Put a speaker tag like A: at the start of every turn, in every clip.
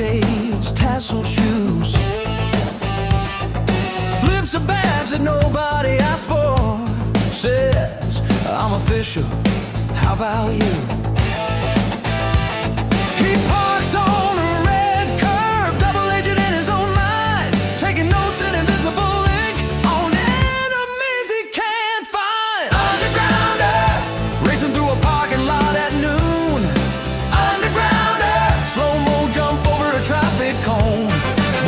A: shades, tassel shoes, flips a badge that nobody asked for, says, I'm official, how about you? He parks on a red curb, double agent in his own mind, taking notes in invisible ink on enemies he can't find. Undergrounder, racing through a parking lot at noon. Undergrounder, slow-mo jump over a traffic cone.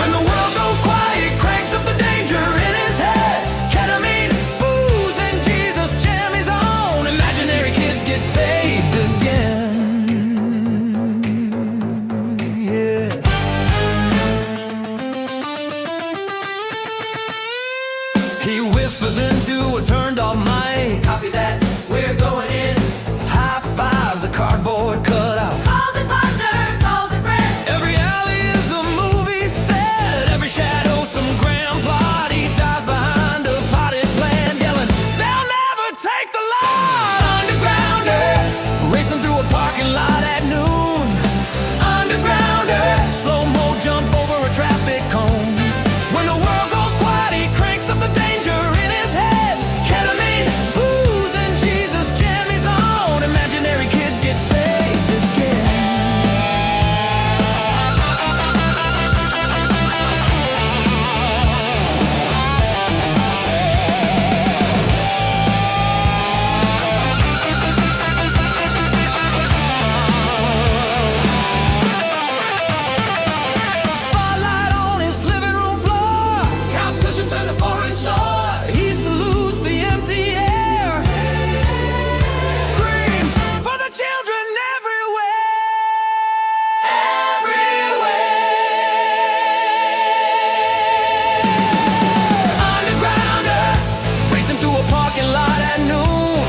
A: When the world goes quiet, he cranks up the danger in his head. Ketamine, booze, and Jesus jam his own. Imaginary kids get saved again. Yeah. He whispers into a turned off mic. Copy that, we're going in. High fives, a cardboard cutout. Calls it partner, calls it friend. Every alley is a movie set. Every shadow, some grand plot. He dies behind a potted plant, yelling, they'll never take the lot. Undergrounder, racing through a parking lot at noon. Undergrounder, slow-mo jump over a traffic cone. When the world goes quiet, he cranks up the danger in his head. Ketamine, booze, and Jesus jam his own. Imaginary kids get saved again. Spotlight on his living room floor. Couch cushions and a foreign shore. He salutes the empty air. Screams for the children everywhere. Undergrounder, racing through a parking lot at noon.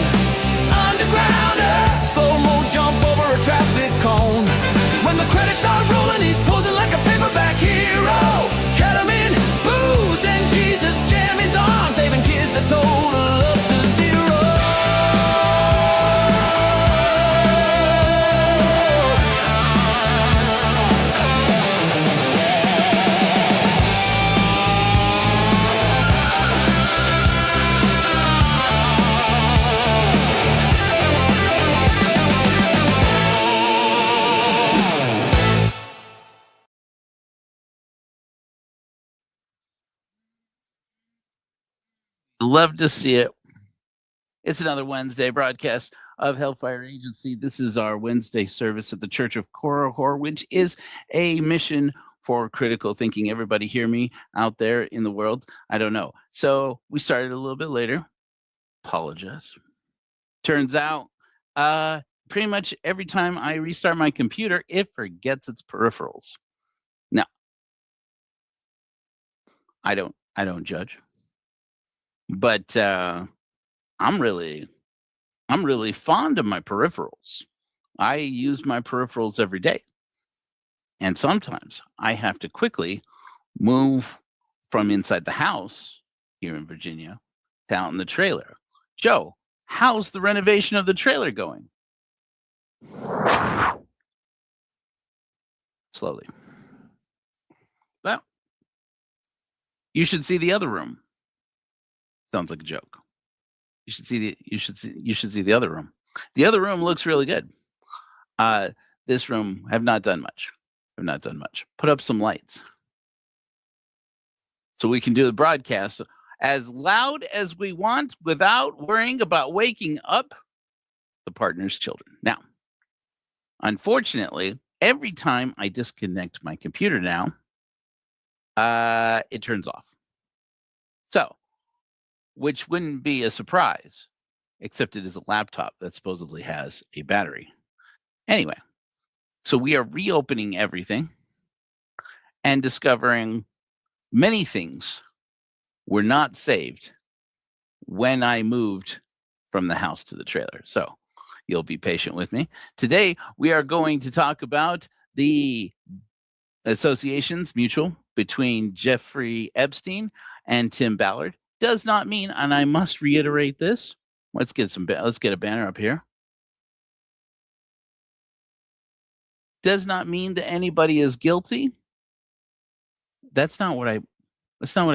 A: Undergrounder, slow-mo jump over a traffic cone. When the credits start rolling, he's posing like a paperback hero. Ketamine, booze, and Jesus jam his arm, saving kids that total up to zero.
B: Love to see it. It's another Wednesday broadcast of Hellfire Agency. This is our Wednesday service at the Church of Korihor, which is a mission for critical thinking. Everybody hear me out there in the world? I don't know. So we started a little bit later. Apologize. Turns out, pretty much every time I restart my computer, it forgets its peripherals. Now, I don't judge. But I'm really fond of my peripherals. I use my peripherals every day. And sometimes I have to quickly move from inside the house here in Virginia to out in the trailer. Joe, how's the renovation of the trailer going? Slowly. Well, you should see the other room. Sounds like a joke. You should see the other room. The other room looks really good. This room have not done much. Put up some lights so we can do the broadcast as loud as we want without worrying about waking up the partner's children. Now, unfortunately, every time I disconnect my computer now, it turns off. So, which wouldn't be a surprise, except it is a laptop that supposedly has a battery. Anyway, so we are reopening everything and discovering many things were not saved when I moved from the house to the trailer. So you'll be patient with me. Today, we are going to talk about the associations mutual between Jeffrey Epstein and Tim Ballard. Does not mean, and I must reiterate this. Let's get a banner up here. does not mean that anybody is guilty. That's not what I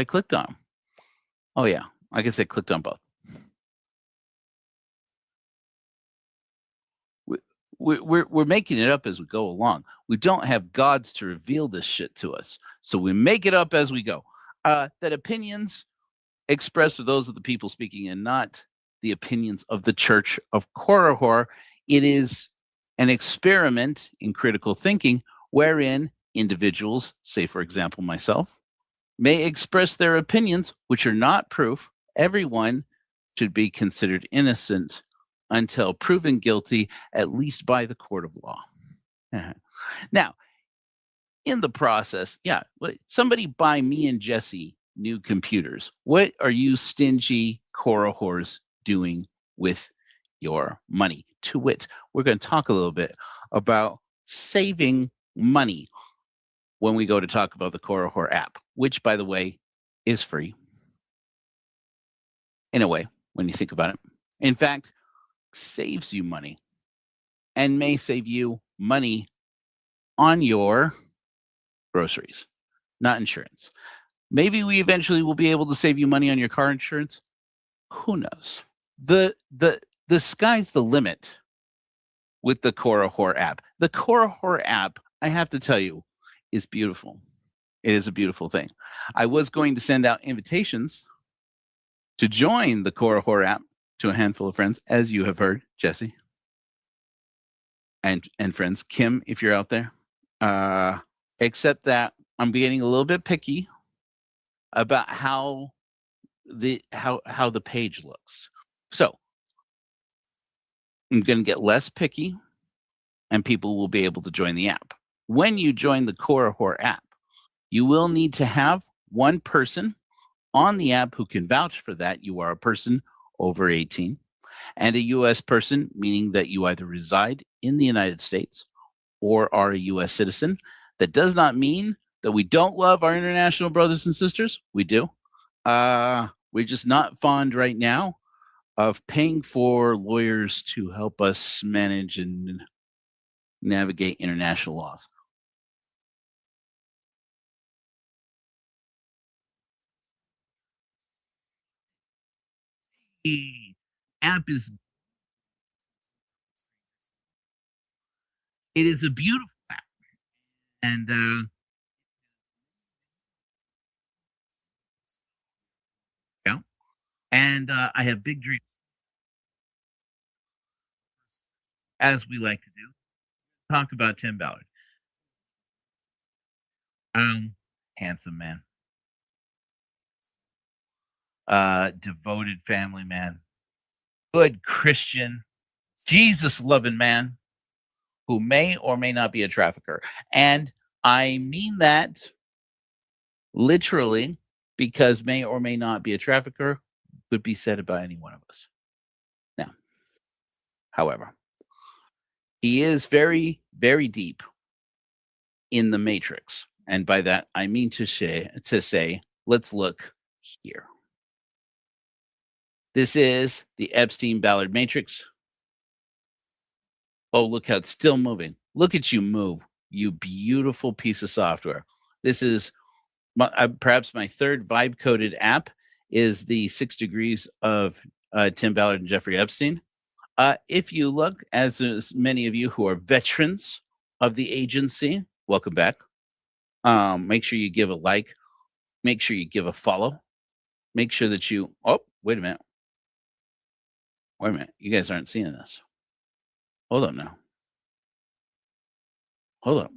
B: clicked on. Oh yeah, I guess I clicked on both. We're making it up as we go along. We don't have gods to reveal this shit to us, so we make it up as we go. That opinions expressed are those of the people speaking, and not the opinions of the Church of Korihor. It is an experiment in critical thinking wherein individuals, say for example myself, may express their opinions, which are not proof. Everyone should be considered innocent until proven guilty, at least by the court of law. Now, in the process, somebody buy me and Jesse new computers. What are you stingy Korihors doing with your money? To wit, we're going to talk a little bit about saving money when we go to talk about the Korihor app, which, by the way, is free. In a way, when you think about it. In fact, saves you money and may save you money on your groceries, not insurance. Maybe we eventually will be able to save you money on your car insurance. Who knows? The sky's the limit with the Korihor app. The Korihor app, I have to tell you, is beautiful. It is a beautiful thing. I was going to send out invitations to join the Korihor app to a handful of friends, as you have heard, Jesse, and friends. Kim, if you're out there. Except that I'm getting a little bit picky about how the page looks. So I'm going to get less picky, and people will be able to join the app. When you join the Korihor app, you will need to have one person on the app who can vouch for that you are a person over 18 and a U.S. person, meaning that you either reside in the United States or are a U.S. citizen. That does not mean that we don't love our international brothers and sisters. We do. We're just not fond right now of paying for lawyers to help us manage and navigate international laws. The app is a beautiful app, and I have big dreams, as we like to do. Talk about Tim Ballard. Handsome man, devoted family man, good Christian, Jesus loving man who may or may not be a trafficker. And I mean that literally, because may or may not be a trafficker could be said about any one of us. Now, however, he is very, very deep in the matrix. And by that, I mean to say, let's look here. This is the Epstein Ballard matrix. Oh, look how it's still moving. Look at you move, you beautiful piece of software. This is perhaps my third vibe-coded app is the 6 Degrees of Tim Ballard and Jeffrey Epstein. If you look, as many of you who are veterans of the agency, welcome back. Make sure you give a like. Make sure you give a follow. Make sure that you... Oh, wait a minute. Wait a minute. You guys aren't seeing this. Hold up now. Hold up.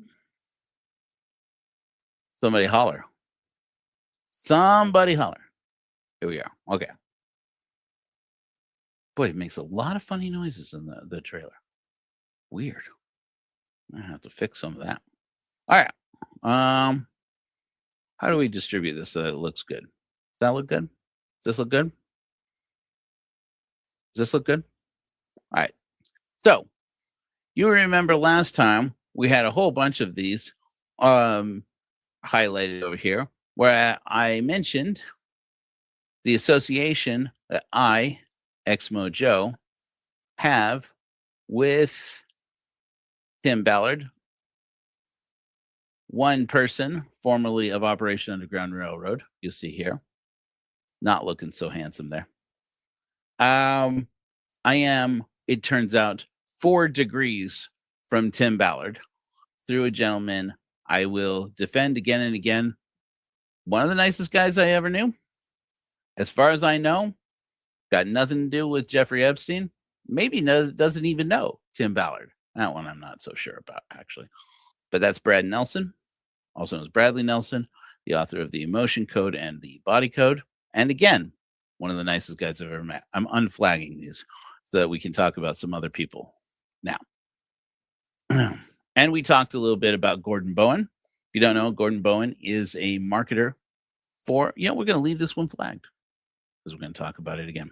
B: Somebody holler. Somebody holler. Here we are. Okay. Boy, it makes a lot of funny noises in the trailer. Weird. I have to fix some of that. All right. How do we distribute this so that it looks good? Does that look good? Does this look good? Does this look good? All right. So you remember last time we had a whole bunch of these highlighted over here where I mentioned the association that I, Exmo Joe, have with Tim Ballard one person, formerly of Operation Underground Railroad, you'll see here, not looking so handsome there. I am, it turns out, 4 degrees from Tim Ballard. Through a gentleman I will defend again and again. One of the nicest guys I ever knew. As far as I know, got nothing to do with Jeffrey Epstein. Maybe doesn't even know Tim Ballard. That one I'm not so sure about, actually. But that's Brad Nelson, also known as Bradley Nelson, the author of The Emotion Code and The Body Code. And again, one of the nicest guys I've ever met. I'm unflagging these so that we can talk about some other people now. And we talked a little bit about Gordon Bowen. If you don't know, Gordon Bowen is a marketer for, we're going to leave this one flagged because we're going to talk about it again.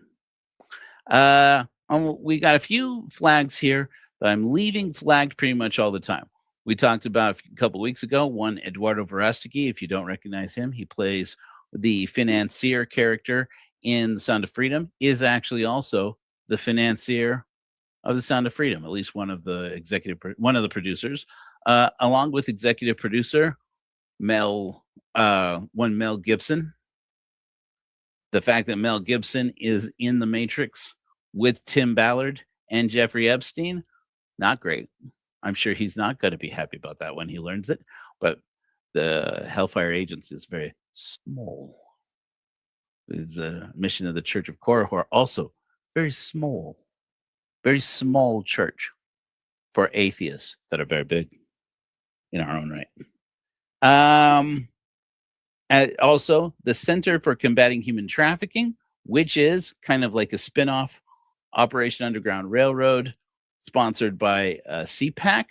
B: We got a few flags here that I'm leaving flagged pretty much all the time. We talked about a couple weeks ago, one Eduardo Verástegui. If you don't recognize him, he plays the financier character in The Sound of Freedom, is actually also the financier of The Sound of Freedom, at least one of the producers, along with executive producer Mel Gibson. The fact that Mel Gibson is in The Matrix with Tim Ballard and Jeffrey Epstein, not great. I'm sure he's not going to be happy about that when he learns it, but the Hellfire Agency is very small. The mission of the Church of Korihor also very small church for atheists that are very big in our own right. And also the Center for Combating Human Trafficking, which is kind of like a spin-off Operation Underground Railroad, sponsored by CPAC,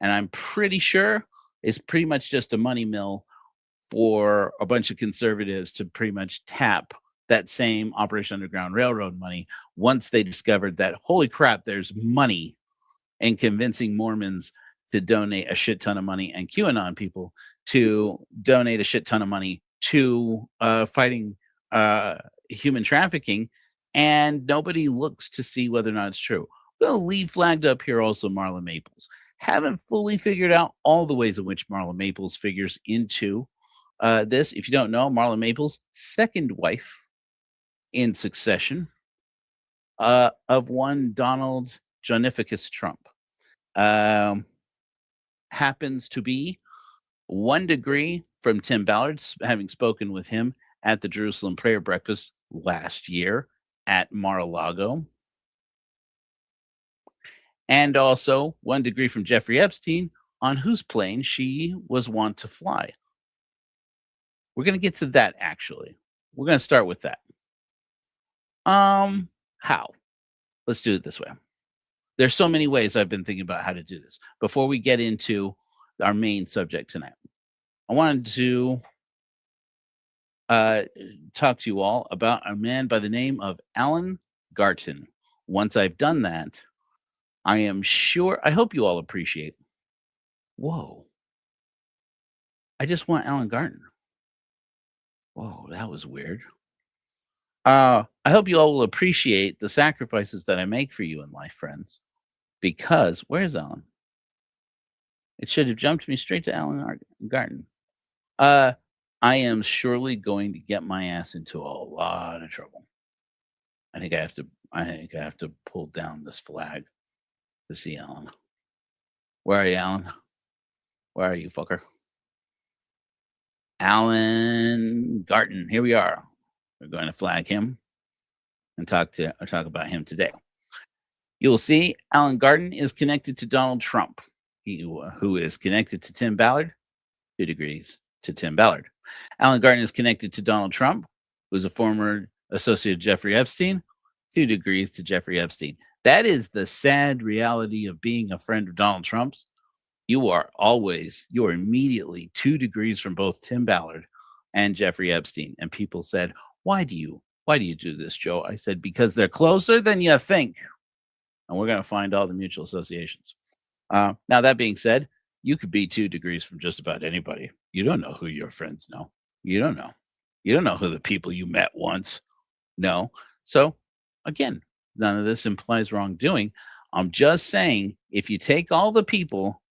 B: and I'm pretty sure it's pretty much just a money mill for a bunch of conservatives to pretty much tap that same Operation Underground Railroad money once they discovered that, holy crap, there's money, and convincing Mormons to donate a shit ton of money and QAnon people to donate a shit ton of money to fighting human trafficking, and nobody looks to see whether or not it's true. I'm going to leave flagged up here also Marla Maples. Haven't fully figured out all the ways in which Marla Maples figures into this. If you don't know, Marla Maples' second wife in succession of one Donald Jonificus Trump happens to be 1 degree from Tim Ballard, having spoken with him at the Jerusalem Prayer Breakfast last year at Mar-a-Lago. And also 1 degree from Jeffrey Epstein, on whose plane she was wont to fly. We're going to get to that, actually. We're going to start with that. How? Let's do it this way. There's so many ways I've been thinking about how to do this. Before we get into our main subject tonight, I wanted to talk to you all about a man by the name of Alan Garton. Once I've done that, I hope you all appreciate. Whoa. I just want Alan Garton. Whoa, that was weird. I hope you all will appreciate the sacrifices that I make for you in life, friends. Because, where's Alan? It should have jumped me straight to Alan Garton. I am surely going to get my ass into a lot of trouble. I think I have to pull down this flag to see Alan. Where are you, Alan? Where are you, fucker? Alan Garton. Here we are. We're going to flag him and talk about him today. You'll see Alan Garton is connected to Donald Trump, who is connected to Tim Ballard, 2 degrees to Tim Ballard. Alan Garton is connected to Donald Trump, who's a former associate of Jeffrey Epstein, 2 degrees to Jeffrey Epstein. That is the sad reality of being a friend of Donald Trump's. You are immediately 2 degrees from both Tim Ballard and Jeffrey Epstein. And people said, why do you do this, Joe? I said, because they're closer than you think. And we're going to find all the mutual associations. Now, that being said, you could be 2 degrees from just about anybody. You don't know who your friends know. You don't know. You don't know who the people you met once know. So, again, none of this implies wrongdoing. I'm just saying, if you take all the people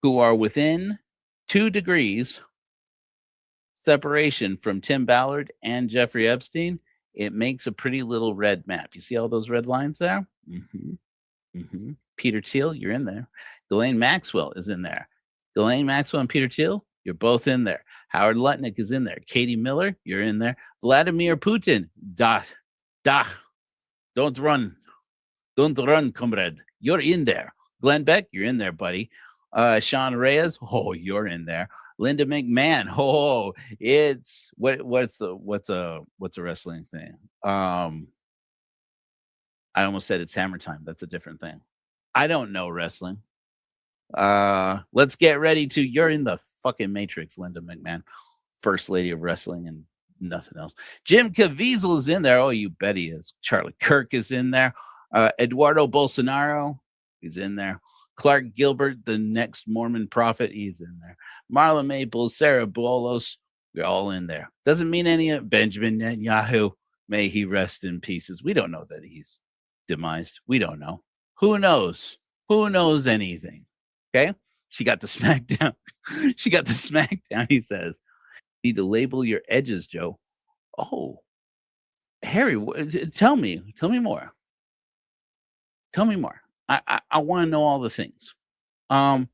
B: who are within 2 degrees separation from Tim Ballard and Jeffrey Epstein, it makes a pretty little red map. You see all those red lines there? Peter Thiel, you're in there. Ghislaine Maxwell is in there. Ghislaine Maxwell and Peter Thiel, you're both in there. Howard Lutnick is in there. Katie Miller, you're in there. Vladimir Putin, don't run. Don't run, comrade. You're in there. Glenn Beck, you're in there, buddy. Sean Reyes, oh, you're in there. Linda McMahon, oh, it's what's a wrestling thing? I almost said it's Hammer Time. That's a different thing. I don't know wrestling. Let's get ready to. You're in the fucking Matrix, Linda McMahon, First Lady of Wrestling and nothing else. Jim Caviezel is in there. Oh, you bet he is. Charlie Kirk is in there. Eduardo Bolsonaro, he's in there. Clark Gilbert, the next Mormon prophet, he's in there. Marla Maples, Sarah Bolos, they're all in there. Doesn't mean any of Benjamin Netanyahu, may he rest in pieces. We don't know that he's demised. We don't know. Who knows? Who knows anything? Okay. She got the smackdown. She got the smackdown, he says. Need to label your edges, Joe. Oh, Harry, tell me more. Tell me more. I want to know all the things. How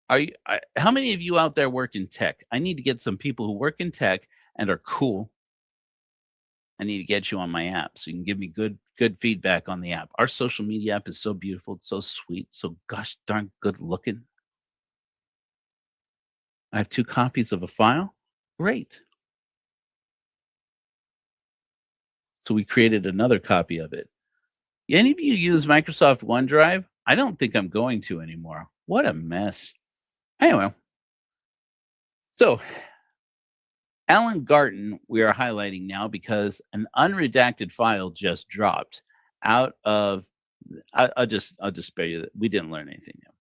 B: many of you out there work in tech? I need to get some people who work in tech and are cool. I need to get you on my app so you can give me good feedback on the app. Our social media app is so beautiful, it's so sweet, so gosh darn good looking. I have 2 copies of a file. Great. So we created another copy of it. Any of you use Microsoft OneDrive? I don't think I'm going to anymore. What a mess. Anyway, so Alan Garten we are highlighting now because an unredacted file just dropped out of. I'll just spare you that we didn't learn anything new.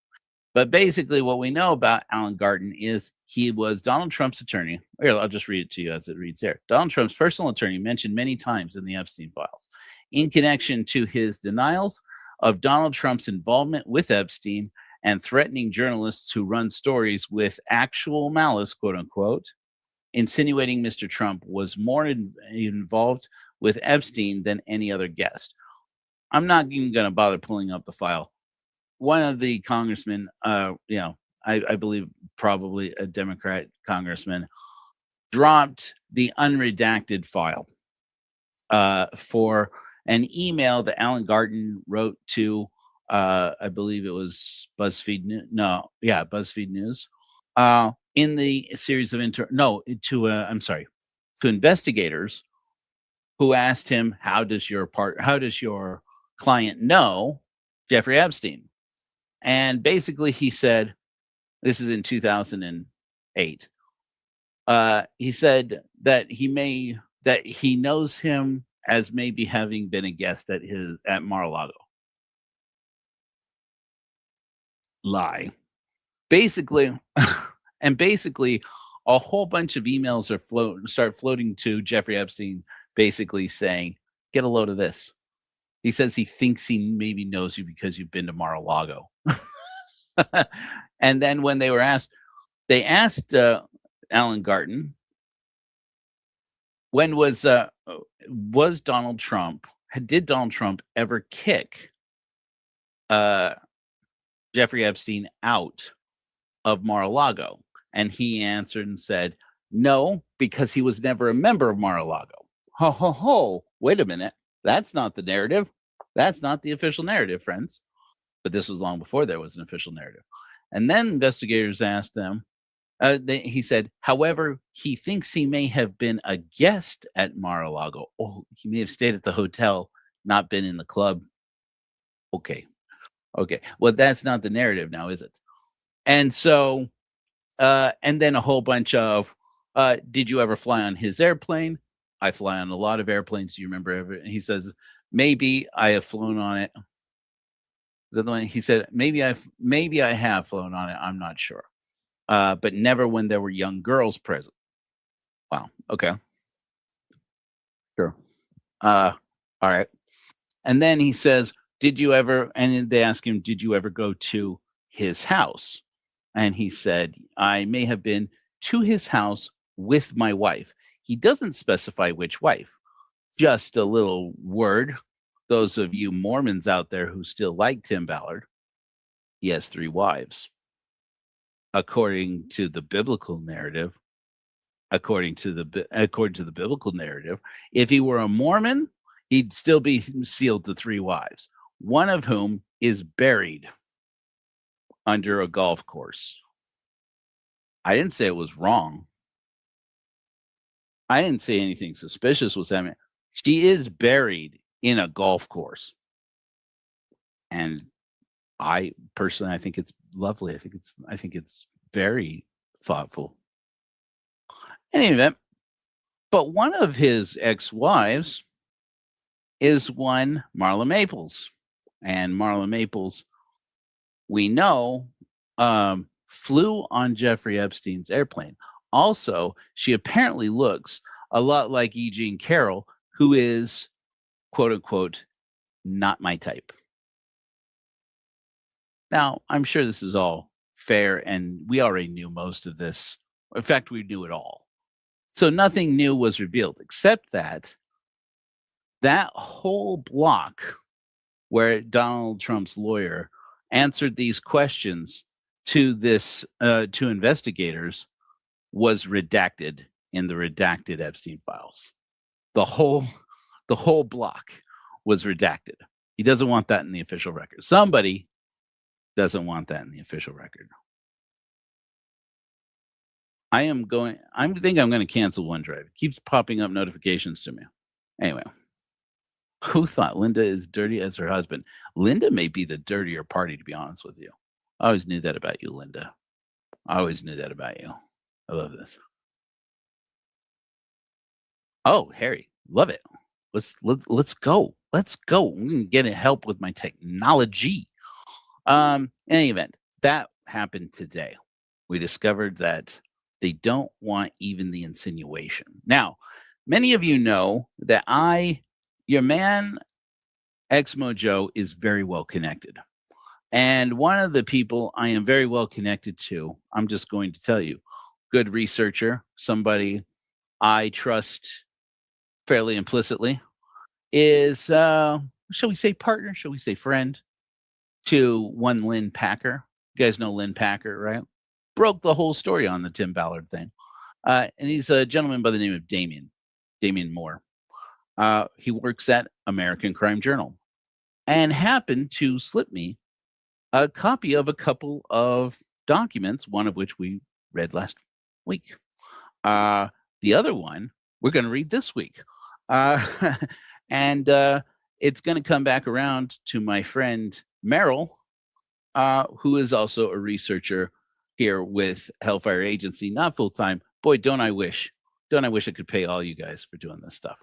B: But basically, what we know about Alan Garten is he was Donald Trump's attorney. Here, I'll just read it to you as it reads there. Donald Trump's personal attorney mentioned many times in the Epstein files in connection to his denials of Donald Trump's involvement with Epstein and threatening journalists who run stories with actual malice, quote unquote, insinuating Mr. Trump was more involved with Epstein than any other guest. I'm not even going to bother pulling up the file. One of the congressmen, I believe probably a Democrat congressman, dropped the unredacted file for an email that Alan Garten wrote to, I believe it was BuzzFeed News. BuzzFeed News. In the series of to investigators who asked him, how does your client know Jeffrey Epstein? And basically he said, this is in 2008. He said that he knows him as maybe having been a guest at Mar-a-Lago. Lie. Basically, a whole bunch of emails start floating to Jeffrey Epstein, basically saying, get a load of this. He says he thinks he maybe knows you because you've been to Mar-a-Lago. And then when they asked Alan Garten, when was Donald Trump, did Donald Trump ever kick Jeffrey Epstein out of Mar-a-Lago? And he answered and said, no, because he was never a member of Mar-a-Lago. Ho, ho, ho. Wait a minute. That's not the narrative. That's not the official narrative, friends. But this was long before there was an official narrative. And then investigators asked them, he said, however, he thinks he may have been a guest at Mar-a-Lago. Oh, he may have stayed at the hotel, not been in the club. Okay. Well, that's not the narrative now, is it? And so, and then a whole bunch of, did you ever fly on his airplane? I fly on a lot of airplanes. Do you remember? He says, maybe I have flown on it. Is that the one? He said, maybe I have flown on it. I'm not sure. But never when there were young girls present. Wow. Okay. Sure. All right. And then he says, did you ever, and they ask him, did you ever go to his house? And he said, I may have been to his house with my wife. He doesn't specify which wife. Just a little word. Those of you Mormons out there who still like Tim Ballard, he has 3 wives. According to the biblical narrative, according to the biblical narrative, if he were a Mormon, he'd still be sealed to 3 wives, one of whom is buried under a golf course. I didn't say it was wrong. I didn't say anything suspicious was happening. She is buried in a golf course. And I personally, I think it's lovely. I think it's very thoughtful. In any event, but one of his ex-wives is one Marla Maples. And Marla Maples, we know, flew on Jeffrey Epstein's airplane. Also, she apparently looks a lot like E. Jean Carroll, who is, quote unquote, not my type. Now, I'm sure this is all fair, and we already knew most of this. In fact, we knew it all. So nothing new was revealed, except that whole block where Donald Trump's lawyer answered these questions to investigators was redacted in the redacted Epstein files. The whole block was redacted. He doesn't want that in the official record. Somebody doesn't want that in the official record. I think I'm going to cancel OneDrive. It keeps popping up notifications to me. Anyway, who thought Linda is dirty as her husband? Linda may be the dirtier party, to be honest with you. I always knew that about you, Linda. I always knew that about you. I love this. Oh, Harry, love it. Let's go. Let's go. I'm gonna get help with my technology. In any event, that happened today. We discovered that they don't want even the insinuation. Now, many of you know that your man, Ex-Mojo, is very well connected. And one of the people I am very well connected to, I'm just going to tell you, good researcher, somebody I trust fairly implicitly, is, shall we say partner, shall we say friend, to one Lynn Packer. You guys know Lynn Packer, right? Broke the whole story on the Tim Ballard thing. And he's a gentleman by the name of Damien Moore. He works at American Crime Journal and happened to slip me a copy of a couple of documents, one of which we read last week. The other one we're going to read this week. And it's going to come back around to my friend Merrill, who is also a researcher here with Hellfire Agency, not full time. Boy, don't I wish I could pay all you guys for doing this stuff.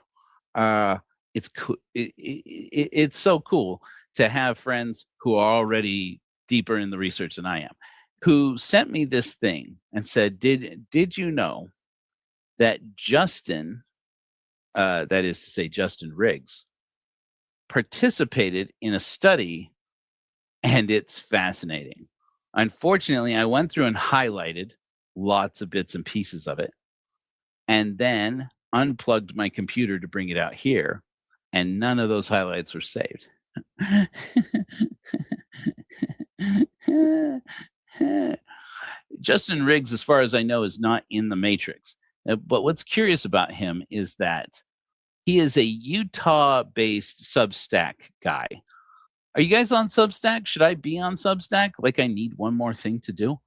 B: It's cool. It's so cool to have friends who are already deeper in the research than I am, who sent me this thing and said, "Did you know that Justin, that is to say Justin Riggs, participated in a study?" And it's fascinating. Unfortunately, I went through and highlighted lots of bits and pieces of it, and then unplugged my computer to bring it out here, and none of those highlights were saved. Justin Riggs, as far as I know, is not in the Matrix. But what's curious about him is that he is a Utah-based Substack guy. Are you guys on Substack? Should I be on Substack? Like I need one more thing to do.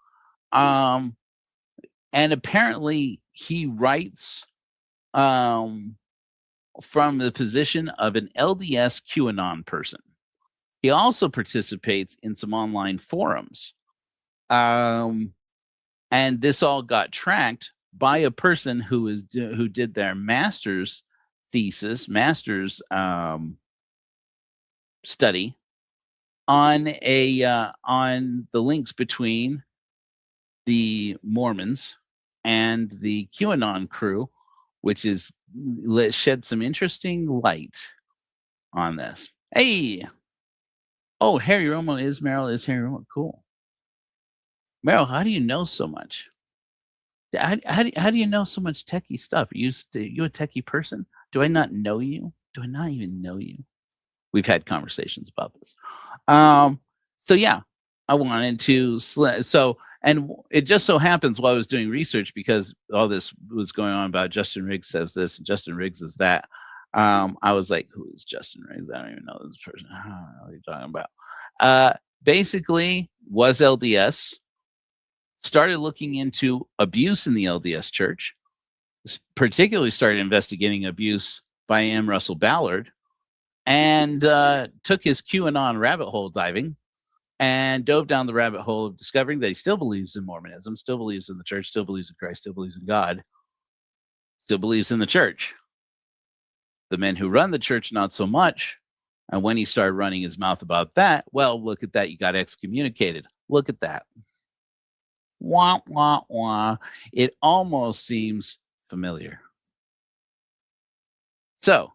B: And apparently he writes from the position of an LDS QAnon person. He also participates in some online forums. And this all got tracked by a person who did their master's thesis, study on on the links between the Mormons and the QAnon crew, which is shed some interesting light on this. Hey, oh, Harry Romo is Merrill is Harry Romo. Cool. Meryl, how do you know so much? How do you know so much techie stuff? Are you a techie person? Do I not know you? Do I not even know you? We've had conversations about this. So yeah, I wanted to and it just so happens while I was doing research, because all this was going on about Justin Riggs says this and Justin Riggs is that. I was like, who is Justin Riggs? I don't even know this person. I don't know what you're talking about. Basically, was LDS, started looking into abuse in the LDS church, particularly started investigating abuse by M. Russell Ballard, and took his QAnon rabbit hole diving and dove down the rabbit hole of discovering that he still believes in Mormonism, still believes in the church, still believes in Christ, still believes in God, still believes in the church. The men who run the church, not so much. And when he started running his mouth about that, well, look at that. You got excommunicated. Look at that. Wah, wah, wah. It almost seems familiar. So,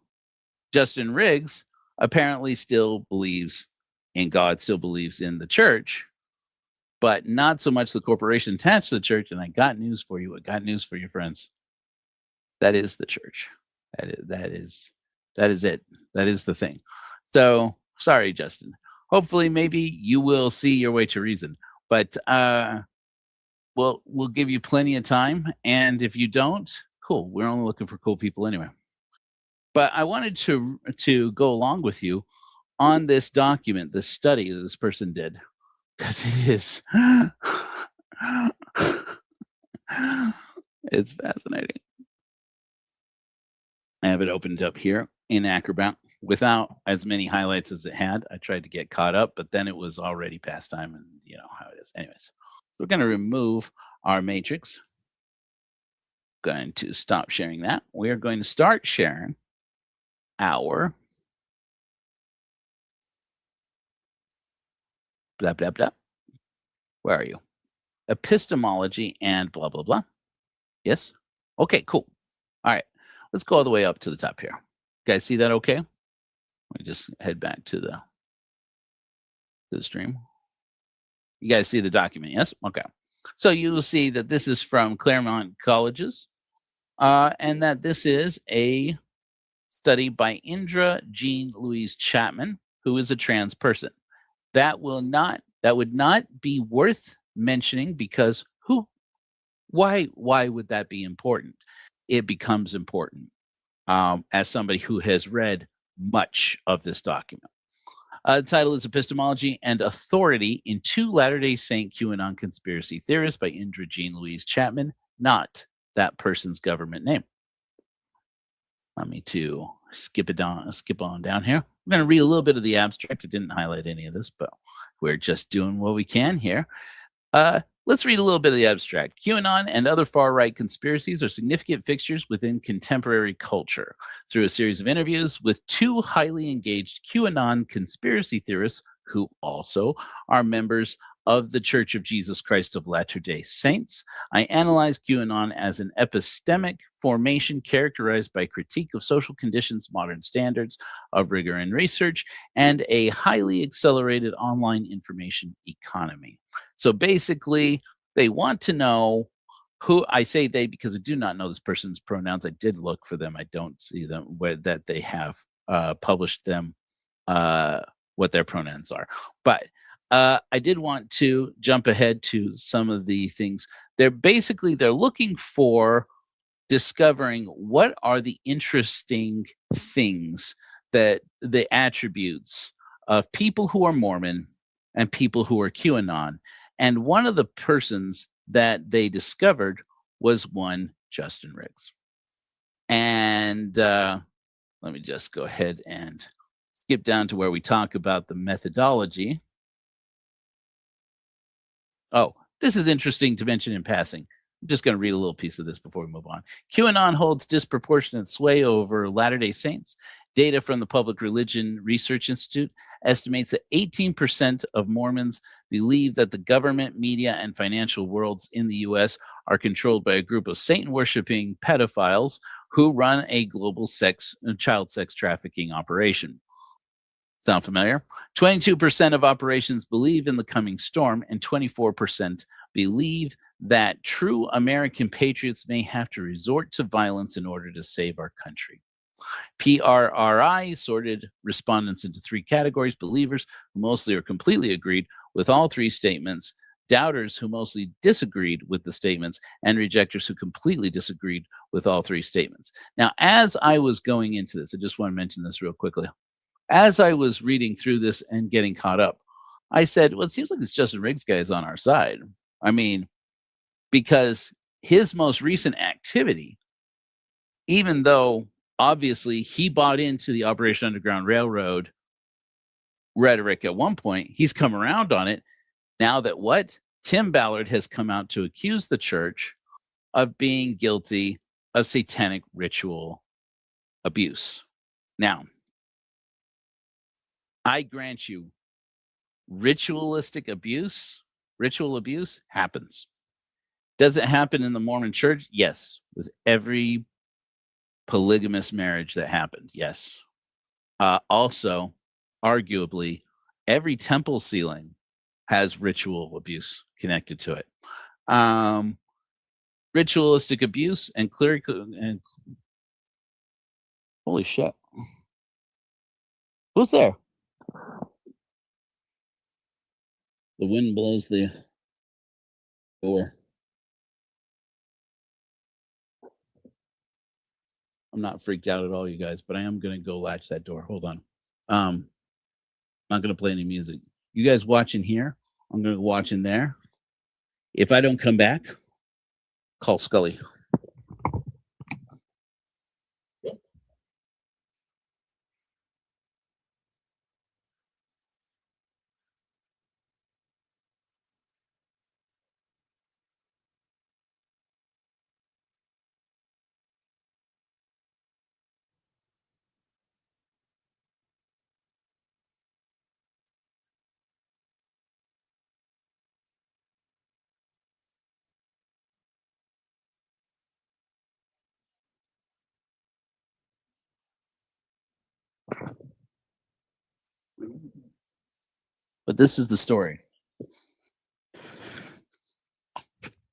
B: Justin Riggs apparently still believes in God, still believes in the church, but not so much the corporation attached to the church. And I got news for you. I got news for your friends. That is the church. That is it. That is the thing. So sorry, Justin. Hopefully, maybe you will see your way to reason. But we'll give you plenty of time. And if you don't, cool. We're only looking for cool people anyway. But I wanted to go along with you on this document, this study that this person did, because it is it's fascinating. I have it opened up here in Acrobat without as many highlights as it had. I tried to get caught up, but then it was already past time, and you know how it is. Anyways, so we're going to remove our matrix. Going to stop sharing that. We are going to start sharing our blah, blah, blah. Where are you? Epistemology and blah, blah, blah. Yes? Okay, cool. All right. Let's go all the way up to the top here. You guys see that okay? Let me just head back to the stream. You guys see the document, yes? Okay. So you will see that this is from Claremont Colleges, and that this is a study by Indra Jean Louise Chapman, who is a trans person. That would not be worth mentioning, because why would that be important? It becomes important as somebody who has read much of this document. The title is Epistemology and Authority in Two Latter-day Saint QAnon Conspiracy Theorists by Indra Jean Louise Chapman, not that person's government name. Let me to skip on down here. I'm going to read a little bit of the abstract. I didn't highlight any of this, but we're just doing what we can here. Let's read a little bit of the abstract. QAnon and other far-right conspiracies are significant fixtures within contemporary culture. Through a series of interviews with two highly engaged QAnon conspiracy theorists who also are members of the Church of Jesus Christ of Latter-day Saints, I analyze QAnon as an epistemic formation characterized by critique of social conditions, modern standards of rigor and research, and a highly accelerated online information economy. So basically, they want to know who, I say they because I do not know this person's pronouns. I did look for them. I don't see them, that they have published them, what their pronouns are. But I did want to jump ahead to some of the things. They're looking for discovering what are the interesting things, that the attributes of people who are Mormon and people who are QAnon. And one of the persons that they discovered was one Justin Riggs. And let me just go ahead and skip down to where we talk about the methodology. Oh, this is interesting to mention in passing. I'm just going to read a little piece of this before we move on. QAnon holds disproportionate sway over Latter-day Saints. Data from the Public Religion Research Institute estimates that 18% of Mormons believe that the government, media, and financial worlds in the U.S. are controlled by a group of Satan-worshipping pedophiles who run a global child sex trafficking operation. Sound familiar? 22% of operations believe in the coming storm, and 24% believe that true American patriots may have to resort to violence in order to save our country. PRRI sorted respondents into three categories: believers who mostly or completely agreed with all three statements, doubters who mostly disagreed with the statements, and rejectors who completely disagreed with all three statements. Now, as I was going into this, I just want to mention this real quickly. As I was reading through this and getting caught up, I said, well, it seems like this Justin Riggs guy is on our side. I mean, because his most recent activity, even though obviously he bought into the Operation Underground Railroad rhetoric at one point, he's come around on it now that what? Tim Ballard has come out to accuse the church of being guilty of satanic ritual abuse. Now, I grant you, ritual abuse happens. Does it happen in the Mormon church? Yes. With every polygamous marriage that happened, yes. Also, arguably, every temple ceiling has ritual abuse connected to it. Ritualistic abuse and clerical and holy shit. Who's there? The wind blows the door. I'm not freaked out at all, you guys, but I am going to go latch that door. Hold on. I'm not going to play any music. You guys watch in here. I'm going to watch in there. If I don't come back, call Scully. But this is the story.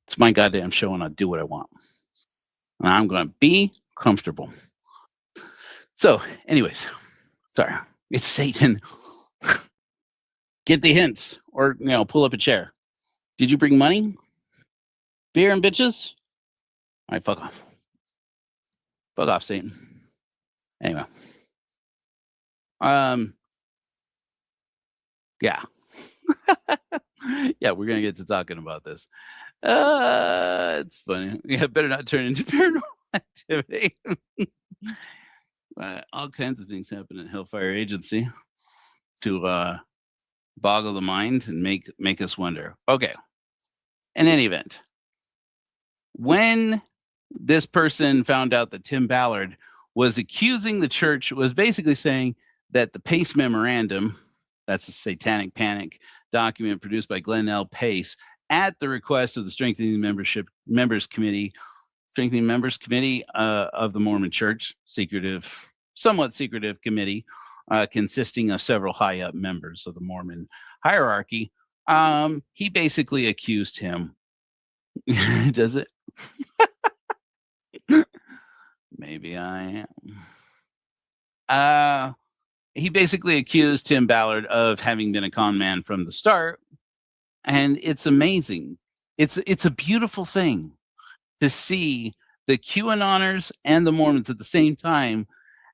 B: It's my goddamn show, and I do what I want. And I'm going to be comfortable. So, anyways, sorry. It's Satan. Get the hints, or, pull up a chair. Did you bring money? Beer and bitches? All right, fuck off. Fuck off, Satan. Anyway. Yeah. Yeah, we're going to get to talking about this. It's funny. Yeah, better not turn into paranormal activity. All kinds of things happen at Hellfire Agency to boggle the mind and make us wonder. Okay. In any event, when this person found out that Tim Ballard was accusing the church, was basically saying that the Pace Memorandum, that's a satanic panic document produced by Glenn L. Pace at the request of the Strengthening Members Committee of the Mormon Church, somewhat secretive committee, consisting of several high up members of the Mormon hierarchy. He basically accused him. Does it? Maybe I am. He basically accused Tim Ballard of having been a con man from the start. And it's amazing. It's a beautiful thing to see the QAnoners and the Mormons at the same time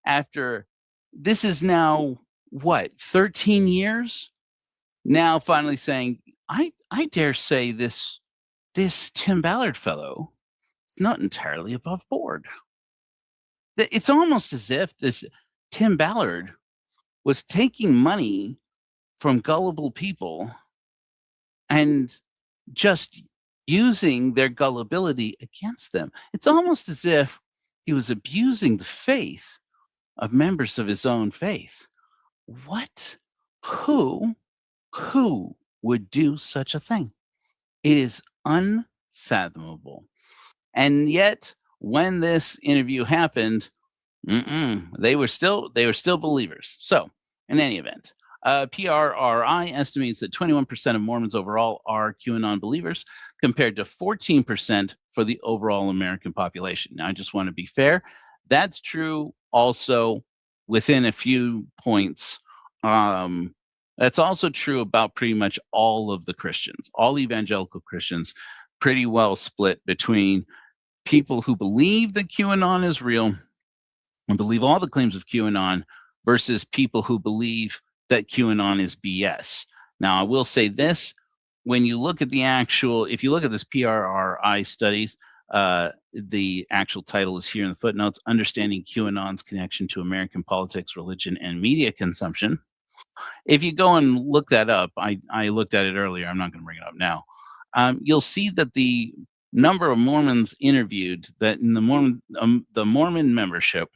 B: after this is now, 13 years? Now finally saying, I dare say this Tim Ballard fellow is not entirely above board. It's almost as if this Tim Ballard was taking money from gullible people and just using their gullibility against them. It's almost as if he was abusing the faith of members of his own faith. What? Who would do such a thing? It is unfathomable. And yet, when this interview happened, they were still believers. So, In any event, PRRI estimates that 21% of Mormons overall are QAnon believers, compared to 14% for the overall American population. Now, I just want to be fair. That's true also within a few points. That's also true about pretty much all of the Christians, all evangelical Christians, pretty well split between people who believe that QAnon is real and believe all the claims of QAnon versus people who believe that QAnon is BS. Now, I will say this. When you look at if you look at this PRRI studies, the actual title is here in the footnotes, Understanding QAnon's Connection to American Politics, Religion, and Media Consumption. If you go and look that up, I looked at it earlier. I'm not going to bring it up now. You'll see that the number of Mormons interviewed, that in the Mormon membership,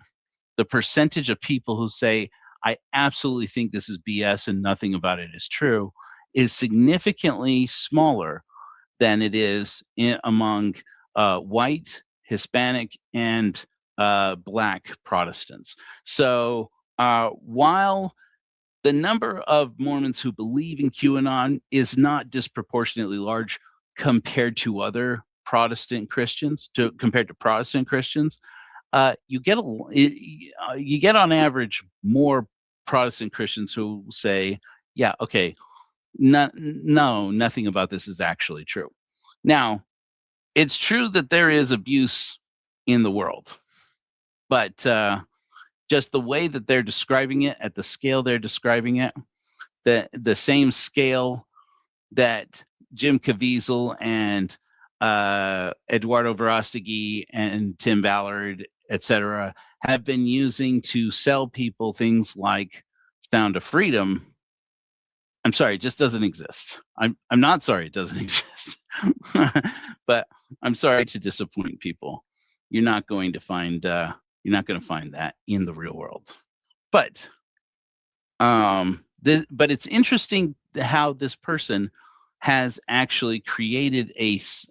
B: the percentage of people who say, I absolutely think this is BS and nothing about it is true, is significantly smaller than it is among white, Hispanic, and Black Protestants. So while the number of Mormons who believe in QAnon is not disproportionately large compared to other Protestant Christians, compared to Protestant Christians, you get on average more Protestant Christians who say, yeah, okay, no, nothing about this is actually true. Now, it's true that there is abuse in the world, but just the way that they're describing it, at the scale they're describing it, the same scale that Jim Caviezel and Eduardo Verostegui and Tim Ballard, etc., have been using to sell people things like Sound of Freedom. I'm sorry, it just doesn't exist. I'm not sorry it doesn't exist, but I'm sorry to disappoint people. You're not going to find that in the real world. But but it's interesting how this person has actually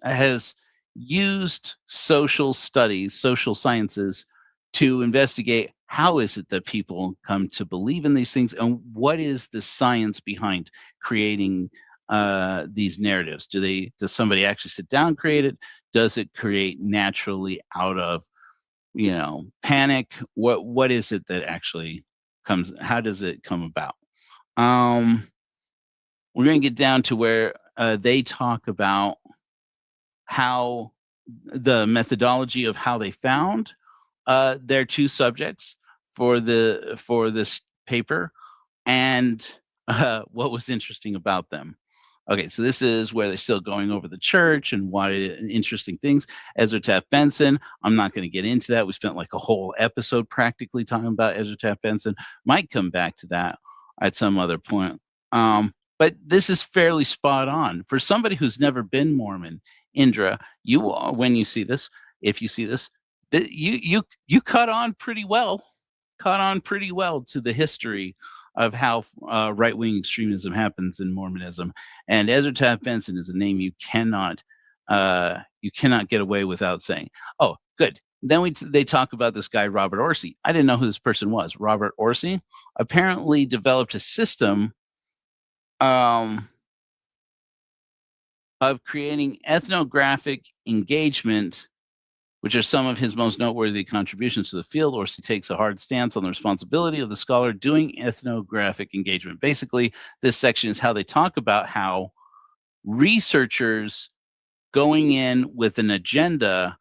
B: has used social studies, social sciences, to investigate how is it that people come to believe in these things, and what is the science behind creating these narratives. Does somebody actually sit down and create it? Does it create naturally out of panic? What is it that actually comes? How does it come about? We're going to get down to where they talk about how the methodology of how they found their two subjects for this paper, and what was interesting about them. Okay, so this is where they're still going over the church and why interesting things. Ezra Taft Benson, I'm not going to get into that. We spent like a whole episode practically talking about Ezra Taft Benson. Might come back to that at some other point. But this is fairly spot on. For somebody who's never been Mormon, Indra, when you see this, if you see this, you caught on pretty well to the history of how right-wing extremism happens in Mormonism. And Ezra Taft Benson is a name you cannot get away without saying. Oh, good. Then they talk about this guy, Robert Orsi. I didn't know who this person was. Robert Orsi apparently developed a system of creating ethnographic engagement, which are some of his most noteworthy contributions to the field. Orsi takes a hard stance on the responsibility of the scholar doing ethnographic engagement. Basically, this section is how they talk about how researchers going in with an agenda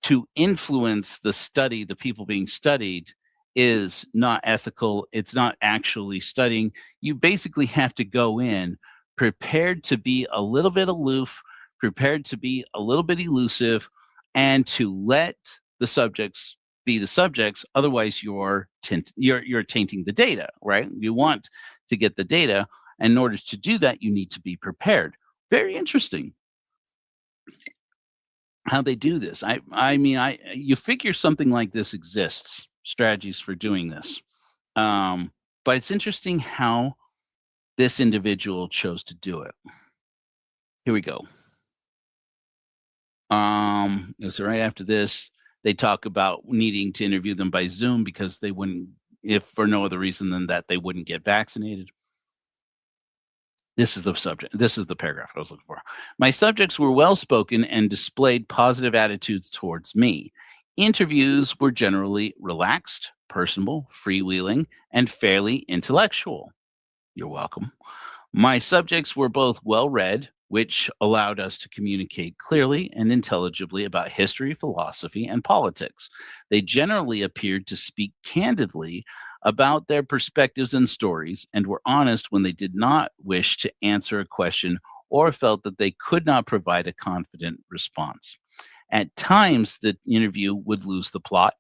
B: to influence the study, the people being studied, is not ethical. It's not actually studying. You basically have to go in prepared to be a little bit aloof, prepared to be a little bit elusive, and to let the subjects be the subjects. Otherwise, you're tainting the data, right? You want to get the data, and in order to do that, you need to be prepared. Very interesting how they do this. You figure something like this exists, strategies for doing this. But it's interesting how this individual chose to do it. Here we go. So right after this, they talk about needing to interview them by Zoom because they wouldn't if for no other reason than that they wouldn't get vaccinated. This is the subject. This is the paragraph I was looking for. My subjects were well-spoken and displayed positive attitudes towards me. Interviews were generally relaxed, personable, freewheeling, and fairly intellectual. You're welcome. My subjects were both well-read, which allowed us to communicate clearly and intelligibly about history, philosophy, and politics. They generally appeared to speak candidly about their perspectives and stories, and were honest when they did not wish to answer a question or felt that they could not provide a confident response. At times, the interview would lose the plot,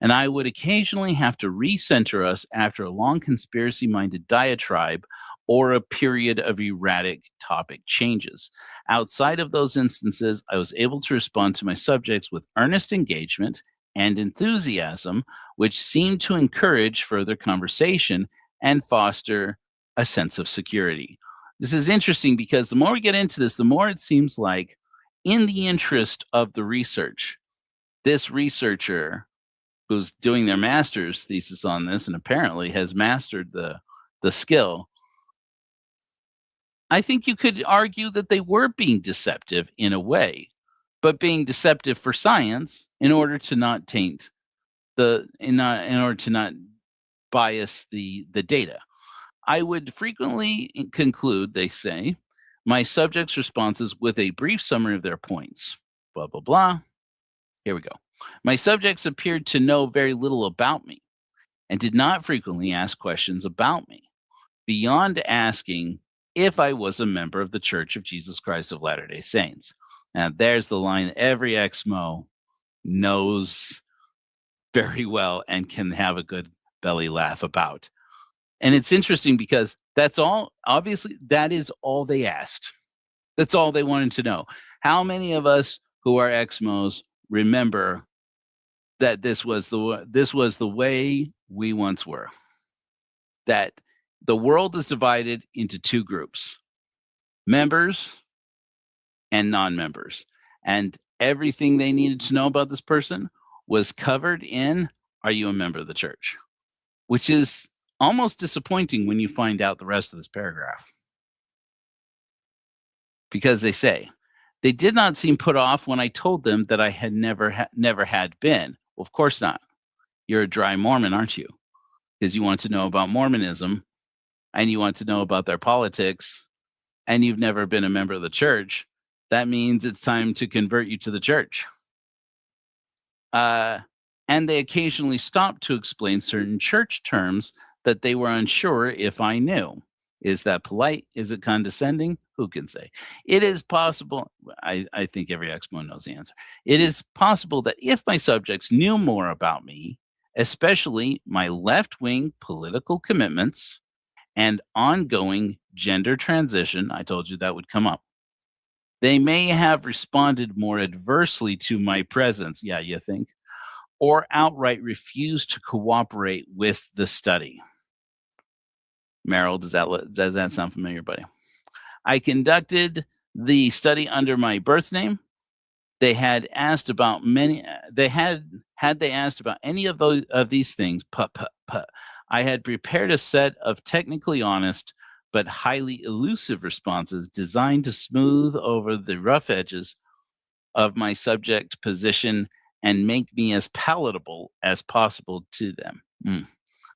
B: and I would occasionally have to recenter us after a long conspiracy-minded diatribe or a period of erratic topic changes. Outside of those instances, I was able to respond to my subjects with earnest engagement and enthusiasm, which seemed to encourage further conversation and foster a sense of security. This is interesting because the more we get into this, the more it seems like, in the interest of the research, this researcher who's doing their master's thesis on this and apparently has mastered the skill, I think you could argue that they were being deceptive in a way, but being deceptive for science in order to not taint in order to not bias the data. I would frequently conclude, they say, my subjects' responses with a brief summary of their points. Blah, blah, blah. Here we go. My subjects appeared to know very little about me and did not frequently ask questions about me, beyond asking if I was a member of the Church of Jesus Christ of Latter-day Saints. Now, there's the line every Exmo knows very well and can have a good belly laugh about. And it's interesting because that's all, obviously, that is all they asked. That's all they wanted to know. How many of us who are Exmos remember that this was the way we once were? That the world is divided into two groups, members and non-members. And everything they needed to know about this person was covered in, are you a member of the church? Which is almost disappointing when you find out the rest of this paragraph. Because they say, they did not seem put off when I told them that I had never had been. Well, of course not. You're a dry Mormon, aren't you? Because you want to know about Mormonism and you want to know about their politics and you've never been a member of the church. That means it's time to convert you to the church. And they occasionally stopped to explain certain church terms that they were unsure if I knew. Is that polite? Is it condescending? Who can say? It is possible. I think every Exmo knows the answer. It is possible that if my subjects knew more about me, especially my left-wing political commitments and ongoing gender transition, I told you that would come up, they may have responded more adversely to my presence. Yeah, you think? Or outright refused to cooperate with the study. Merrill, does that sound familiar, buddy? I conducted the study under my birth name. They had asked about many. They had they asked about any of these things. I had prepared a set of technically honest but highly elusive responses designed to smooth over the rough edges of my subject position and make me as palatable as possible to them.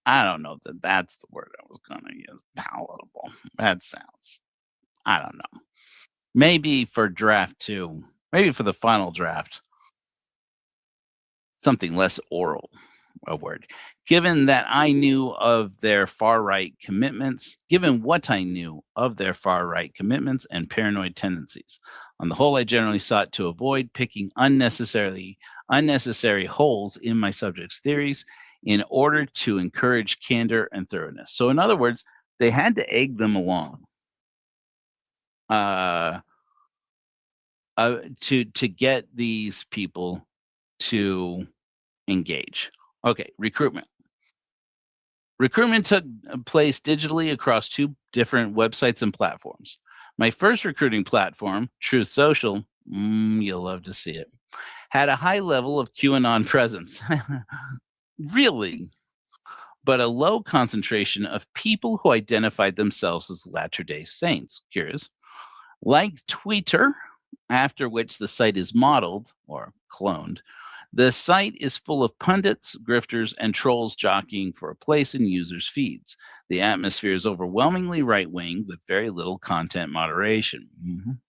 B: I don't know that that's the word I was going to use. Palatable. That sounds, I don't know. Maybe for draft 2, maybe for the final draft, something less oral, a word. Given that I knew of their far-right commitments, given what I knew of their far-right commitments and paranoid tendencies. On the whole, I generally sought to avoid picking unnecessary holes in my subject's theories in order to encourage candor and thoroughness. So in other words, they had to egg them along to get these people to engage. Okay, recruitment. Recruitment took place digitally across 2 different websites and platforms. My first recruiting platform, Truth Social, you'll love to see it, had a high level of QAnon presence. Really? but a low concentration of people who identified themselves as Latter-day Saints. Curious. Like Twitter, after which the site is modeled or cloned, the site is full of pundits, grifters, and trolls jockeying for a place in users' feeds. The atmosphere is overwhelmingly right-wing with very little content moderation.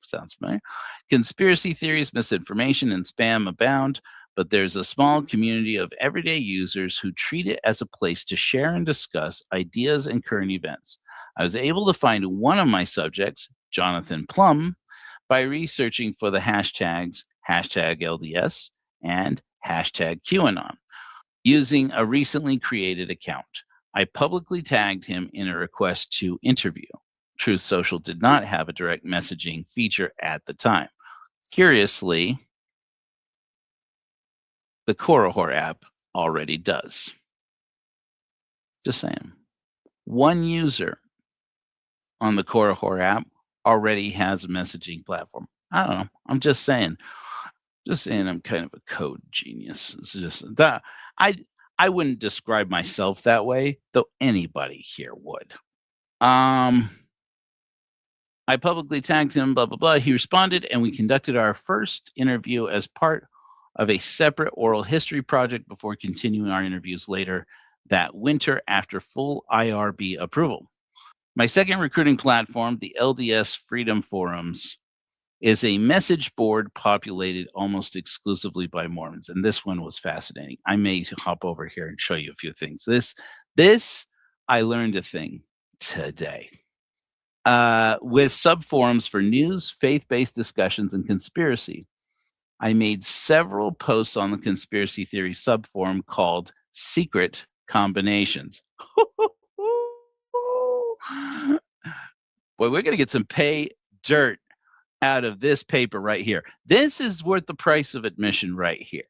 B: Sounds familiar. Conspiracy theories, misinformation, and spam abound, but there's a small community of everyday users who treat it as a place to share and discuss ideas and current events. I was able to find one of my subjects, Jonathan Plum, by researching for the hashtags #LDS and #QAnon using a recently created account. I publicly tagged him in a request to interview. Truth Social did not have a direct messaging feature at the time. Curiously, the Korihor app already does. Just saying. One user on the Korihor app already has a messaging platform. I don't know. I'm just saying. Just saying I'm kind of a code genius. It's just that I wouldn't describe myself that way, though anybody here would. I publicly tagged him, blah, blah, blah. He responded, and we conducted our first interview as part of a separate oral history project before continuing our interviews later that winter after full IRB approval. My second recruiting platform, the LDS Freedom Forums, is a message board populated almost exclusively by Mormons. And this one was fascinating. I may hop over here and show you a few things. This I learned a thing today. With subforums for news, faith-based discussions, and conspiracy. I made several posts on the conspiracy theory subforum called Secret Combinations. Boy, we're going to get some pay dirt out of this paper right here. This is worth the price of admission right here,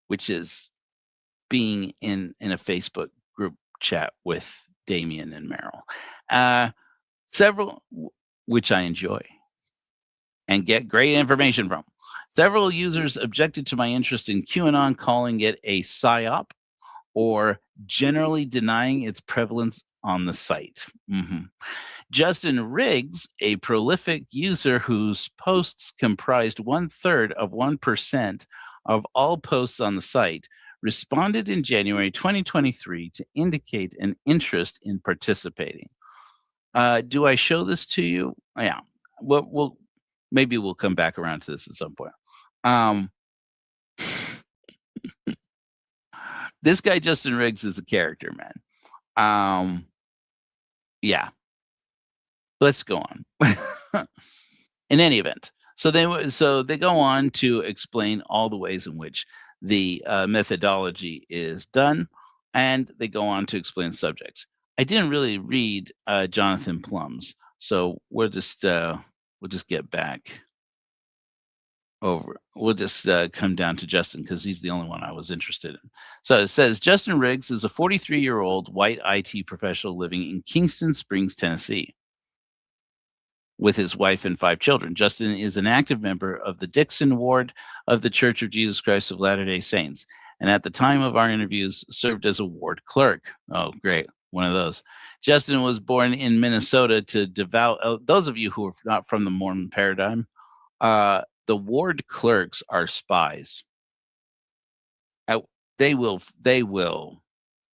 B: which is being in a Facebook group chat with Damien and Merrill. Several, which I enjoy and get great information from. Several users objected to my interest in QAnon, calling it a psyop or generally denying its prevalence on the site. Justin Riggs, a prolific user whose posts comprised 1/3 of 1% of all posts on the site, responded in January 2023 to indicate an interest in participating. Do I show this to you? Yeah. Maybe we'll come back around to this at some point. This guy, Justin Riggs, is a character, man. Yeah. Let's go on. In any event, so they go on to explain all the ways in which the methodology is done, and they go on to explain subjects. I didn't really read Jonathan Plum's, so we'll just get back over. We'll just come down to Justin because he's the only one I was interested in. So it says Justin Riggs is a 43-year-old white IT professional living in Kingston Springs, Tennessee, with his wife and 5 children. Justin is an active member of the Dixon Ward of the Church of Jesus Christ of Latter-day Saints, and at the time of our interviews served as a ward clerk. Oh, great. One of those. Justin was born in Minnesota to devout. Those of you who are not from the Mormon paradigm, the ward clerks are spies. They will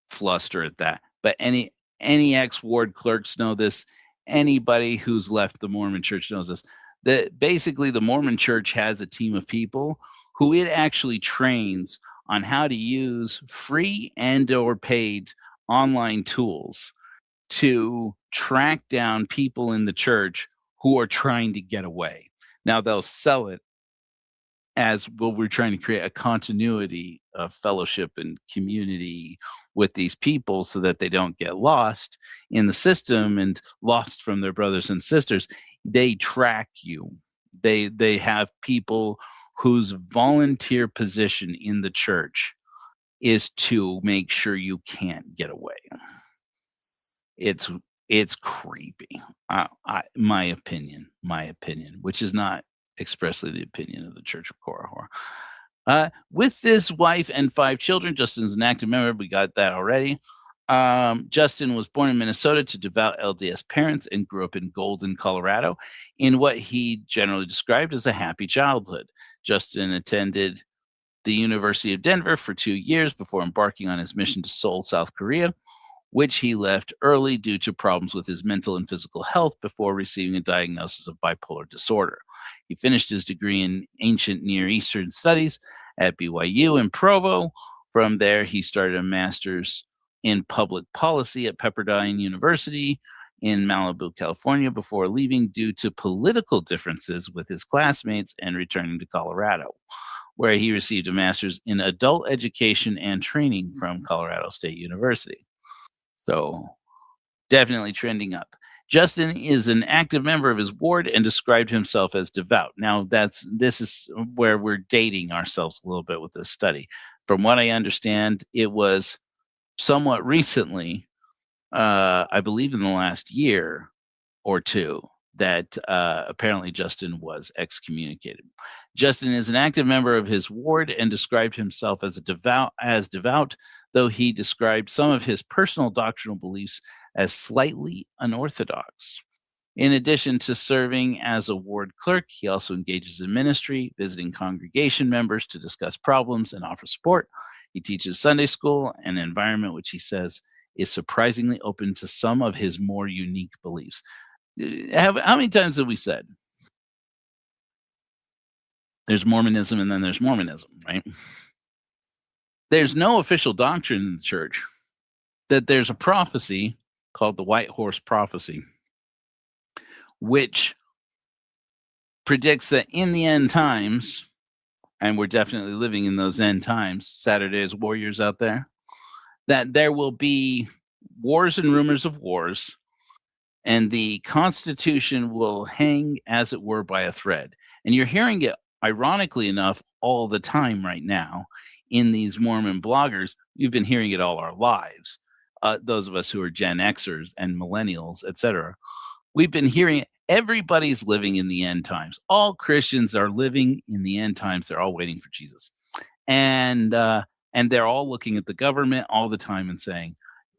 B: fluster at that. But any ex-ward clerks know this. Anybody who's left the Mormon church knows this. That basically the Mormon church has a team of people who it actually trains on how to use free and or paid online tools to track down people in the church who are trying to get away. Now they'll sell it as, well, we're trying to create a continuity of fellowship and community with these people so that they don't get lost in the system and lost from their brothers and sisters. They track you. They have people whose volunteer position in the church is to make sure you can't get away. It's creepy. My opinion, which is not expressly the opinion of the Church of Korihor. With this wife and 5 children, Justin's an active member. We got that already. Justin was born in Minnesota to devout LDS parents and grew up in Golden, Colorado, in what he generally described as a happy childhood. Justin attended the University of Denver for 2 years before embarking on his mission to Seoul, South Korea, which he left early due to problems with his mental and physical health before receiving a diagnosis of bipolar disorder. He finished his degree in ancient Near Eastern studies at BYU in Provo. From there, he started a master's in public policy at Pepperdine University in Malibu, California, before leaving due to political differences with his classmates and returning to Colorado, where he received a master's in adult education and training from Colorado State University. So definitely trending up. Justin is an active member of his ward and described himself as devout. Now, this is where we're dating ourselves a little bit with this study. From what I understand, it was somewhat recently, I believe in the last year or two, that apparently Justin was excommunicated. Justin is an active member of his ward and described himself as devout, though he described some of his personal doctrinal beliefs as slightly unorthodox. In addition to serving as a ward clerk, he also engages in ministry, visiting congregation members to discuss problems and offer support. He teaches Sunday school, an environment which he says is surprisingly open to some of his more unique beliefs. How many times have we said there's Mormonism and then there's Mormonism, right? There's no official doctrine in the church that there's a prophecy called the White Horse Prophecy, which predicts that in the end times, and we're definitely living in those end times, Saturday's warriors out there, that there will be wars and rumors of wars, and the Constitution will hang, as it were, by a thread. And you're hearing it, ironically enough, all the time right now in these Mormon bloggers. You've been hearing it all our lives. Those of us who are Gen Xers and millennials, etc. We've been hearing it. Everybody's living in the end times. All Christians are living in the end times. They're all waiting for Jesus. And they're all looking at the government all the time and saying,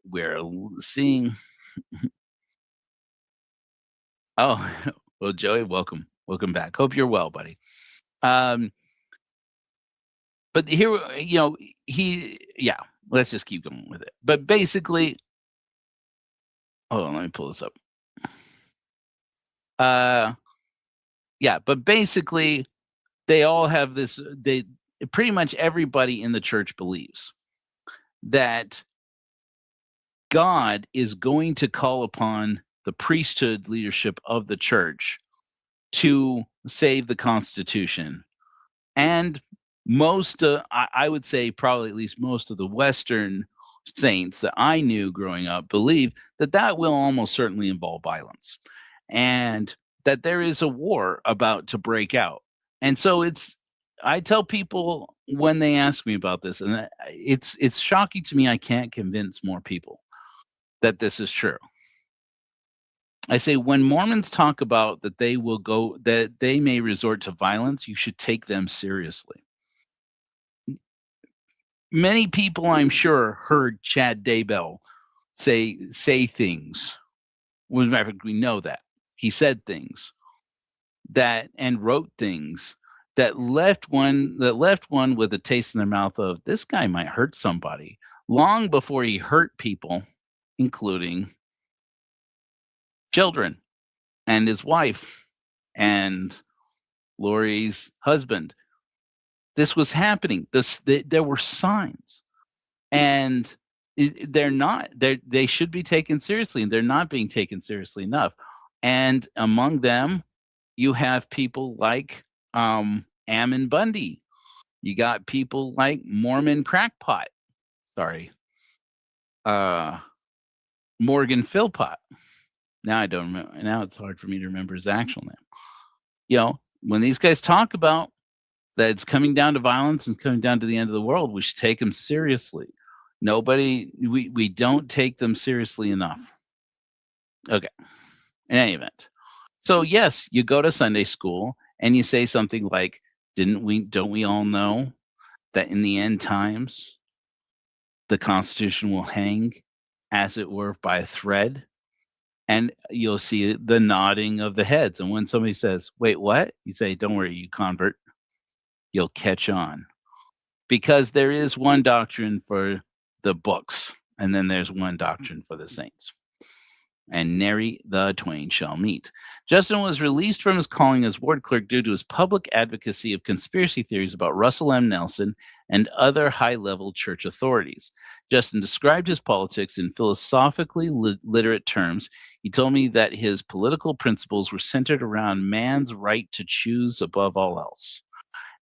B: we're seeing... Oh, well, Joey, welcome back. Hope you're well, buddy. But here, let's just keep going with it. But basically, hold on, let me pull this up. But basically, they all have this. Pretty much everybody in the church believes that God is going to call upon the priesthood leadership of the church to save the Constitution. And most, I would say probably at least most of the Western saints that I knew growing up believe that will almost certainly involve violence, and that there is a war about to break out. And so I tell people when they ask me about this, and it's shocking to me I can't convince more people that this is true. I say, when Mormons talk about that they may resort to violence, you should take them seriously. Many people, I'm sure, heard Chad Daybell say things. As a matter of fact, we know that he said things and wrote things that left one with a taste in their mouth of, this guy might hurt somebody, long before he hurt people, including children and his wife and Lori's husband. This was happening. There were signs, and they should be taken seriously, and they're not being taken seriously enough. And among them, you have people like Ammon Bundy. You got people like Mormon Crackpot. Sorry. Morgan Philpott. Now I don't remember. Now it's hard for me to remember his actual name. When these guys talk about that it's coming down to violence and coming down to the end of the world, we should take them seriously. We don't take them seriously enough. Okay. In any event. So yes, you go to Sunday school and you say something like, don't we all know that in the end times, the Constitution will hang as it were, by a thread, and you'll see the nodding of the heads. And when somebody says, "Wait, what?" You say, "Don't worry, you convert. You'll catch on." Because there is one doctrine for the books, and then there's one doctrine for the saints. And nary the twain shall meet. Justin was released from his calling as ward clerk due to his public advocacy of conspiracy theories about Russell M. Nelson and other high-level church authorities. Justin described his politics in philosophically literate terms. He told me that his political principles were centered around man's right to choose above all else,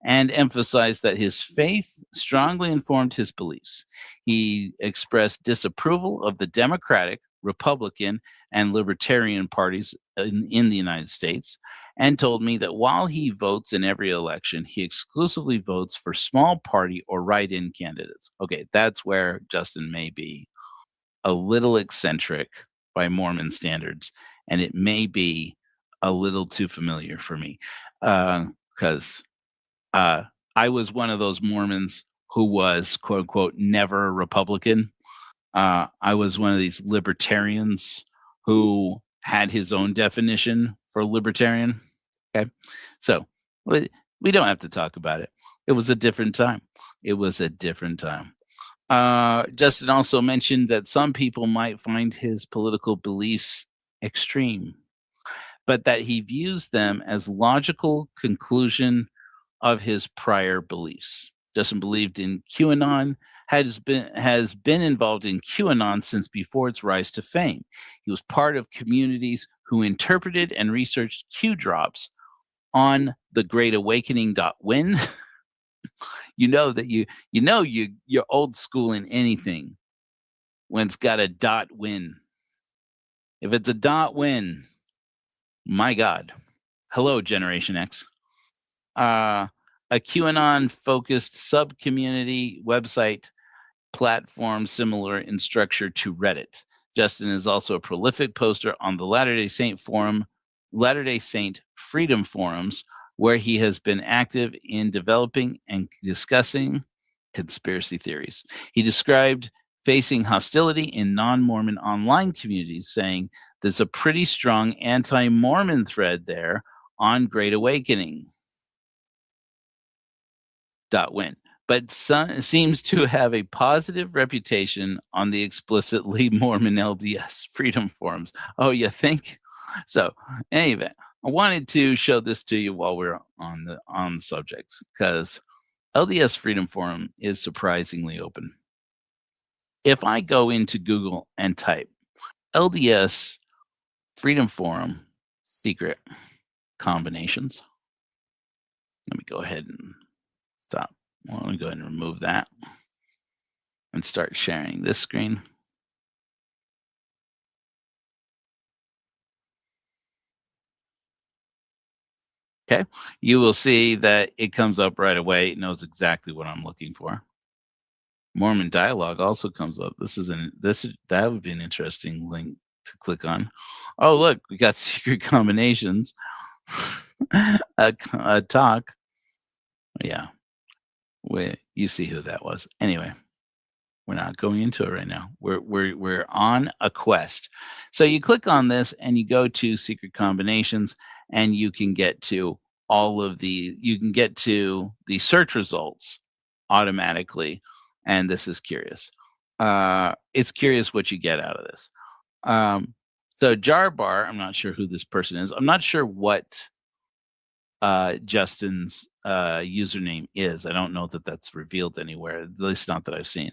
B: and emphasized that his faith strongly informed his beliefs. He expressed disapproval of the Democratic, Republican, and Libertarian parties in the United States, and told me that while he votes in every election, he exclusively votes for small party or write-in candidates. Okay, that's where Justin may be a little eccentric by Mormon standards, and it may be a little too familiar for me, because I was one of those Mormons who was, quote unquote, never a Republican. I was one of these libertarians who had his own definition for libertarian. Okay. So we don't have to talk about it. It was a different time. It was a different time. Justin also mentioned that some people might find his political beliefs extreme, but that he views them as logical conclusion of his prior beliefs. Justin believed in QAnon, has been involved in QAnon since before its rise to fame. He was part of communities who interpreted and researched Q drops on the Great Awakening.win. You know that you're old school in anything when it's got a .win. If it's a .win, my God. Hello, Generation X. A QAnon-focused sub-community website platform similar in structure to Reddit. Justin is also a prolific poster on the Latter-day Saint Freedom Forums, where he has been active in developing and discussing conspiracy theories. He described facing hostility in non-Mormon online communities, saying there's a pretty strong anti-Mormon thread there on Great Awakening. .win, but seems to have a positive reputation on the explicitly Mormon LDS freedom forums. Oh, you think? So, anyway, I wanted to show this to you while we're on the subject, because LDS Freedom Forum is surprisingly open. If I go into Google and type LDS Freedom Forum secret combinations, let me go ahead and stop. Well, let me go ahead and remove that and start sharing this screen. Okay, you will see that it comes up right away. It knows exactly what I'm looking for. Mormon Dialogue also comes up. That would be an interesting link to click on. Oh, look, we got secret combinations. a talk. Yeah. You see who that was. Anyway, we're not going into it right now. We're on a quest. So you click on this and you go to secret combinations, and you can get to the search results automatically. And this is curious. It's curious what you get out of this. So Jarbar, I'm not sure who this person is. I'm not sure what Justin's username is. I don't know that that's revealed anywhere, at least not that I've seen.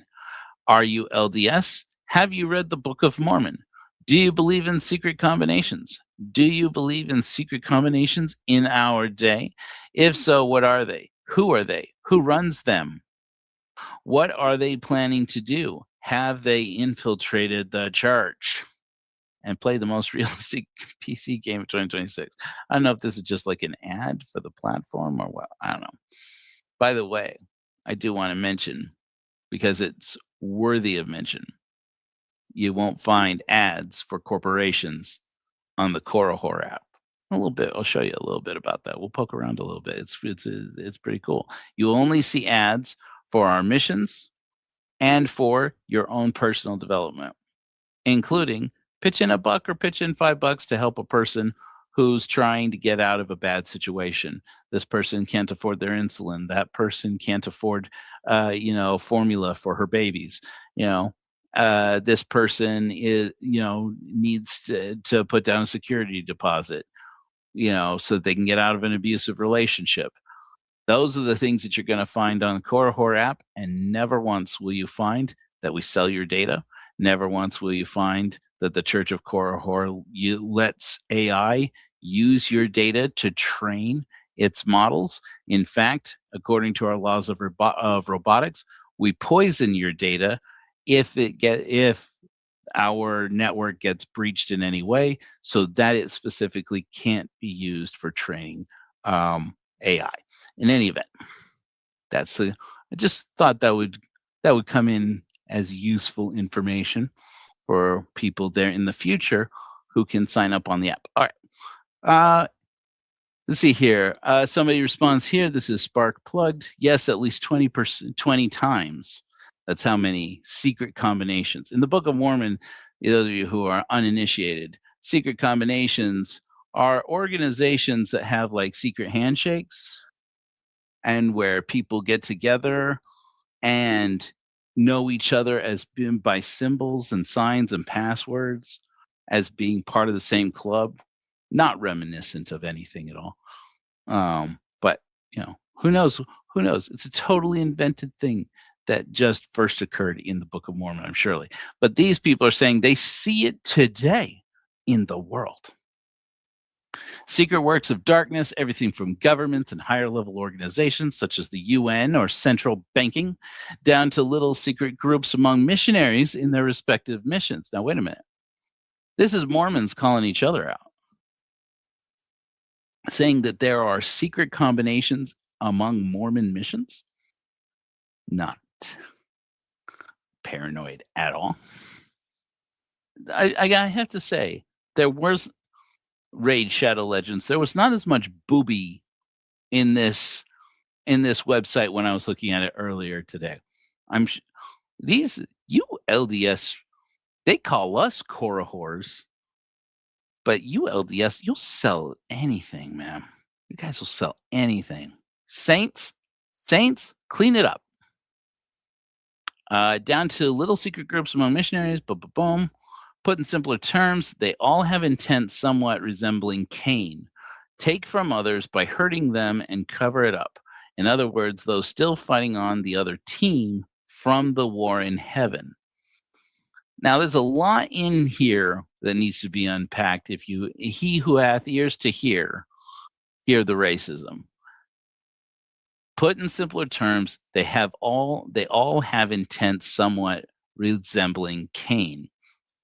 B: Are you LDS? Have you read the Book of Mormon? Do you believe in secret combinations? Do you believe in secret combinations in our day? If so, what are they? Who are they? Who runs them? What are they planning to do? Have they infiltrated the church and play the most realistic PC game of 2026? I don't know if this is just like an ad for the platform or what. I don't know. By the way, I do want to mention, because it's worthy of mention, you won't find ads for corporations on the Korihor app. A little bit. I'll show you a little bit about that. We'll poke around a little bit. It's pretty cool. You only see ads for our missions and for your own personal development. including pitch in $1 or pitch in $5 to help a person who's trying to get out of a bad situation. This person can't afford their insulin. That person can't afford, formula for her babies. This person needs to put down a security deposit, so that they can get out of an abusive relationship. Those are the things that you're going to find on the Korihor app, and never once will you find that we sell your data. Never once will you find that the Church of Korihor lets AI use your data to train its models. In fact, according to our laws of robotics, we poison your data if our network gets breached in any way, so that it specifically can't be used for training AI. In any event, I just thought that would come in as useful information for people there in the future who can sign up on the app. All right. Let's see here. Somebody responds here. This is Spark plugged. Yes, at least 20 times. That's how many secret combinations. In the Book of Mormon, those of you who are uninitiated, secret combinations are organizations that have like secret handshakes and where people get together and know each other as being by symbols and signs and passwords as being part of the same club, not reminiscent of anything at all. But who knows? Who knows? It's a totally invented thing that just first occurred in the Book of Mormon, I'm surely. But these people are saying they see it today in the world. Secret works of darkness, everything from governments and higher level organizations such as the UN or central banking, down to little secret groups among missionaries in their respective missions. Now, wait a minute. This is Mormons calling each other out, saying that there are secret combinations among Mormon missions. Not paranoid at all. I have to say, there was Raid Shadow Legends. There was not as much booby in this website when I was looking at it earlier today. These LDS, they call us Korihors, but LDS, you'll sell anything, man. You guys will sell anything. Saints, clean it up. Down to little secret groups among missionaries, boom. Put in simpler terms, they all have intent somewhat resembling Cain. Take from others by hurting them and cover it up. In other words, those still fighting on the other team from the war in heaven. Now, there's a lot in here that needs to be unpacked. He who hath ears to hear the racism. Put in simpler terms, they all have intent somewhat resembling Cain.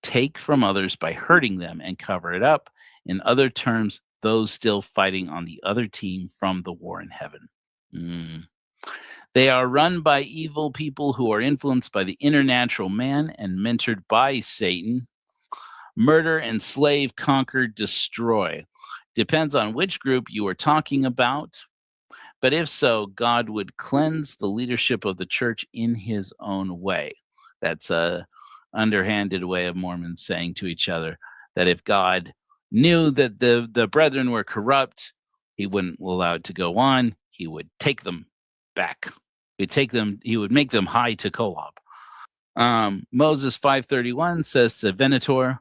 B: Take from others by hurting them and cover it up. In other terms, those still fighting on the other team from the war in heaven. They are run by evil people who are influenced by the inner natural man and mentored by Satan. Murder, enslave, conquer, destroy. Depends on which group you are talking about. But if so, God would cleanse the leadership of the church in his own way. That's a underhanded way of Mormons saying to each other that if God knew that the brethren were corrupt, he wouldn't allow it to go on. He would take them back. He would make them high to Kolob. Moses 5:31 says to Venator,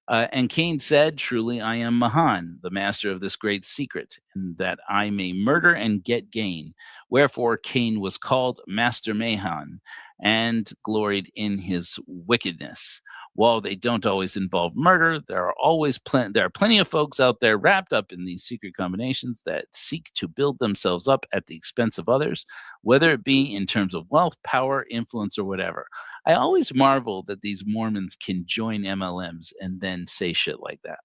B: and Cain said, truly I am Mahan, the master of this great secret, and that I may murder and get gain. Wherefore Cain was called Master Mahan, and gloried in his wickedness. While they don't always involve murder, there are plenty of folks out there wrapped up in these secret combinations that seek to build themselves up at the expense of others, whether it be in terms of wealth, power, influence, or whatever. I always marvel that these Mormons can join MLMs and then say shit like that.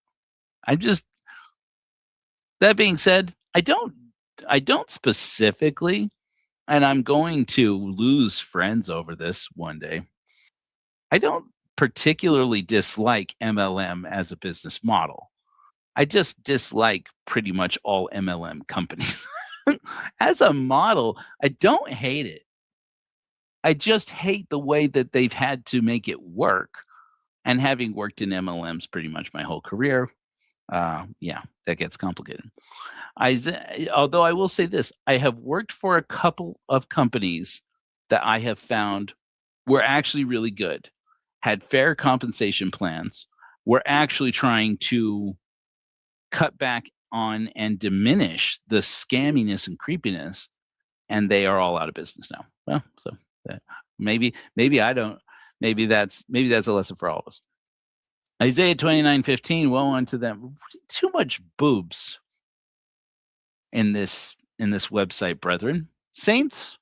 B: That being said, I don't specifically, and I'm going to lose friends over this one day. I don't particularly dislike MLM as a business model. I just dislike pretty much all MLM companies. As a model, I don't hate it. I just hate the way that they've had to make it work And having worked in MLMs pretty much my whole career, yeah, that gets complicated. Although I will say this, I have worked for a couple of companies that I have found were actually really good, had fair compensation plans, were actually trying to cut back on and diminish the scamminess and creepiness, and they are all out of business now. Well, so maybe that's a lesson for all of us. Isaiah 29:15, woe unto them. Too much boobs in this website, brethren. Saints,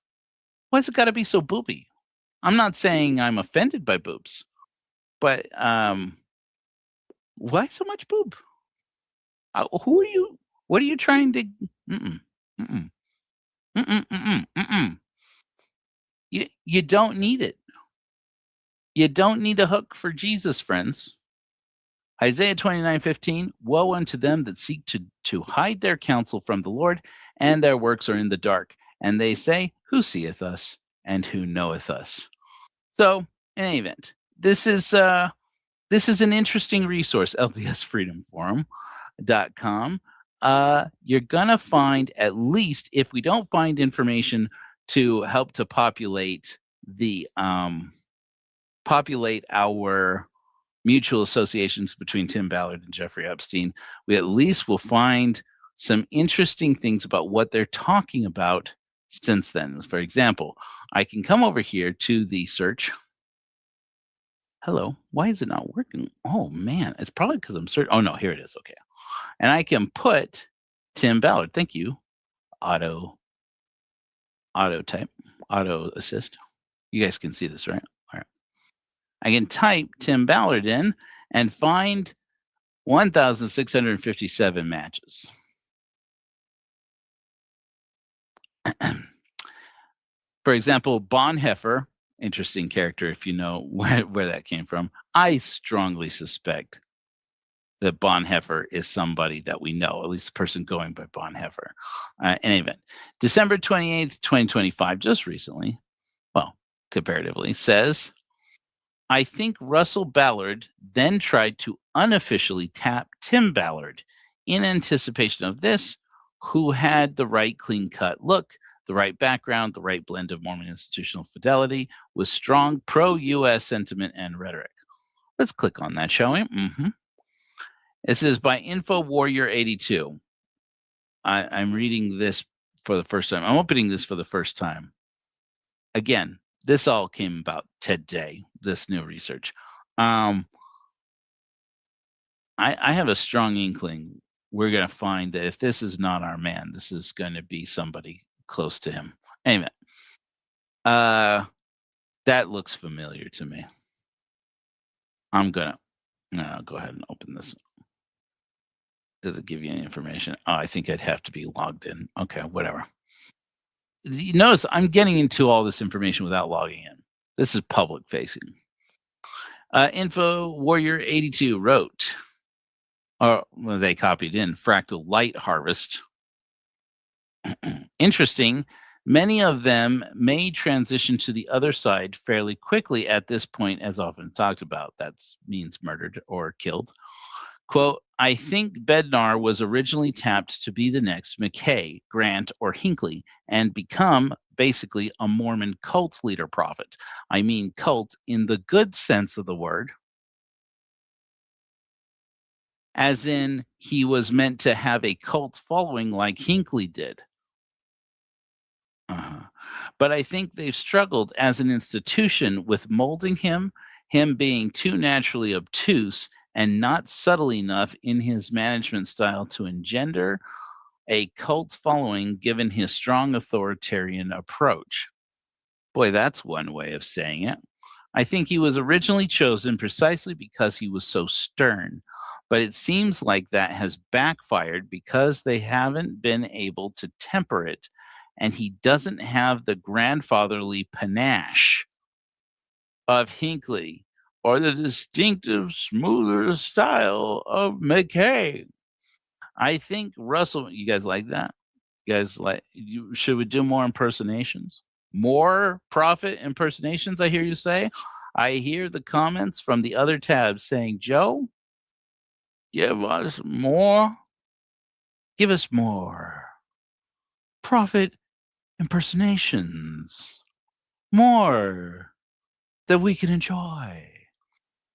B: why's it got to be so booby? I'm not saying I'm offended by boobs, but why so much boob? Who are you? What are you trying to? You don't need it. You don't need a hook for Jesus, friends. Isaiah 29:15, woe unto them that seek to hide their counsel from the Lord, and their works are in the dark. And they say, who seeth us, and who knoweth us? So, in any event, this is an interesting resource, ldsfreedomforum.com. You're going to find, at least if we don't find information to help to populate our mutual associations between Tim Ballard and Jeffrey Epstein, we at least will find some interesting things about what they're talking about since then. For example, I can come over here to the search. Hello, why is it not working? Oh man, it's probably because I'm searching. Oh no, here it is. Okay. And I can put Tim Ballard. Thank you. Auto assist. You guys can see this, right? All right. I can type Tim Ballard in and find 1,657 matches. For example, Bonhoeffer, interesting character if you know where that came from. I strongly suspect that Bonhoeffer is somebody that we know, at least the person going by Bonhoeffer. In any event, December 28th, 2025, just recently, well, comparatively, says, I think Russell Ballard then tried to unofficially tap Tim Ballard in anticipation of this, who had the right clean-cut look, the right background, the right blend of Mormon institutional fidelity, with strong pro-U.S. sentiment and rhetoric. Let's click on that, shall we? This is by InfoWarrior82. I'm reading this for the first time. I'm opening this for the first time. Again, this all came about today, this new research. I have a strong inkling we're going to find that if this is not our man, this is going to be somebody close to him. Anyway, that looks familiar to me. I'm going to go ahead and open this. Does it give you any information? Oh, I think I'd have to be logged in. Okay, whatever. You notice I'm getting into all this information without logging in. This is public facing. InfoWarrior82 wrote, or well, they copied in, fractal light harvest. Interesting. Many of them may transition to the other side fairly quickly at this point, as often talked about. That means murdered or killed. Quote, I think Bednar was originally tapped to be the next McKay, Grant, or Hinckley and become basically a Mormon cult leader prophet. I mean cult in the good sense of the word, as in he was meant to have a cult following like Hinckley did. But I think they've struggled as an institution with molding him being too naturally obtuse and not subtle enough in his management style to engender a cult following given his strong authoritarian approach. Boy, that's one way of saying it. I think he was originally chosen precisely because he was so stern, but it seems like that has backfired because they haven't been able to temper it, and he doesn't have the grandfatherly panache of Hinckley or the distinctive, smoother style of McKay. I think Russell, you guys like that? You guys should we do more impersonations? More prophet impersonations, I hear you say? I hear the comments from the other tabs saying, Joe, give us more. Give us more. Prophet impersonations. More that we can enjoy.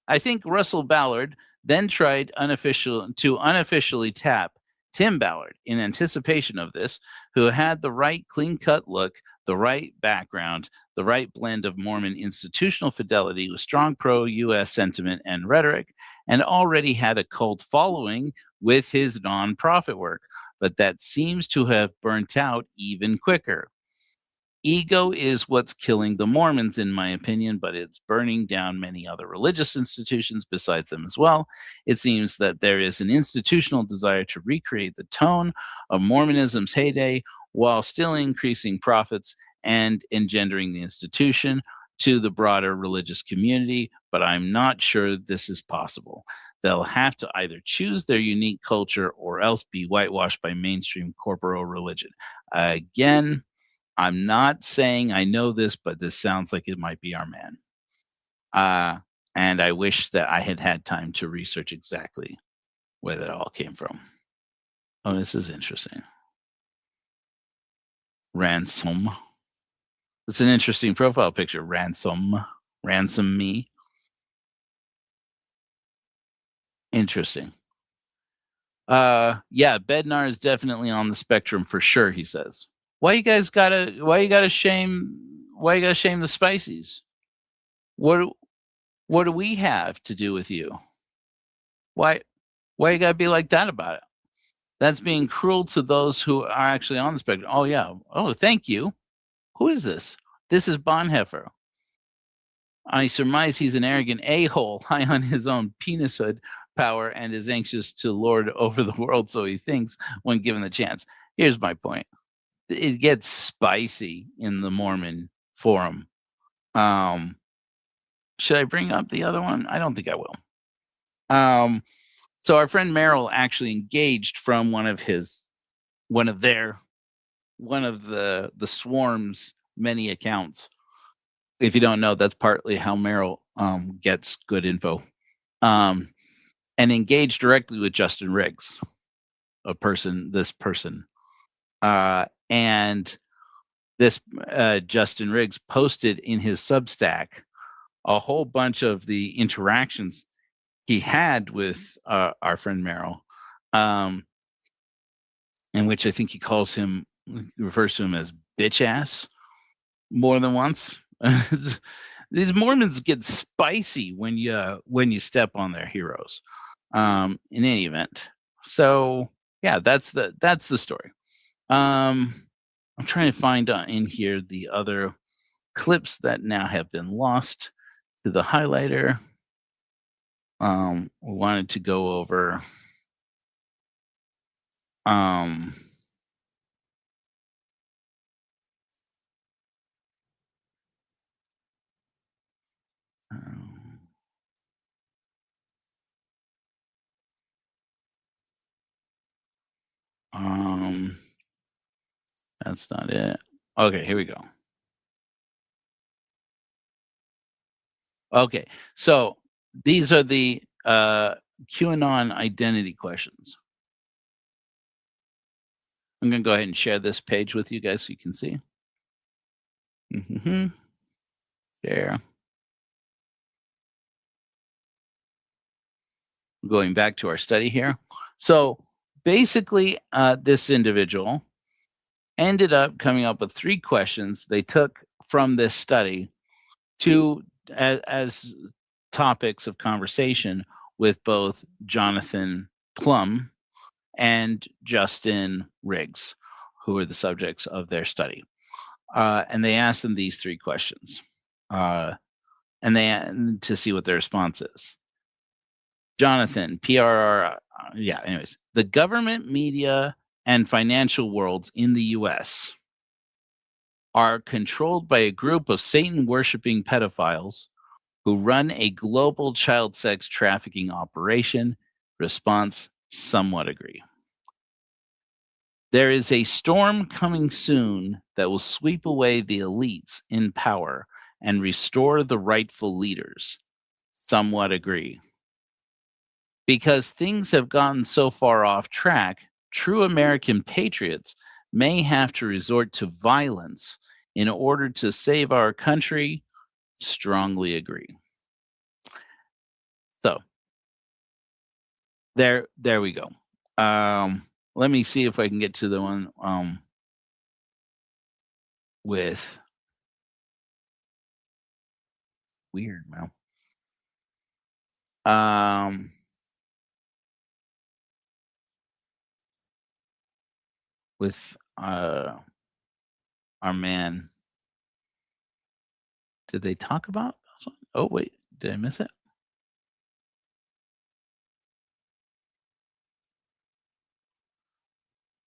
B: I think Russell Ballard then tried to unofficially tap Tim Ballard in anticipation of this, who had the right clean-cut look, the right background, the right blend of Mormon institutional fidelity with strong pro-U.S. sentiment and rhetoric, and already had a cult following with his non-profit work, but that seems to have burnt out even quicker. Ego is what's killing the Mormons, in my opinion, but it's burning down many other religious institutions besides them as well. It seems that there is an institutional desire to recreate the tone of Mormonism's heyday while still increasing profits and engendering the institution to the broader religious community, but I'm not sure this is possible. They'll have to either choose their unique culture or else be whitewashed by mainstream corporal religion. Again, I'm not saying I know this, but this sounds like it might be our man. And I wish that I had had time to research exactly where that all came from. Oh, this is interesting. Ransom. It's an interesting profile picture. Ransom me. Interesting. Yeah, Bednar is definitely on the spectrum for sure, he says. Why you gotta shame the Spiceys? What do we have to do with you? Why you gotta be like that about it? That's being cruel to those who are actually on the spectrum. Oh yeah. Oh, thank you. Who is this? This is Bonhoeffer. I surmise he's an arrogant a-hole, high on his own penishood power, and is anxious to lord over the world, so he thinks when given the chance. Here's my point. It gets spicy in the Mormon forum. Should I bring up the other one? I don't think I will. So our friend Merrill actually engaged from one of the swarm's many accounts. If you don't know, that's partly how Merrill gets good info. And engaged directly with Justin Riggs, this person. And this Justin Riggs posted in his Substack a whole bunch of the interactions he had with our friend Merrill, in which I think he refers to him as bitch ass more than once. These Mormons get spicy when you step on their heroes. In any event, so yeah, that's the story. I'm trying to find in here the other clips that now have been lost to the highlighter. We wanted to go over that's not it. Okay, here we go. Okay, so these are the QAnon identity questions. I'm going to go ahead and share this page with you guys so you can see. Share. Going back to our study here. So basically, this individual ended up coming up with 3 questions they took from this study as topics of conversation with both Jonathan Plum and Justin Riggs, who were the subjects of their study. And they asked them these 3 questions to see what their response is. Jonathan, PRR, anyways, the government, media, and financial worlds in the U.S. are controlled by a group of Satan-worshipping pedophiles who run a global child sex trafficking operation. Response, somewhat agree. There is a storm coming soon that will sweep away the elites in power and restore the rightful leaders. Somewhat agree. Because things have gotten so far off track, true American patriots may have to resort to violence in order to save our country. Strongly agree. So there we go. Let me see if I can get to the one with weird, man. With our man. Did they talk about? Oh wait, did I miss it?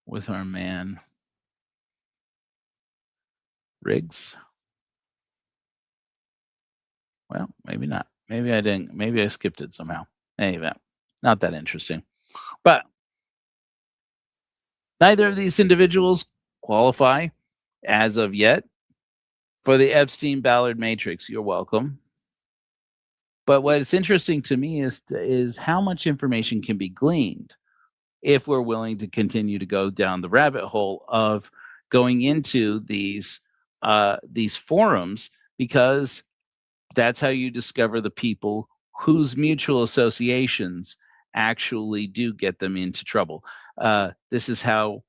B: With our man Riggs. Well, maybe not. Maybe I didn't. Maybe I skipped it somehow. Anyway, not that interesting. But neither of these individuals qualify as of yet for the Epstein Ballard matrix. You're welcome. But what is interesting to me is how much information can be gleaned if we're willing to continue to go down the rabbit hole of going into these forums, because that's how you discover the people whose mutual associations actually do get them into trouble. This is how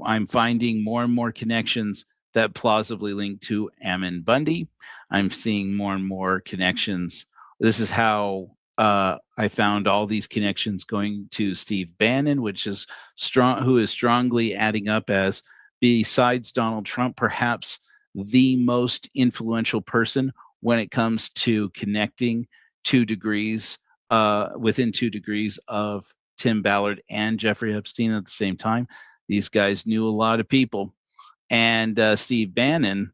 B: I'm finding more and more connections that plausibly link to Ammon Bundy. I'm seeing more and more connections. This is how I found all these connections going to Steve Bannon, which is who is strongly adding up as, besides Donald Trump, perhaps the most influential person when it comes to connecting 2 degrees, within 2 degrees of Tim Ballard and Jeffrey Epstein at the same time. These guys knew a lot of people. And Steve Bannon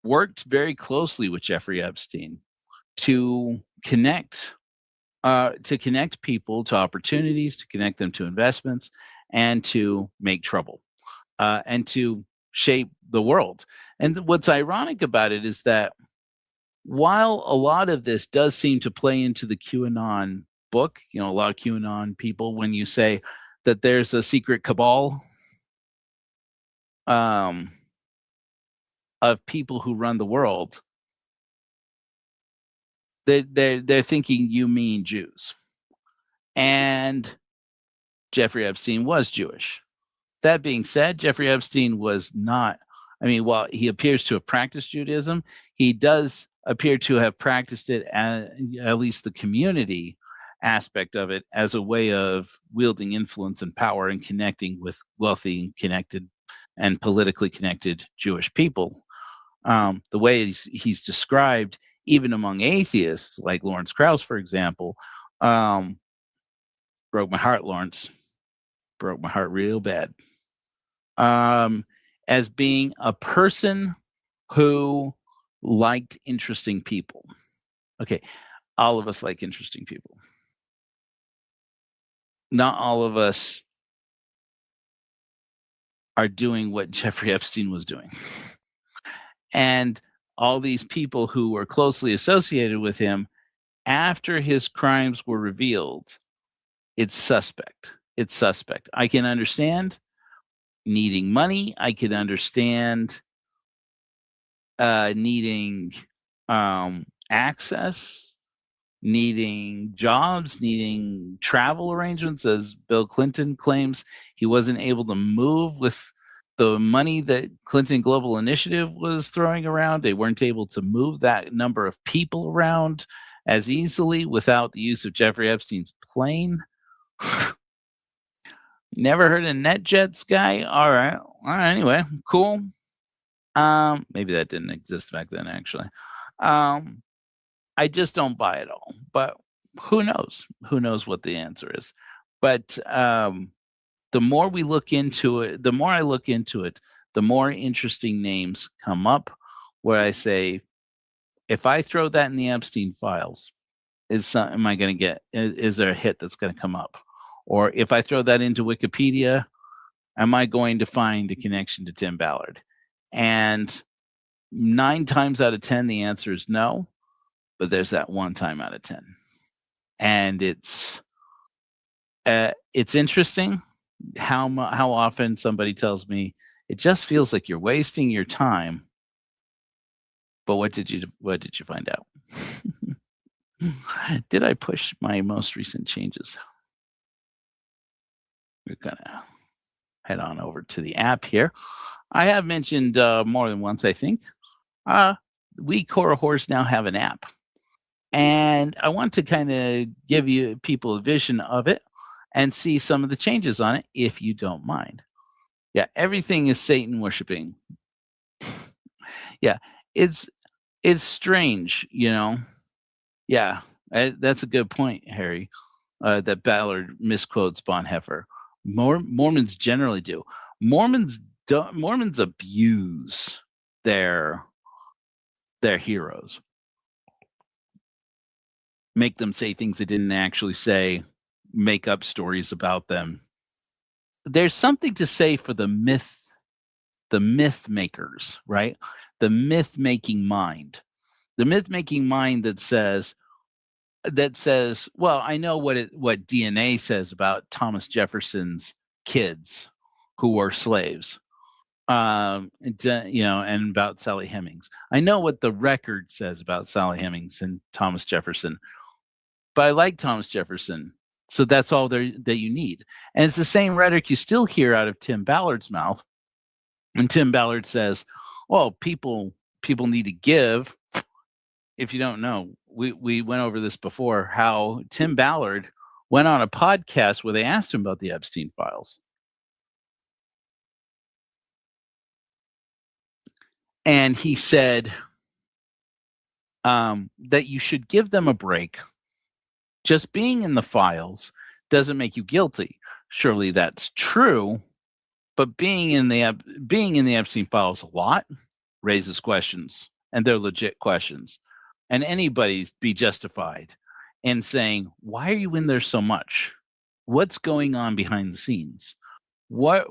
B: worked very closely with Jeffrey Epstein to connect people to opportunities, to connect them to investments, and to make trouble, and to shape the world. And what's ironic about it is that while a lot of this does seem to play into the QAnon book, a lot of QAnon people, when you say that there's a secret cabal of people who run the world, they're thinking you mean Jews. And Jeffrey Epstein was Jewish. That being said, Jeffrey Epstein was not, while he appears to have practiced Judaism, he does appear to have practiced it, at least the community aspect of it, as a way of wielding influence and power and connecting with wealthy and connected and politically connected Jewish people. The way he's described, even among atheists like Lawrence Krauss, for example, broke my heart, Lawrence. Broke my heart real bad. As being a person who liked interesting people. Okay, all of us like interesting people. Not all of us are doing what Jeffrey Epstein was doing. And all these people who were closely associated with him, after his crimes were revealed, it's suspect. It's suspect. I can understand needing money. I can understand needing access, needing jobs, needing travel arrangements. As Bill Clinton claims, he wasn't able to move with the money that Clinton Global Initiative was throwing around. They weren't able to move that number of people around as easily without the use of Jeffrey Epstein's plane. Never heard of NetJets guy? All right. Anyway, cool. Maybe that didn't exist back then, actually. I just don't buy it all. But who knows? Who knows what the answer is? But the more we look into it, the more I look into it, the more interesting names come up where I say, if I throw that in the Epstein files, is there a hit that's going to come up? Or if I throw that into Wikipedia, am I going to find a connection to Tim Ballard? And 9 times out of 10, the answer is no, but there's that one time out of 10. And it's interesting how often somebody tells me, it just feels like you're wasting your time. But what did you find out? Did I push my most recent changes? We're gonna head on over to the app here. I have mentioned more than once, I think. We Korihors now have an app. And I want to kind of give you people a vision of it and see some of the changes on it, if you don't mind. Yeah, everything is Satan worshiping. Yeah, it's strange, you know. Yeah, that's a good point, Harry. That Ballard misquotes Bonhoeffer. Mormons generally do. Mormons abuse their heroes. Make them say things they didn't actually say, make up stories about them. There's something to say for the myth makers, right? The myth making mind. The myth making mind that says, well, I know what DNA says about Thomas Jefferson's kids who were slaves. And about Sally Hemings. I know what the record says about Sally Hemings and Thomas Jefferson. But I like Thomas Jefferson. So that's all that you need. And it's the same rhetoric you still hear out of Tim Ballard's mouth. And Tim Ballard says, well, people need to give. If you don't know, we went over this before, how Tim Ballard went on a podcast where they asked him about the Epstein files. And he said that you should give them a break. Just being in the files doesn't make you guilty. Surely that's true, but being in the Epstein files a lot raises questions, and they're legit questions. And anybody be justified in saying, why are you in there so much? What's going on behind the scenes? What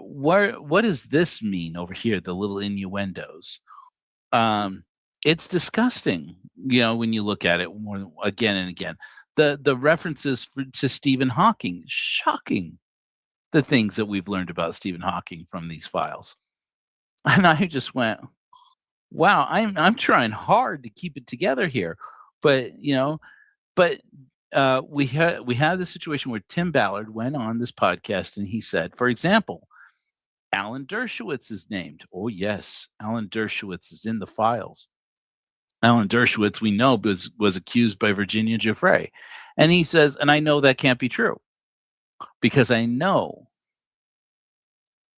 B: does this mean over here? The little innuendos. It's disgusting, when you look at it again and again. The references to Stephen Hawking, shocking. The things that we've learned about Stephen Hawking from these files. And I just went, wow, I'm trying hard to keep it together here. But, we had the situation where Tim Ballard went on this podcast and he said, for example, Alan Dershowitz is named. Oh, yes, Alan Dershowitz is in the files. Alan Dershowitz, we know, was accused by Virginia Giuffre. And he says, and I know that can't be true because I know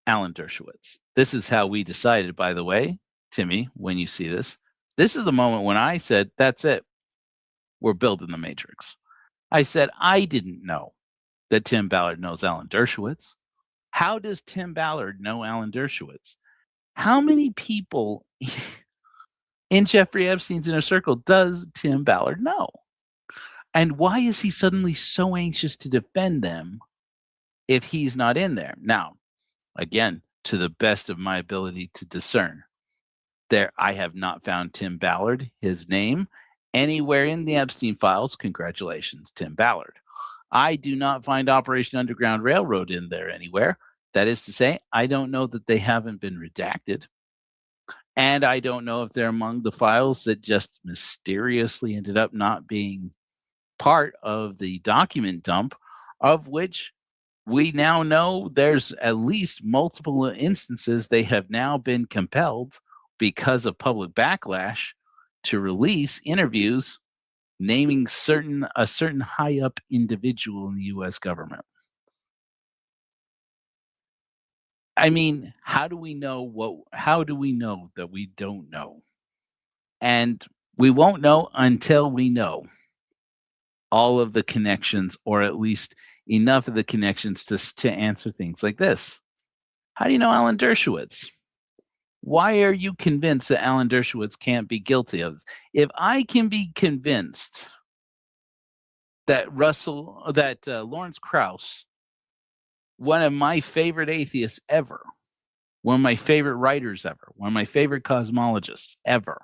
B: Alan Dershowitz. This is how we decided, by the way, Timmy, when you see this. This is the moment when I said, that's it. We're building the Matrix. I said, I didn't know that Tim Ballard knows Alan Dershowitz. How does Tim Ballard know Alan Dershowitz? How many people in Jeffrey Epstein's inner circle does Tim Ballard know? And why is he suddenly so anxious to defend them if he's not in there? Now, again, to the best of my ability to discern, I have not found Tim Ballard, his name, anywhere in the Epstein files. Congratulations, Tim Ballard. I do not find Operation Underground Railroad in there anywhere. That is to say, I don't know that they haven't been redacted. And I don't know if they're among the files that just mysteriously ended up not being part of the document dump, of which we now know there's at least multiple instances they have now been compelled because of public backlash to release interviews naming a certain high up individual in the U.S. government. I mean, how do we know that we don't know? And we won't know until we know all of the connections, or at least enough of the connections to answer things like this. How do you know Alan Dershowitz? Why are you convinced that Alan Dershowitz can't be guilty of this? If I can be convinced that Lawrence Krauss, one of my favorite atheists ever, one of my favorite writers ever, one of my favorite cosmologists ever,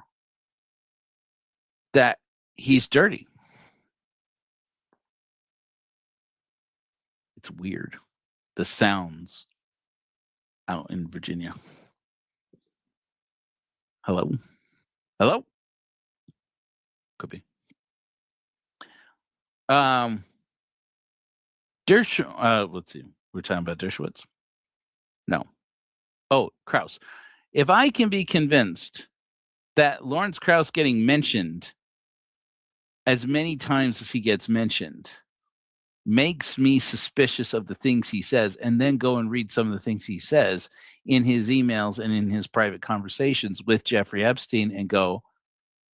B: that he's dirty. It's weird. The sounds out in Virginia. Hello? Hello? Could be. Let's see. We're talking about Dershowitz? No. Oh, Krauss. If I can be convinced that Lawrence Krauss getting mentioned as many times as he gets mentioned makes me suspicious of the things he says, and then go and read some of the things he says in his emails and in his private conversations with Jeffrey Epstein and go,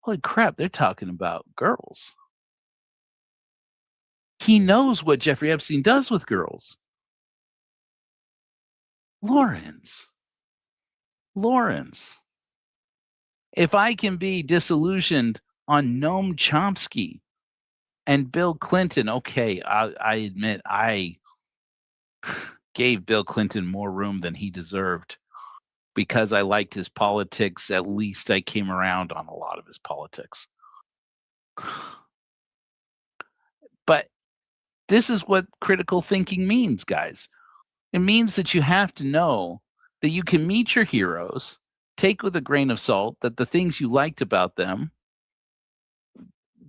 B: holy crap, they're talking about girls. He knows what Jeffrey Epstein does with girls. Lawrence. If I can be disillusioned on Noam Chomsky and Bill Clinton, okay, I admit I gave Bill Clinton more room than he deserved because I liked his politics. At least I came around on a lot of his politics. But this is what critical thinking means, guys. It means that you have to know that you can meet your heroes, take with a grain of salt that the things you liked about them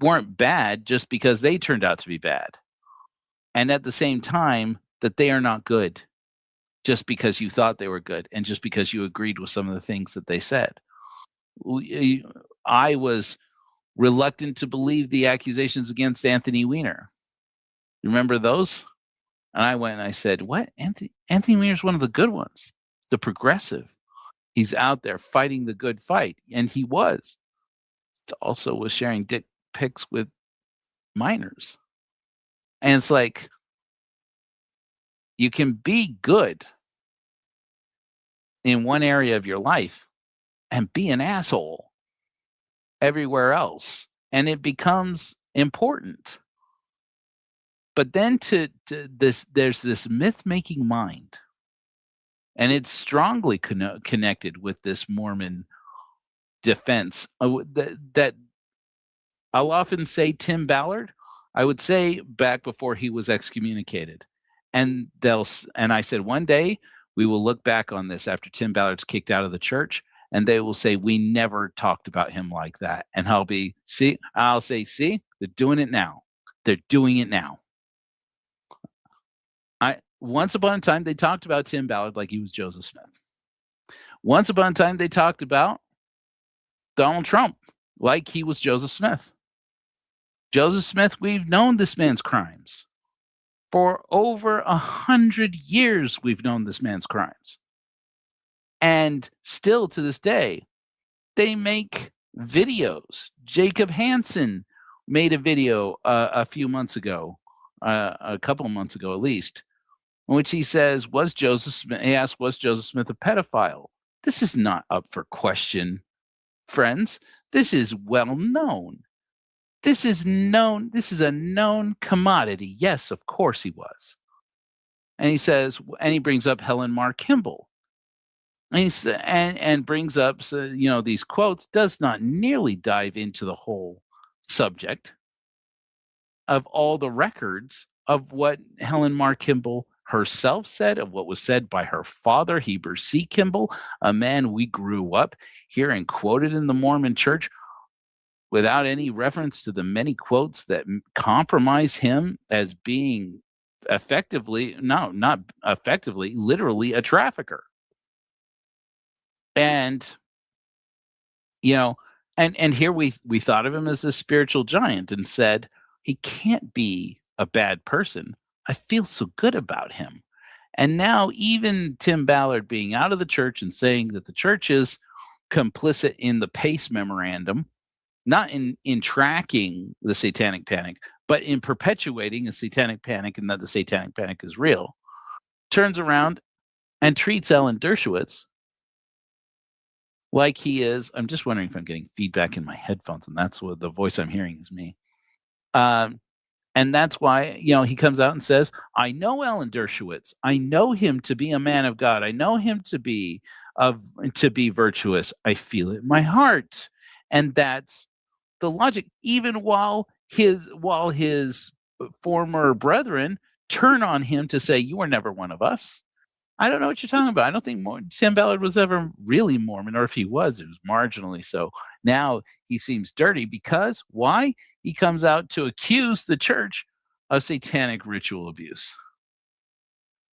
B: weren't bad just because they turned out to be bad. And at the same time, that they are not good just because you thought they were good and just because you agreed with some of the things that they said. I was reluctant to believe the accusations against Anthony Weiner. Remember those? And I went and I said, what? Anthony Weiner's one of the good ones. He's a progressive. He's out there fighting the good fight. And he was. Also was sharing dick pics with minors. And it's like, you can be good in one area of your life and be an asshole everywhere else. And it becomes important. But then there's this myth-making mind, and it's strongly connected with this Mormon defense. That I'll often say Tim Ballard. I would say back before he was excommunicated, and I said one day we will look back on this after Tim Ballard's kicked out of the church, and they will say we never talked about him like that. And I'll say, see, they're doing it now. They're doing it now. Once upon a time, they talked about Tim Ballard like he was Joseph Smith. Once upon a time, they talked about Donald Trump like he was Joseph Smith. Joseph Smith, we've known this man's crimes. For over 100 years, we've known this man's crimes. And still to this day, they make videos. Jacob Hansen made a video a few months ago, a couple of months ago at least, in which he says, he asked, was Joseph Smith a pedophile? This is not up for question, friends. This is well known. This is known. This is a known commodity. Yes, of course he was. And he says, and he brings up Helen Mar Kimball. And brings up, these quotes, does not nearly dive into the whole subject of all the records of what Helen Mar Kimball herself said, of what was said by her father, Heber C. Kimball, a man we grew up hearing quoted in the Mormon Church without any reference to the many quotes that compromise him as being literally a trafficker. And, and here we thought of him as a spiritual giant and said, he can't be a bad person. I feel so good about him. And now even Tim Ballard being out of the church and saying that the church is complicit in the Pace Memorandum, not in tracking the satanic panic, but in perpetuating a satanic panic and that the satanic panic is real, turns around and treats Alan Dershowitz like he is. I'm just wondering if I'm getting feedback in my headphones, and that's what the voice I'm hearing is me. And And that's why, he comes out and says, I know Alan Dershowitz. I know him to be a man of God. I know him to be virtuous. I feel it in my heart. And that's the logic, even while his former brethren turn on him to say, you were never one of us. I don't know what you're talking about. I don't think Tim Ballard was ever really Mormon, or if he was, it was marginally so. Now he seems dirty because why? He comes out to accuse the church of satanic ritual abuse.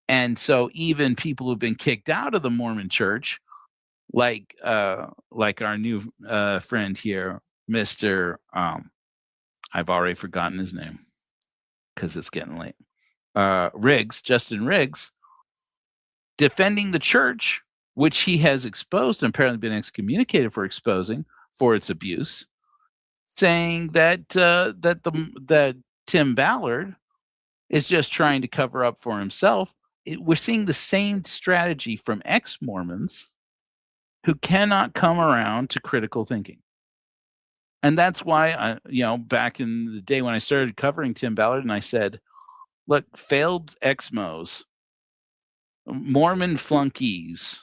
B: And so even people who've been kicked out of the Mormon church, like our new friend here, Mr. I've already forgotten his name because it's getting late. Justin Riggs, defending the church, which he has exposed and apparently been excommunicated for exposing for its abuse, saying that that Tim Ballard is just trying to cover up for himself. We're seeing the same strategy from ex-Mormons who cannot come around to critical thinking. And that's why back in the day when I started covering Tim Ballard, and I said, look, failed ex-Mos, Mormon flunkies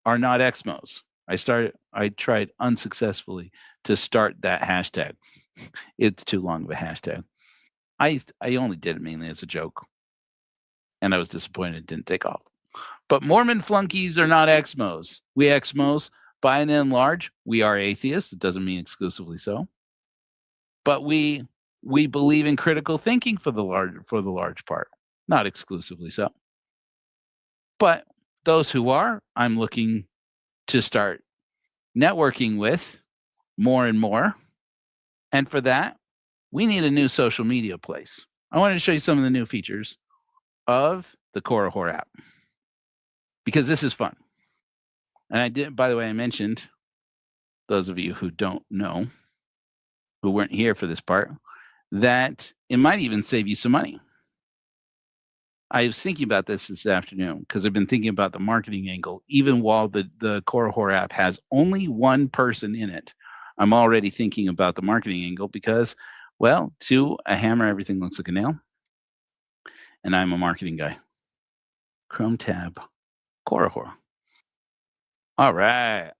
B: are not ex-Mos. I tried unsuccessfully to start that hashtag. It's too long of a hashtag. I only did it mainly as a joke. And I was disappointed it didn't take off. But Mormon flunkies are not ex-Mos. We ex-Mos, by and large, we are atheists. It doesn't mean exclusively so. But we believe in critical thinking for the large part, not exclusively so. But those who are, I'm looking to start networking with more and more. And for that, we need a new social media place. I wanted to show you some of the new features of the Korihor app because this is fun. And I did, by the way, I mentioned, those of you who don't know, who weren't here for this part, that it might even save you some money. I was thinking about this afternoon because I've been thinking about the marketing angle. Even while the Korihor app has only one person in it, I'm already thinking about the marketing angle because, well, to a hammer, everything looks like a nail. And I'm a marketing guy. Chrome tab, Korihor. All right.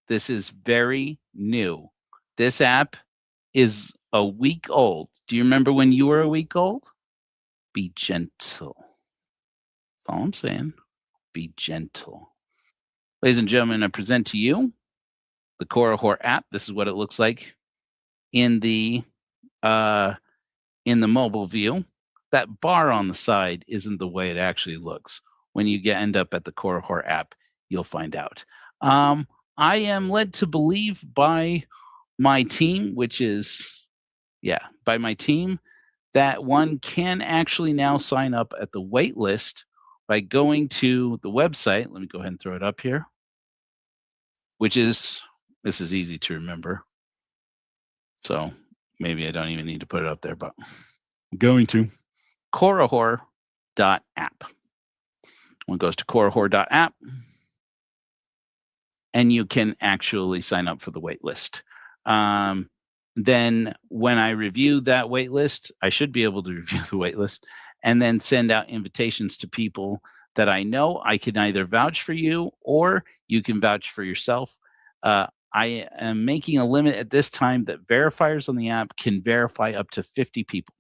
B: This is very new. This app is a week old. Do you remember when you were a week old? Be gentle. That's all I'm saying. Be gentle. Ladies and gentlemen, I present to you the Korihor app. This is what it looks like in the mobile view. That bar on the side isn't the way it actually looks. When you end up at the Korihor app, you'll find out. I am led to believe by my team, that one can actually now sign up at the wait list by going to the website. Let me go ahead and throw it up here, this is easy to remember. So maybe I don't even need to put it up there, but I'm going to Korihor.app. One goes to Korihor.app, and you can actually sign up for the wait list. Then when I review that wait list, I should be able to review the wait list and then send out invitations to people that I know. I can either vouch for you or you can vouch for yourself. I am making a limit at this time that verifiers on the app can verify up to 50 people.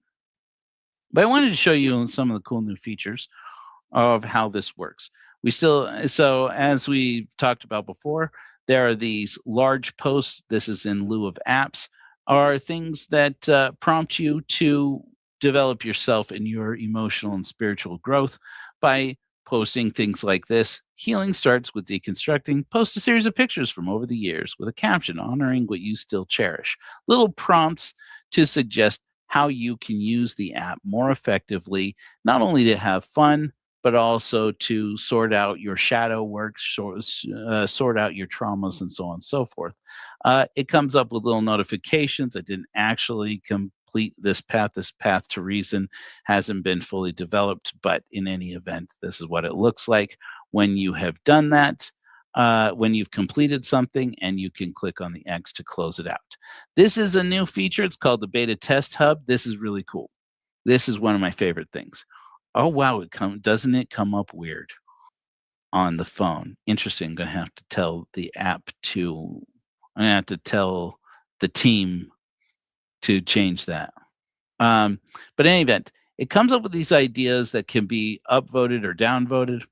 B: But I wanted to show you some of the cool new features of how this works. So as we talked about before, there are these large posts. This is in lieu of apps, are things that prompt you to develop yourself in your emotional and spiritual growth by posting things like this. Healing starts with deconstructing. Post a series of pictures from over the years with a caption honoring what you still cherish. Little prompts to suggest how you can use the app more effectively, not only to have fun, but also to sort out your shadow work, sort out your traumas, and so on and so forth. It comes up with little notifications. I didn't actually complete this path. This path to reason hasn't been fully developed, but in any event, this is what it looks like when you have done that. when you've completed something, and you can click on the X to close it out. This is a new feature. It's called the Beta Test Hub. This is really cool. This is one of my favorite things. Oh, wow. Doesn't it come up weird on the phone? Interesting. I'm going to have to tell the app to, I'm going to have to tell the team to change that. But in any event, it comes up with these ideas that can be upvoted or downvoted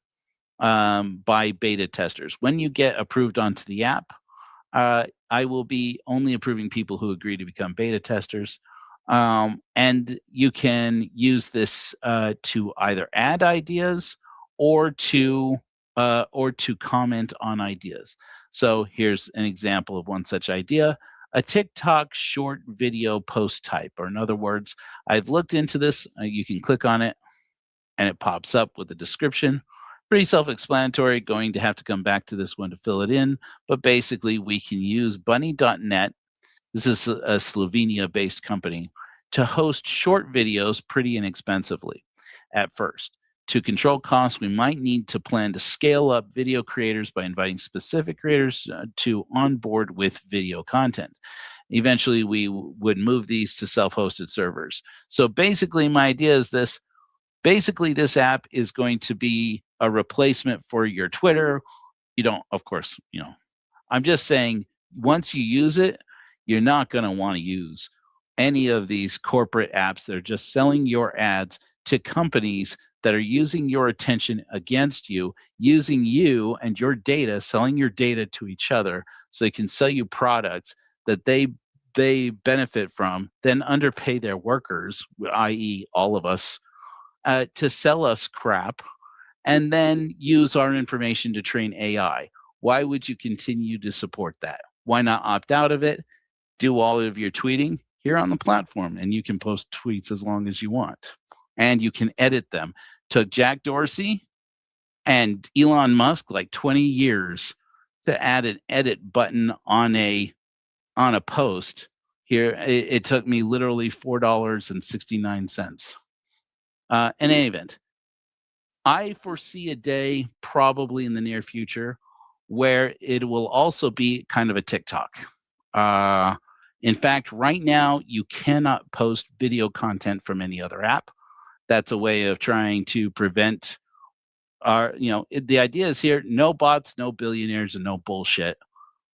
B: by beta testers. When you get approved onto the app, I will be only approving people who agree to become beta testers. And you can use this to either add ideas or to comment on ideas. So here's an example of one such idea: a TikTok short video post type. Or in other words, I've looked into this. You can click on it and it pops up with a description. Pretty self-explanatory. Going to have to come back to this one to fill it in. But basically, we can use bunny.net. This is a Slovenia-based company to host short videos pretty inexpensively at first. To control costs, we might need to plan to scale up video creators by inviting specific creators to onboard with video content. Eventually, we would move these to self-hosted servers. So basically, my idea is this. Basically, this app is going to be a replacement for your Twitter. You don't, of course, I'm just saying, once you use it, you're not going to want to use any of these corporate apps. They're just selling your ads to companies that are using your attention against you, using you and your data, selling your data to each other so they can sell you products that they benefit from, then underpay their workers, i.e. all of us, to sell us crap, and then use our information to train AI. Why would you continue to support that? Why not opt out of it? Do all of your tweeting here on the platform, and you can post tweets as long as you want. And you can edit them. Took Jack Dorsey and Elon Musk like 20 years to add an edit button on a post. Here, it took me literally $4.69. In any event, I foresee a day probably in the near future where it will also be kind of a TikTok. In fact, right now, you cannot post video content from any other app. That's a way of trying to prevent the idea is here: no bots, no billionaires, and no bullshit.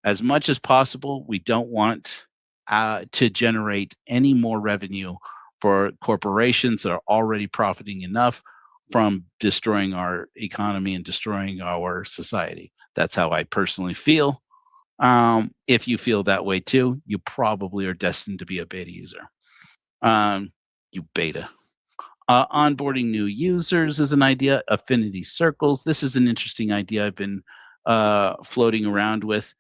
B: As much as possible, we don't want to generate any more revenue for corporations that are already profiting enough from destroying our economy and destroying our society. That's how I personally feel. If you feel that way too, you probably are destined to be a beta user. You beta. Onboarding new users is an idea. Affinity circles. This is an interesting idea I've been floating around with,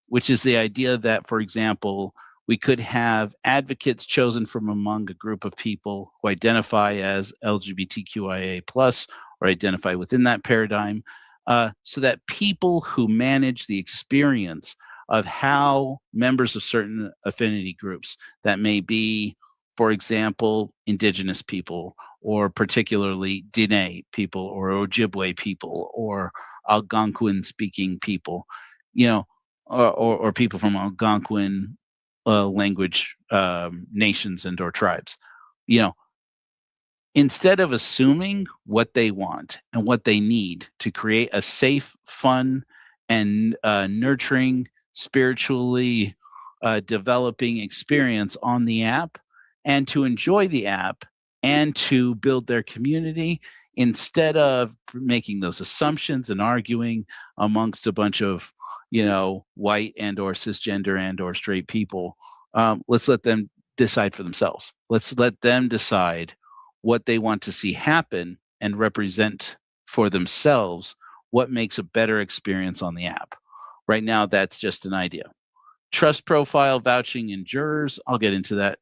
B: which is the idea that, for example, we could have advocates chosen from among a group of people who identify as LGBTQIA+, or identify within that paradigm, so that people who manage the experience of how members of certain affinity groups, that may be, for example, Indigenous people, or particularly Diné people, or Ojibwe people, or Algonquin-speaking people, or people from Algonquin language nations and or tribes, instead of assuming what they want and what they need to create a safe, fun, and nurturing, spiritually developing experience on the app, and to enjoy the app and to build their community, instead of making those assumptions and arguing amongst a bunch of white and or cisgender and or straight people, let's let them decide for themselves. Let's let them decide what they want to see happen and represent for themselves what makes a better experience on the app. Right now, that's just an idea. Trust profile, vouching, and jurors. I'll get into that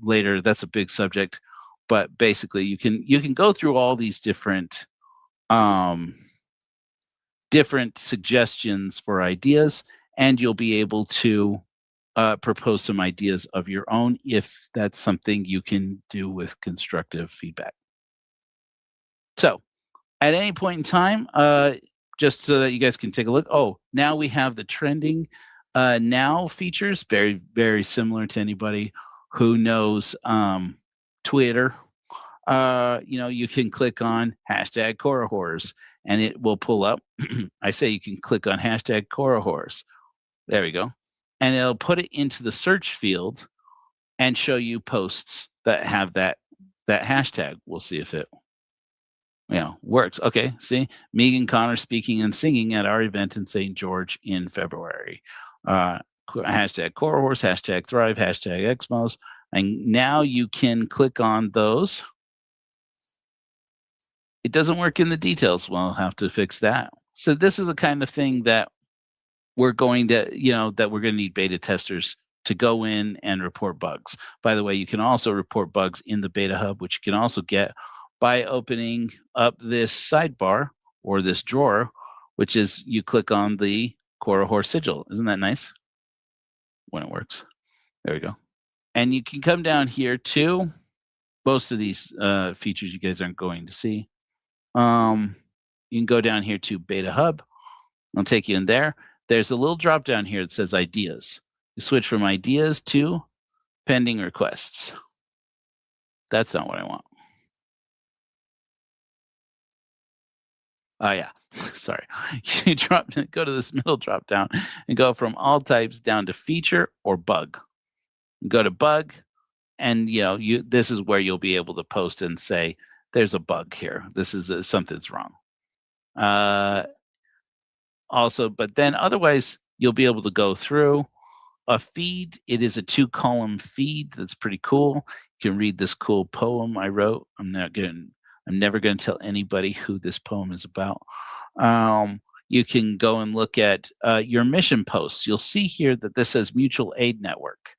B: later. That's a big subject, but basically, you can go through all these different suggestions for ideas, and you'll be able to propose some ideas of your own if that's something you can do with constructive feedback. So, at any point in time, just so that you guys can take a look. Oh, now we have the trending now features, very, very similar to anybody who knows Twitter. You can click on hashtag Korihors and it will pull up. I say you can click on hashtag Korihors. There we go. And it'll put it into the search field and show you posts that have that hashtag. We'll see if it works. Okay, see, Megan Connor speaking and singing at our event in St. George in February. Hashtag Korihors, hashtag Thrive, hashtag Exmos. And now you can click on those. It doesn't work in the details. We'll have to fix that. So this is the kind of thing that we're going to, need beta testers to go in and report bugs. By the way, you can also report bugs in the beta hub, which you can also get by opening up this sidebar or this drawer, which is you click on the Korihor sigil. Isn't that nice? When it works. There we go. And you can come down here to most of these features you guys aren't going to see. You can go down here to beta hub. I'll take you in there. There's a little drop down here that says ideas. You switch from ideas to pending requests. That's not what I want. Oh yeah, sorry. You go to this middle drop down and go from all types down to feature or bug. Go to bug, and this is where you'll be able to post and say, "There's a bug here. This is something's wrong." Also, but then otherwise, you'll be able to go through a feed. It is a 2-column feed that's pretty cool. You can read this cool poem I wrote. I'm never going to tell anybody who this poem is about. You can go and look at your mission posts. You'll see here that this says Mutual Aid Network.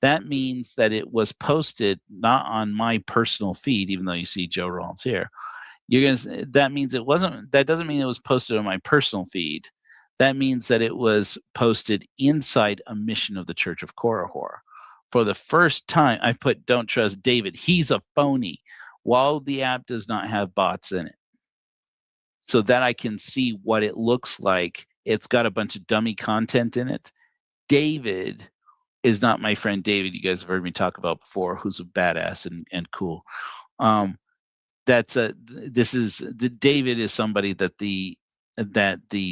B: That means that it was posted not on my personal feed, even though you see Joe Rollins here. That means it wasn't. That doesn't mean it was posted on my personal feed. That means that it was posted inside a mission of the Church of Korihor. For the first time, I put "Don't trust David. He's a phony," while the app does not have bots in it, so that I can see what it looks like. It's got a bunch of dummy content in it. David is not my friend David you guys have heard me talk about before, who's a badass and cool. David is somebody that the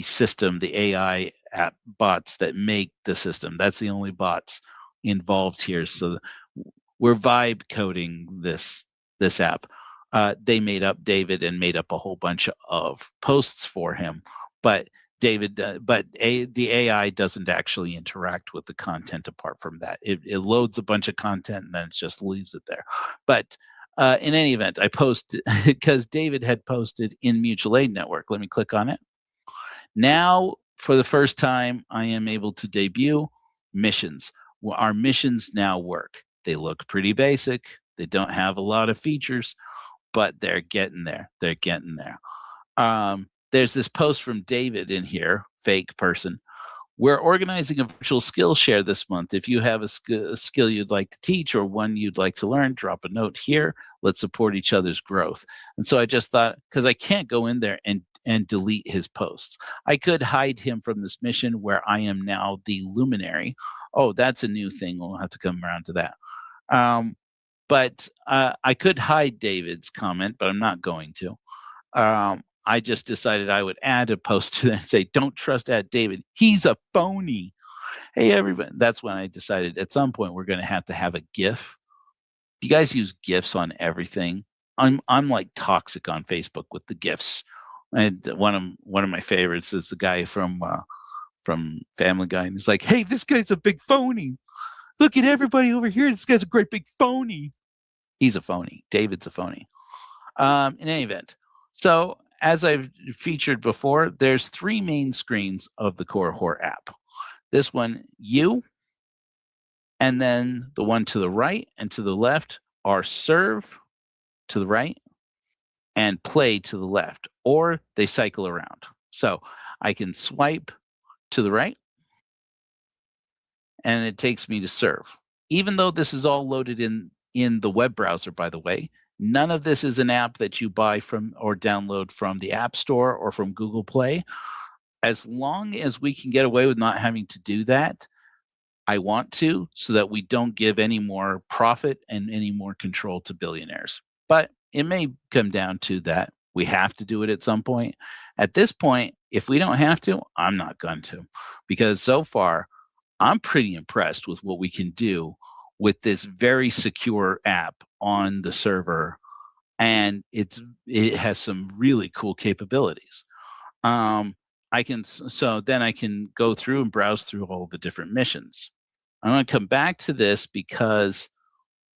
B: system, the AI app bots that make the system, that's the only bots involved here. So we're vibe coding this app. They made up David and made up a whole bunch of posts for him, but the AI doesn't actually interact with the content apart from that. It loads a bunch of content and then it just leaves it there. But in any event, I posted because David had posted in Mutual Aid Network. Let me click on it. Now, for the first time, I am able to debut missions. Well, our missions now work. They look pretty basic. They don't have a lot of features, but they're getting there. They're getting there. There's this post from David in here, fake person. We're organizing a virtual skill share this month. If you have a skill you'd like to teach or one you'd like to learn, drop a note here. Let's support each other's growth. And so I just thought, because I can't go in there and delete his posts. I could hide him from this mission where I am now the luminary. Oh, that's a new thing. We'll have to come around to that. But I could hide David's comment, but I'm not going to. I just decided I would add a post to that and say, "Don't trust David. He's a phony." Hey, everybody. That's when I decided at some point we're going to have a GIF. You guys use GIFs on everything. I'm like toxic on Facebook with the GIFs. And one of my favorites is the guy from Family Guy. And he's like, "Hey, this guy's a big phony. Look at everybody over here. This guy's a great big phony." He's a phony. David's a phony. In any event, so as I've featured before, there's 3 main screens of the Korihor app. This one, you, and then the one to the right and to the left are serve to the right and play to the left, or they cycle around. So I can swipe to the right and it takes me to serve. Even though this is all loaded in the web browser, by the way, None of this is an app that you buy from or download from the App Store or from Google Play. As long as we can get away with not having to do that, I want to, so that we don't give any more profit and any more control to billionaires. But it may come down to that. We have to do it at some point. At this point, if we don't have to, I'm not going to, because so far, I'm pretty impressed with what we can do with this very secure app on the server, and it has some really cool capabilities. So then I can go through and browse through all the different missions. I'm going to come back to this because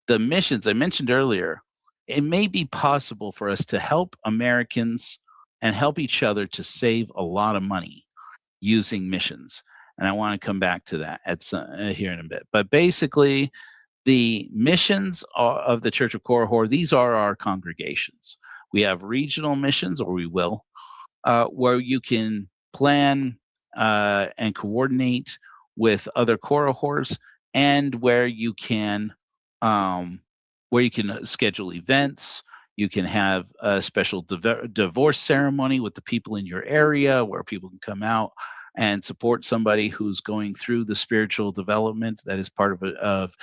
B: the missions I mentioned earlier, it may be possible for us to help Americans and help each other to save a lot of money using missions. And I want to come back to that here in a bit. But basically, the missions of the Church of Korihor, these are our congregations. We have regional missions, or we will, where you can plan and coordinate with other Korihors, and where you can schedule events. You can have a special divorce ceremony with the people in your area, where people can come out and support somebody who's going through the spiritual development that is part of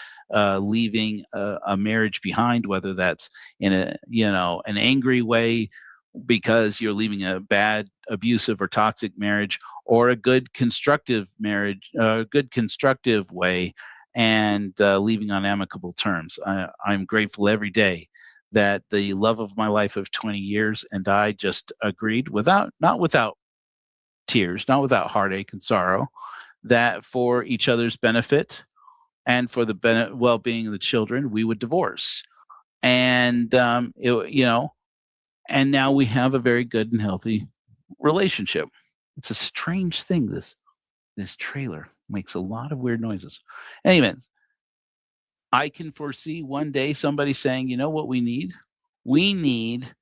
B: leaving a marriage behind, whether that's in an angry way because you're leaving a bad, abusive, or toxic marriage, or a good constructive marriage, a good constructive way, and leaving on amicable terms. I'm grateful every day that the love of my life of 20 years and I just agreed, not without tears, not without heartache and sorrow, that for each other's benefit and for the well-being of the children, we would divorce. And and now we have a very good and healthy relationship. It's a strange thing. This trailer makes a lot of weird noises. Anyway, I can foresee one day somebody saying, you know what we need? We need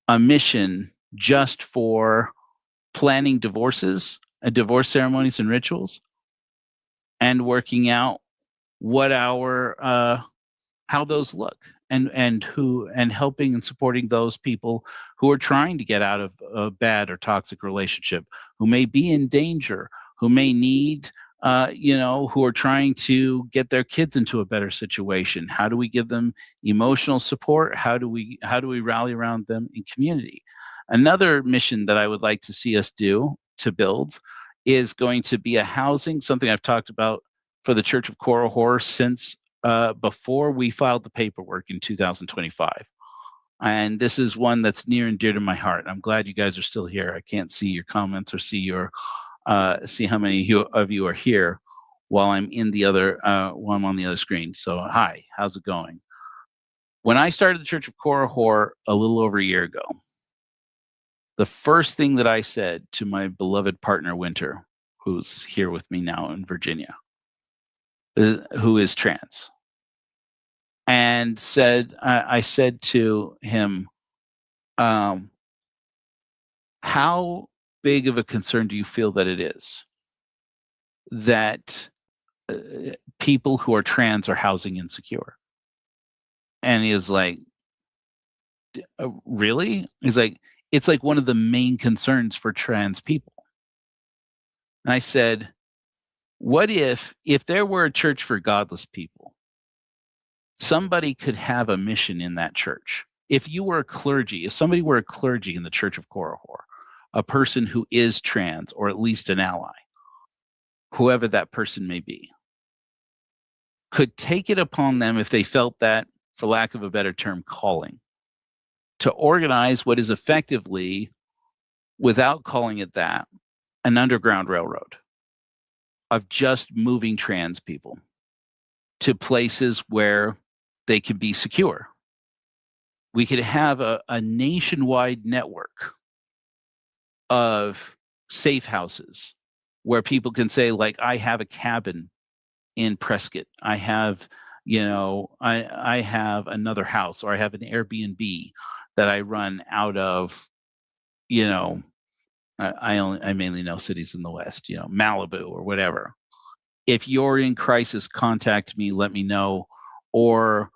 B: a mission just for planning divorces, divorce ceremonies and rituals, and working out what how those look, and helping and supporting those people who are trying to get out of a bad or toxic relationship, who may be in danger, who may need who are trying to get their kids into a better situation. How do we give them emotional support? How do we rally around them in community? Another mission that I would like to see us build is going to be a housing, something I've talked about for the Church of Korihor since before we filed the paperwork in 2025. And this is one that's near and dear to my heart. I'm glad you guys are still here. I can't see your comments or see how many of you are here while I'm on the other screen. So hi, how's it going? When I started the Church of Korihor a little over a year ago, the first thing that I said to my beloved partner, Winter, who's here with me now in Virginia, who is trans, and I said to him, how big of a concern do you feel that it is that people who are trans are housing insecure? And he was like, really? He's like, it's like one of the main concerns for trans people. And I said, what if there were a church for godless people, somebody could have a mission in that church? If somebody were a clergy in the Church of Korihor, a person who is trans, or at least an ally, whoever that person may be, could take it upon them, if they felt that, for lack of a better term, calling, to organize what is effectively, without calling it that, an underground railroad of just moving trans people to places where they could be secure. We could have a nationwide network of safe houses where people can say, like, I have a cabin in Prescott. I have, I have another house, or I have an Airbnb that I run out of, I mainly know cities in the West, Malibu or whatever. If you're in crisis, contact me, let me know. Or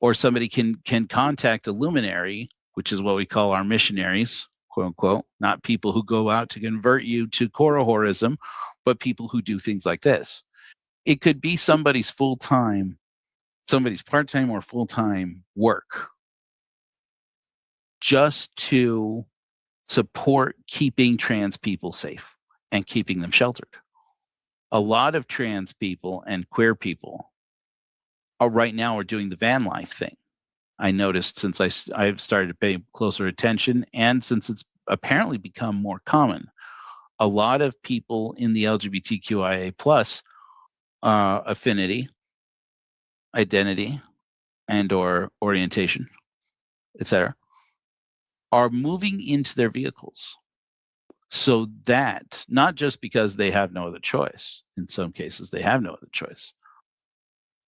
B: or somebody can contact a luminary, which is what we call our missionaries, quote unquote, not people who go out to convert you to Korohorism, but people who do things like this. It could be somebody's part-time or full-time work just to support keeping trans people safe and keeping them sheltered. A lot of trans people and queer people right now are doing the van life thing. I noticed since I've started to pay closer attention, and since it's apparently become more common, a lot of people in the LGBTQIA plus affinity, identity, and or orientation, etc., are moving into their vehicles. So that, not just because they have no other choice, in some cases they have no other choice,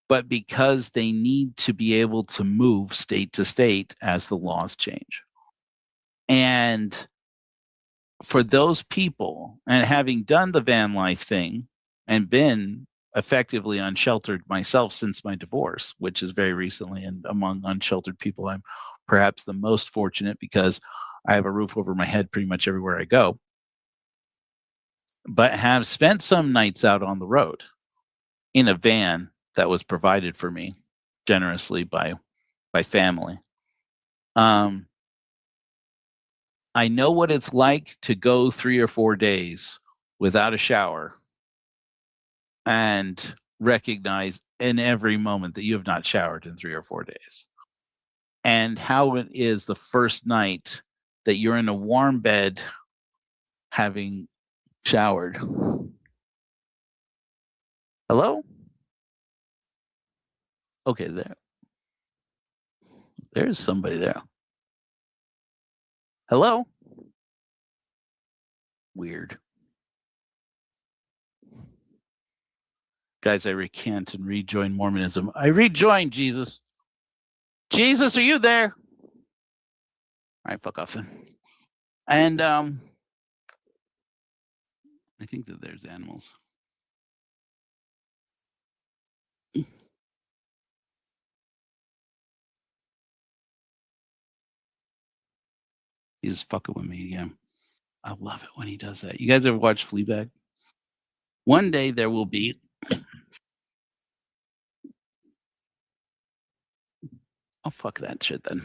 B: but because they need to be able to move state to state as the laws change. And for those people, and having done the van life thing and been effectively unsheltered myself since my divorce, which is very recently, and among unsheltered people, I'm perhaps the most fortunate because I have a roof over my head pretty much everywhere I go, but have spent some nights out on the road in a van that was provided for me generously by family. I know what it's like to go 3 or 4 days without a shower and recognize in every moment that you have not showered in 3 or 4 days. And how it is the first night that you're in a warm bed having showered. Hello? Okay, there's somebody there. Hello? Weird. Guys, I recant and rejoin Mormonism. I rejoin, Jesus. Jesus, are you there? All right, fuck off then. And I think that there's animals. He's fucking with me again. I love it when he does that. You guys ever watch Fleabag? One day there will be oh, fuck that shit then.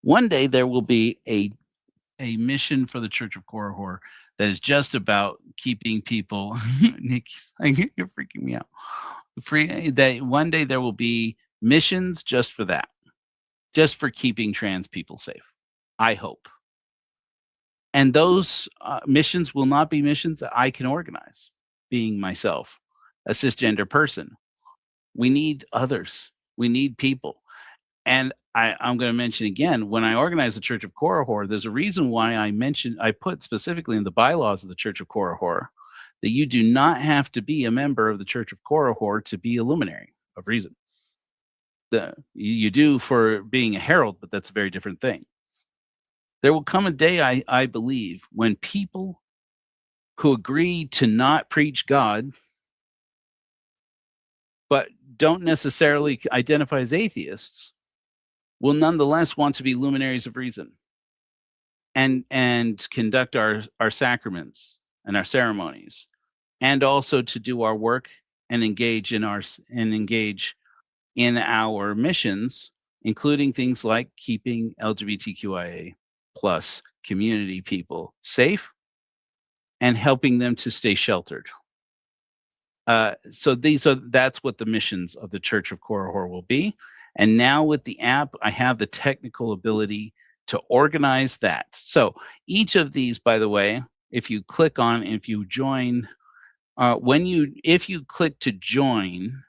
B: One day there will be a mission for the Church of Korihor that is just about keeping people. Nick, you're freaking me out. That one day there will be missions just for that, just for keeping trans people safe. I hope. And those missions will not be missions that I can organize, being myself, a cisgender person. We need others. We need people. And I'm going to mention again, when I organized the Church of Korihor, there's a reason why I put specifically in the bylaws of the Church of Korihor that you do not have to be a member of the Church of Korihor to be a luminary of reason. You do for being a herald, but that's a very different thing. There will come a day, I believe, when people who agree to not preach God, but don't necessarily identify as atheists, will nonetheless want to be luminaries of reason and conduct our sacraments and our ceremonies, and also to do our work and engage in our missions, including things like keeping LGBTQIA plus community people safe and helping them to stay sheltered. So that's what the missions of the Church of Korihor will be. And now with the app, I have the technical ability to organize that. So each of these, by the way, if you click on, if you join, if you click to join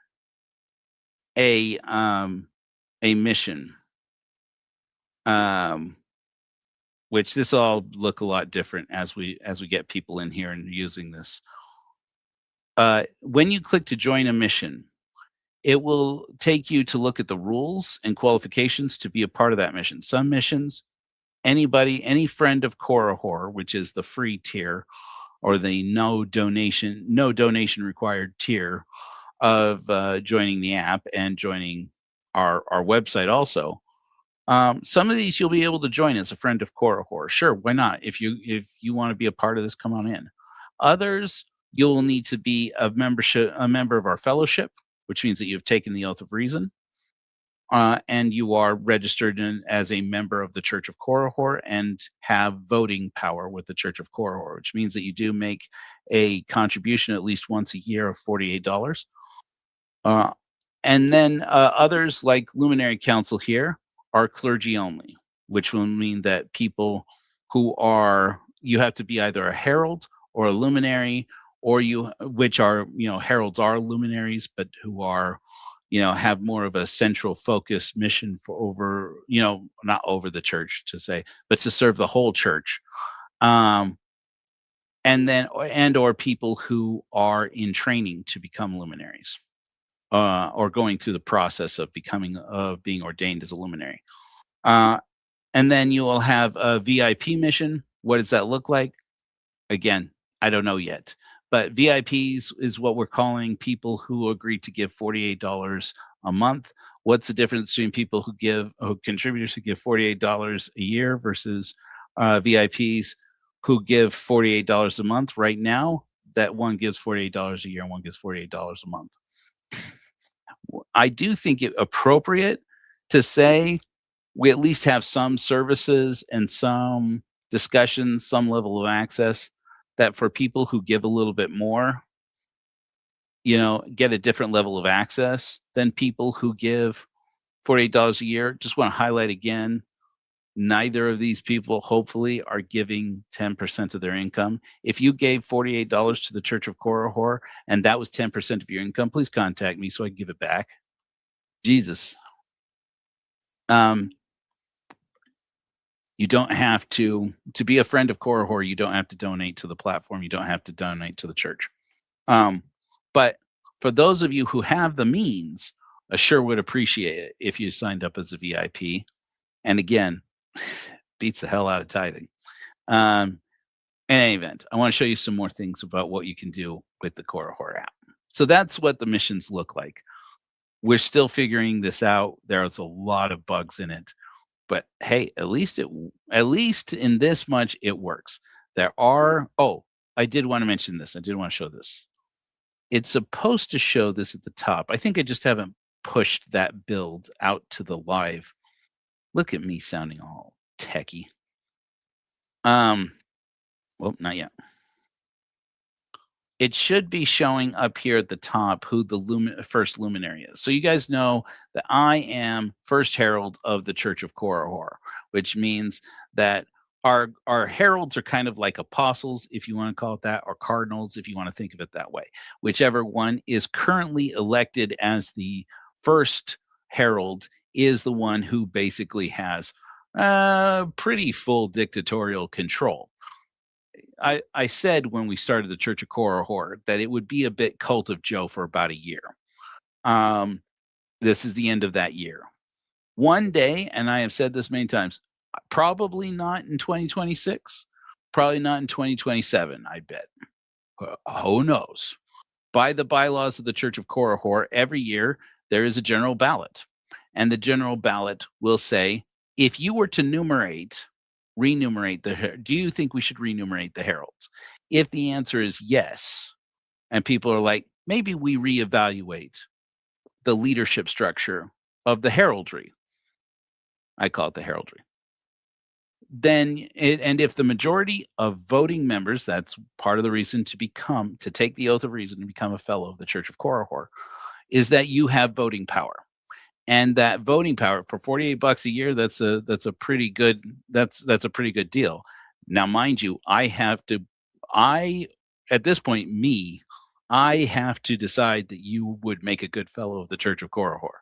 B: a mission, which this all look a lot different as we get people in here and using this. When you click to join a mission, it will take you to look at the rules and qualifications to be a part of that mission. Some missions, any friend of Korihor, which is the free tier, or the no donation required tier of joining the app and joining our website also. Some of these you'll be able to join as a friend of Korihor. Sure, why not? If you want to be a part of this, come on in. Others, you'll need to be a member of our fellowship, which means that you've taken the oath of reason, and you are registered as a member of the Church of Korihor and have voting power with the Church of Korihor, which means that you do make a contribution at least once a year of $48. And then others like Luminary Council here are clergy only, which will mean that people who you have to be either a herald or a luminary, or heralds are luminaries, but who are, have more of a central focus mission for not over the church to say, but to serve the whole church. And then, or people who are in training to become luminaries. Or going through the process of being ordained as a luminary. And then you will have a VIP mission. What does that look like? Again, I don't know yet. But VIPs is what we're calling people who agree to give $48 a month. What's the difference between people contributors who give $48 a year versus VIPs who give $48 a month? Right now, that one gives $48 a year and one gives $48 a month. I do think it appropriate to say we at least have some services and some discussions, some level of access that for people who give a little bit more, get a different level of access than people who give $48 a year. Just want to highlight again, neither of these people, hopefully, are giving 10% of their income. If you gave $48 to the Church of Korihor and that was 10% of your income, please contact me so I can give it back. Jesus. You don't have to be a friend of Korihor. You don't have to donate to the platform. You don't have to donate to the church. But for those of you who have the means, I sure would appreciate it if you signed up as a VIP. And again, beats the hell out of tithing. In any event, I want to show you some more things about what you can do with the Korihor app. So that's what the missions look like. We're still figuring this out. There's a lot of bugs in it, but hey, at least in this much it works. I did want to mention this. I did want to show this. It's supposed to show this at the top. I think I just haven't pushed that build out to the live. Look at me sounding all techie. Well, not yet. It should be showing up here at the top who the first luminary is. So you guys know that I am first herald of the Church of Korihor, which means that our heralds are kind of like apostles, if you want to call it that, or cardinals, if you want to think of it that way. Whichever one is currently elected as the first herald is the one who basically has pretty full dictatorial control. I said when we started the Church of Korihor that it would be a bit cult of Joe for about a year. This is the end of that year. One day, and I have said this many times, probably not in 2026, probably not in 2027, I bet. Who knows? By the bylaws of the Church of Korihor, every year there is a general ballot. And the general ballot will say, if you were to renumerate do you think we should renumerate the heralds? If the answer is yes, and people are like, maybe we reevaluate the leadership structure of the heraldry. I call it the heraldry. And if the majority of voting members, that's part of the reason to take the oath of reason and become a fellow of the Church of Korihor, is that you have voting power. And that voting power for $48 a year, that's a pretty good deal. Now, mind you, I have to decide that you would make a good fellow of the Church of Korihor.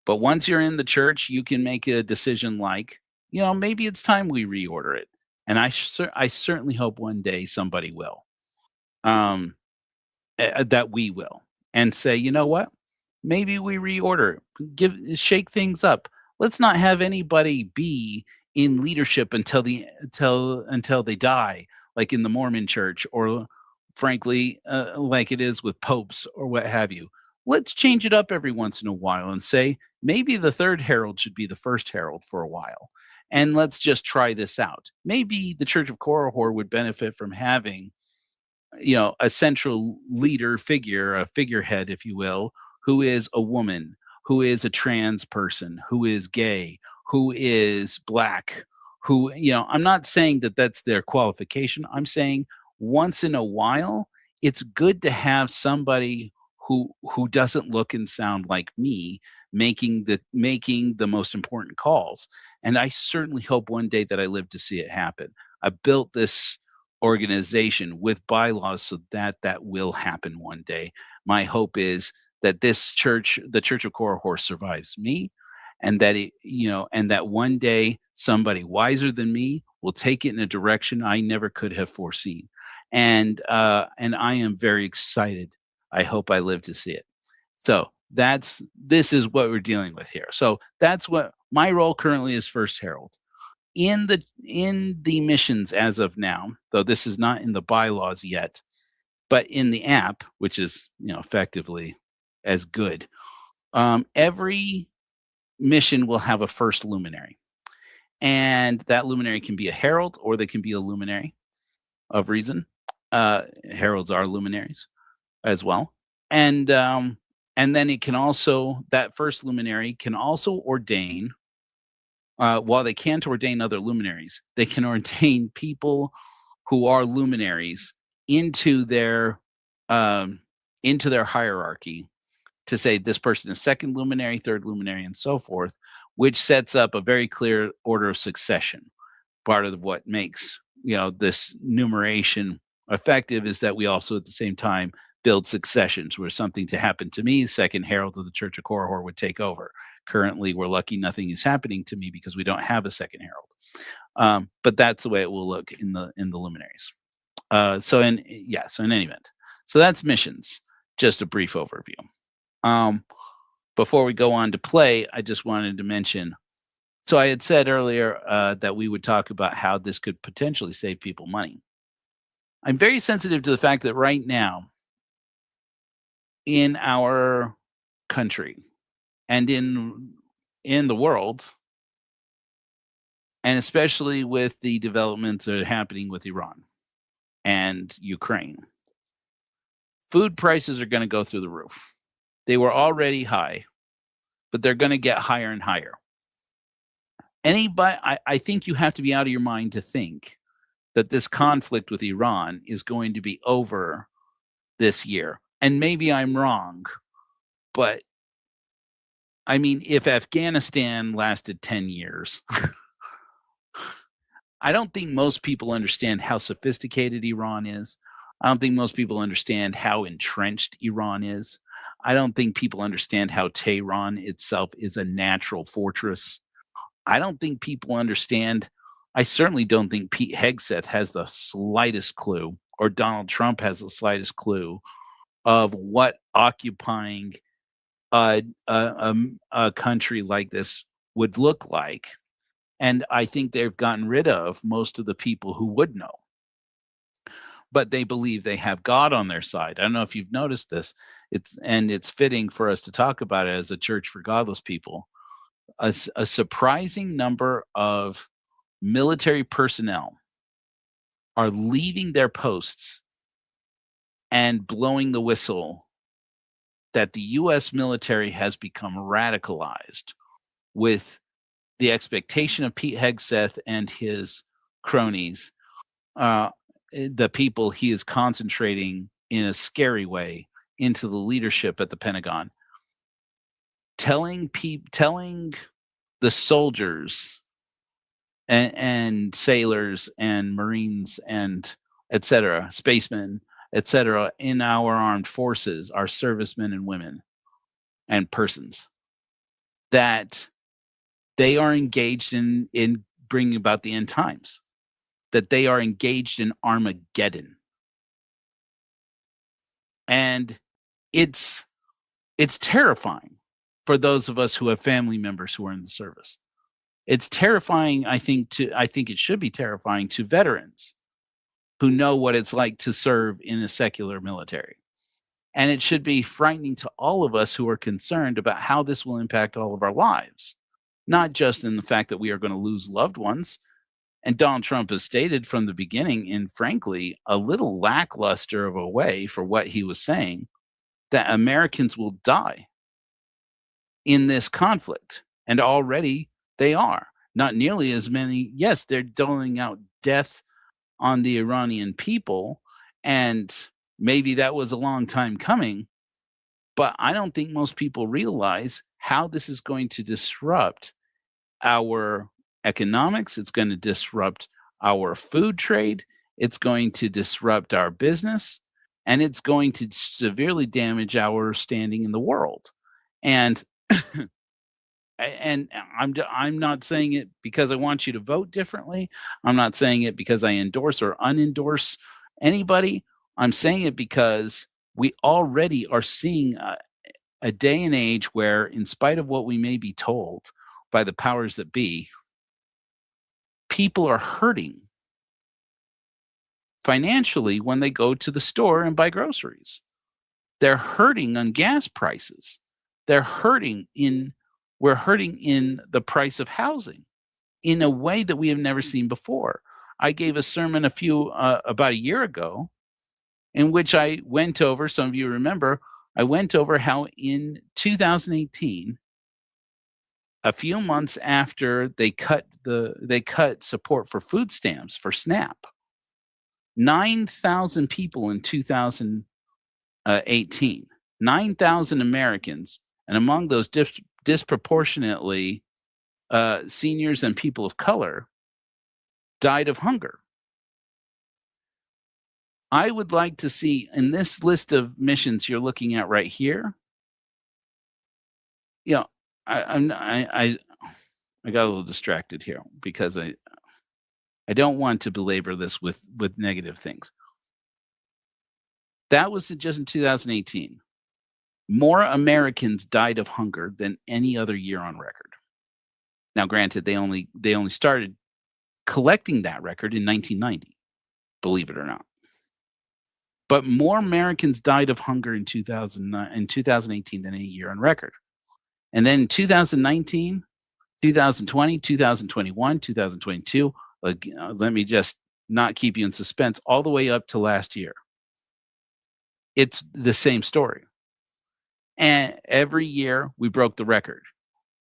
B: But once you're in the church, you can make a decision like, maybe it's time we reorder it. And I certainly hope one day somebody will, that we will, and say, you know what? Maybe we reorder, shake things up. Let's not have anybody be in leadership until they die, like in the Mormon church, or frankly, like it is with popes or what have you. let's change it up every once in a while and say maybe the third herald should be the first herald for a while. And let's just try this out. Maybe the Church of Korihor would benefit from having, a central leader figure, a figurehead, if you will, who is a woman, who is a trans person, who is gay, who is black, who, I'm not saying that that's their qualification. I'm saying once in a while, it's good to have somebody who doesn't look and sound like me making the most important calls. And I certainly hope one day that I live to see it happen. I built this organization with bylaws so that will happen one day. My hope is that this church, the Church of Korihor, survives me, and that and that one day somebody wiser than me will take it in a direction I never could have foreseen. And I am very excited. I hope I live to see it. So this is what we're dealing with here. So that's what my role currently is, first herald. In the missions as of now, though this is not in the bylaws yet, but in the app, which is effectively as good, every mission will have a first luminary, and that luminary can be a herald or they can be a luminary of reason. Heralds are luminaries as well, and then it can also, that first luminary can also ordain. While they can't ordain other luminaries, they can ordain people who are luminaries into their hierarchy to say this person is second luminary, third luminary, and so forth, which sets up a very clear order of succession. Part of what makes this numeration effective is that we also at the same time build successions where something to happen to me, second herald of the Church of Korihor would take over. Currently, we're lucky nothing is happening to me because we don't have a second herald. But that's the way it will look in the luminaries. So in any event, so that's missions. Just a brief overview. Before we go on to play, I just wanted to mention. So I had said earlier that we would talk about how this could potentially save people money. I'm very sensitive to the fact that right now, in our country and in the world, and especially with the developments that are happening with Iran and Ukraine, food prices are going to go through the roof. They were already high, but they're going to get higher and higher. I think you have to be out of your mind to think that this conflict with Iran is going to be over this year. And maybe I'm wrong, but I mean, if Afghanistan lasted 10 years, I don't think most people understand how sophisticated Iran is. I don't think most people understand how entrenched Iran is. I don't think people understand how Tehran itself is a natural fortress. I don't think people understand. I certainly don't think Pete Hegseth has the slightest clue, or Donald Trump has the slightest clue of what occupying a country like this would look like. And I think they've gotten rid of most of the people who would know. But they believe they have God on their side. I don't know if you've noticed this. It's fitting for us to talk about it as a church for godless people. A surprising number of military personnel are leaving their posts and blowing the whistle that the U.S. military has become radicalized with the expectation of Pete Hegseth and his cronies, the people he is concentrating in a scary way into the leadership at the Pentagon, telling the soldiers and sailors and Marines and etc., spacemen, etc., in our armed forces, our servicemen and women and persons, that they are engaged in bringing about the end times, that they are engaged in Armageddon. And it's terrifying for those of us who have family members who are in the service. It's terrifying, I think it should be terrifying to veterans who know what it's like to serve in a secular military. And it should be frightening to all of us who are concerned about how this will impact all of our lives, not just in the fact that we are going to lose loved ones. And Donald Trump has stated from the beginning, in frankly, a little lackluster of a way for what he was saying, that Americans will die in this conflict. And already they are. Not nearly as many. Yes, they're doling out death on the Iranian people. And maybe that was a long time coming. But I don't think most people realize how this is going to disrupt our economics. It's going to disrupt our food trade. It's going to disrupt our business. And it's going to severely damage our standing in the world. And and I'm not saying it because I want you to vote differently. I'm not saying it because I endorse or unendorse anybody. I'm saying it because we already are seeing a day and age where, in spite of what we may be told by the powers that be, people are hurting financially when they go to the store and buy groceries. They're hurting on gas prices. We're hurting in the price of housing in a way that we have never seen before. I gave a sermon about a year ago in which I went over, some of you remember, I went over how in 2018, a few months after they cut support for food stamps for SNAP, 9,000 people in 2018, 9,000 Americans, and among those disproportionately seniors and people of color, died of hunger. I would like to see in this list of missions you're looking at right here. I got a little distracted here because I don't want to belabor this with negative things. That was just in 2018. More Americans died of hunger than any other year on record. Now, granted, they only started collecting that record in 1990, believe it or not. But more Americans died of hunger in 2018 than any year on record. And then in 2019, 2020, 2021, 2022, let me just not keep you in suspense, all the way up to last year. It's the same story. And every year we broke the record.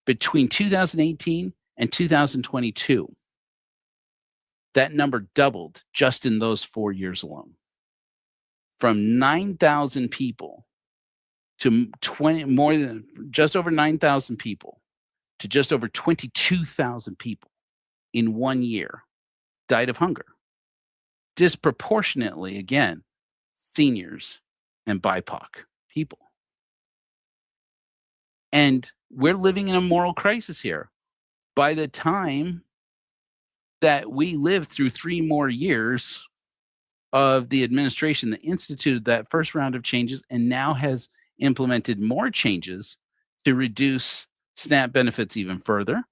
B: Between 2018 and 2022, that number doubled just in those 4 years alone. From 9,000 people to just over 9,000 people to just over 22,000 people in 1 year died of hunger. Disproportionately, again, seniors and BIPOC people. And we're living in a moral crisis here. By the time that we live through 3 more years of the administration that instituted that first round of changes and now has implemented more changes to reduce SNAP benefits even further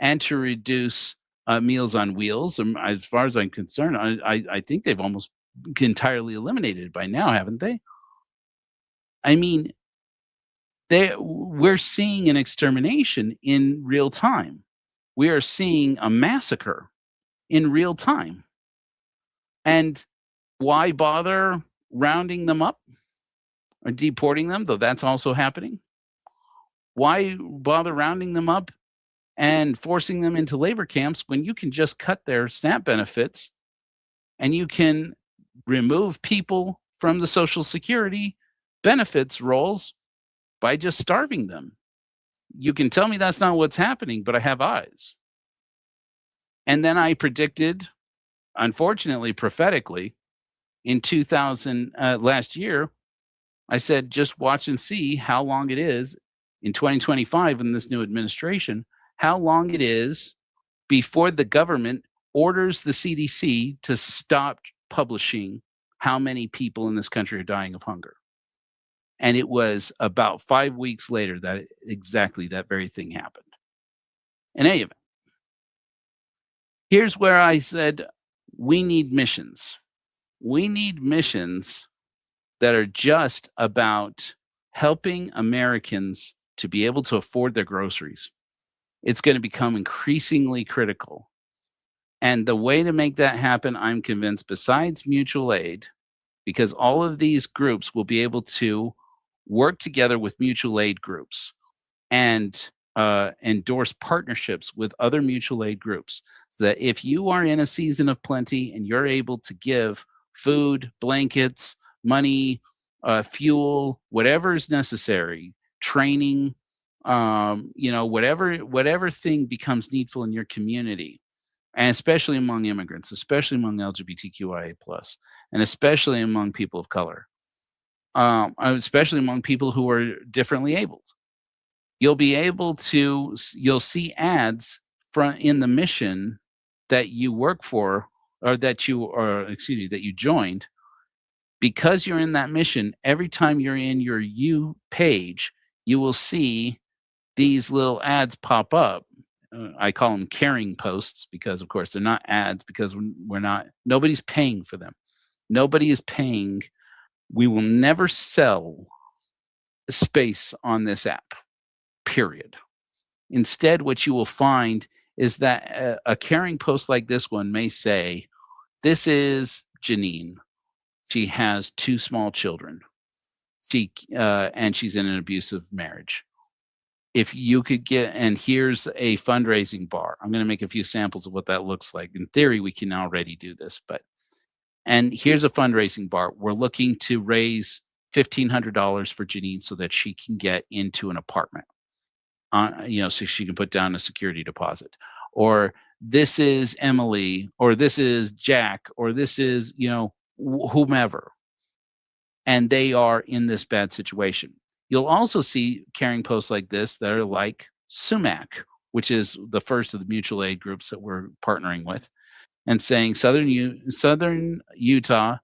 B: and to reduce Meals on Wheels. As far as I'm concerned, I think they've almost entirely eliminated it by now, haven't they? I mean, we're seeing an extermination in real time. We are seeing a massacre in real time. And why bother rounding them up or deporting them, though that's also happening? Why bother rounding them up and forcing them into labor camps when you can just cut their SNAP benefits and you can remove people from the Social Security benefits rolls by just starving them? You can tell me that's not what's happening, but I have eyes. And then I predicted, unfortunately, prophetically, in 2000 last year, I said, just watch and see how long it is in 2025 in this new administration, how long it is before the government orders the CDC to stop publishing how many people in this country are dying of hunger. And it was about 5 weeks later that exactly that very thing happened. In any event, here's where I said, we need missions. We need missions that are just about helping Americans to be able to afford their groceries. It's going to become increasingly critical. And the way to make that happen, I'm convinced, besides mutual aid, because all of these groups will be able to work together with mutual aid groups and endorse partnerships with other mutual aid groups, so that if you are in a season of plenty and you're able to give food, blankets, money, fuel, whatever is necessary, training, whatever thing becomes needful in your community, and especially among immigrants, especially among LGBTQIA plus, and especially among people of color, especially among people who are differently abled. You'll see ads in the mission that you work for, or that you joined. Because you're in that mission, every time you're in your You page, you will see these little ads pop up. I call them caring posts, because of course they're not ads, because nobody's paying for them. Nobody is paying. We will never sell space on this app, period. Instead, what you will find is that a caring post like this one may say, this is Janine. She has 2 small children. And she's in an abusive marriage. If you could and here's a fundraising bar. I'm going to make a few samples of what that looks like. In theory, we can already do this, and here's a fundraising bar. We're looking to raise $1,500 for Janine so that she can get into an apartment, so she can put down a security deposit. Or this is Emily, or this is Jack, or this is, whomever. And they are in this bad situation. You'll also see caring posts like this that are like Sumac, which is the first of the mutual aid groups that we're partnering with, and saying Southern Utah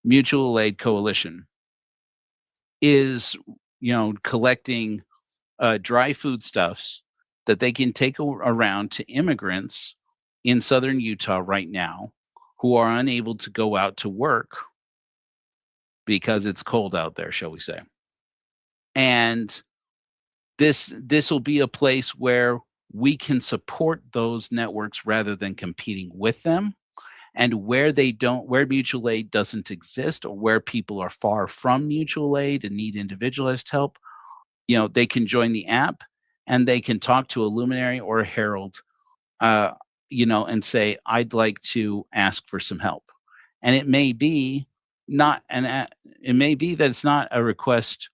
B: Mutual Aid Coalition is, collecting dry foodstuffs that they can take around to immigrants in Southern Utah right now who are unable to go out to work because it's cold out there, shall we say. And this will be a place where we can support those networks rather than competing with them. And where mutual aid doesn't exist, or where people are far from mutual aid and need individualized help, they can join the app and they can talk to a luminary or a herald, and say, I'd like to ask for some help. And it may be that it's not a request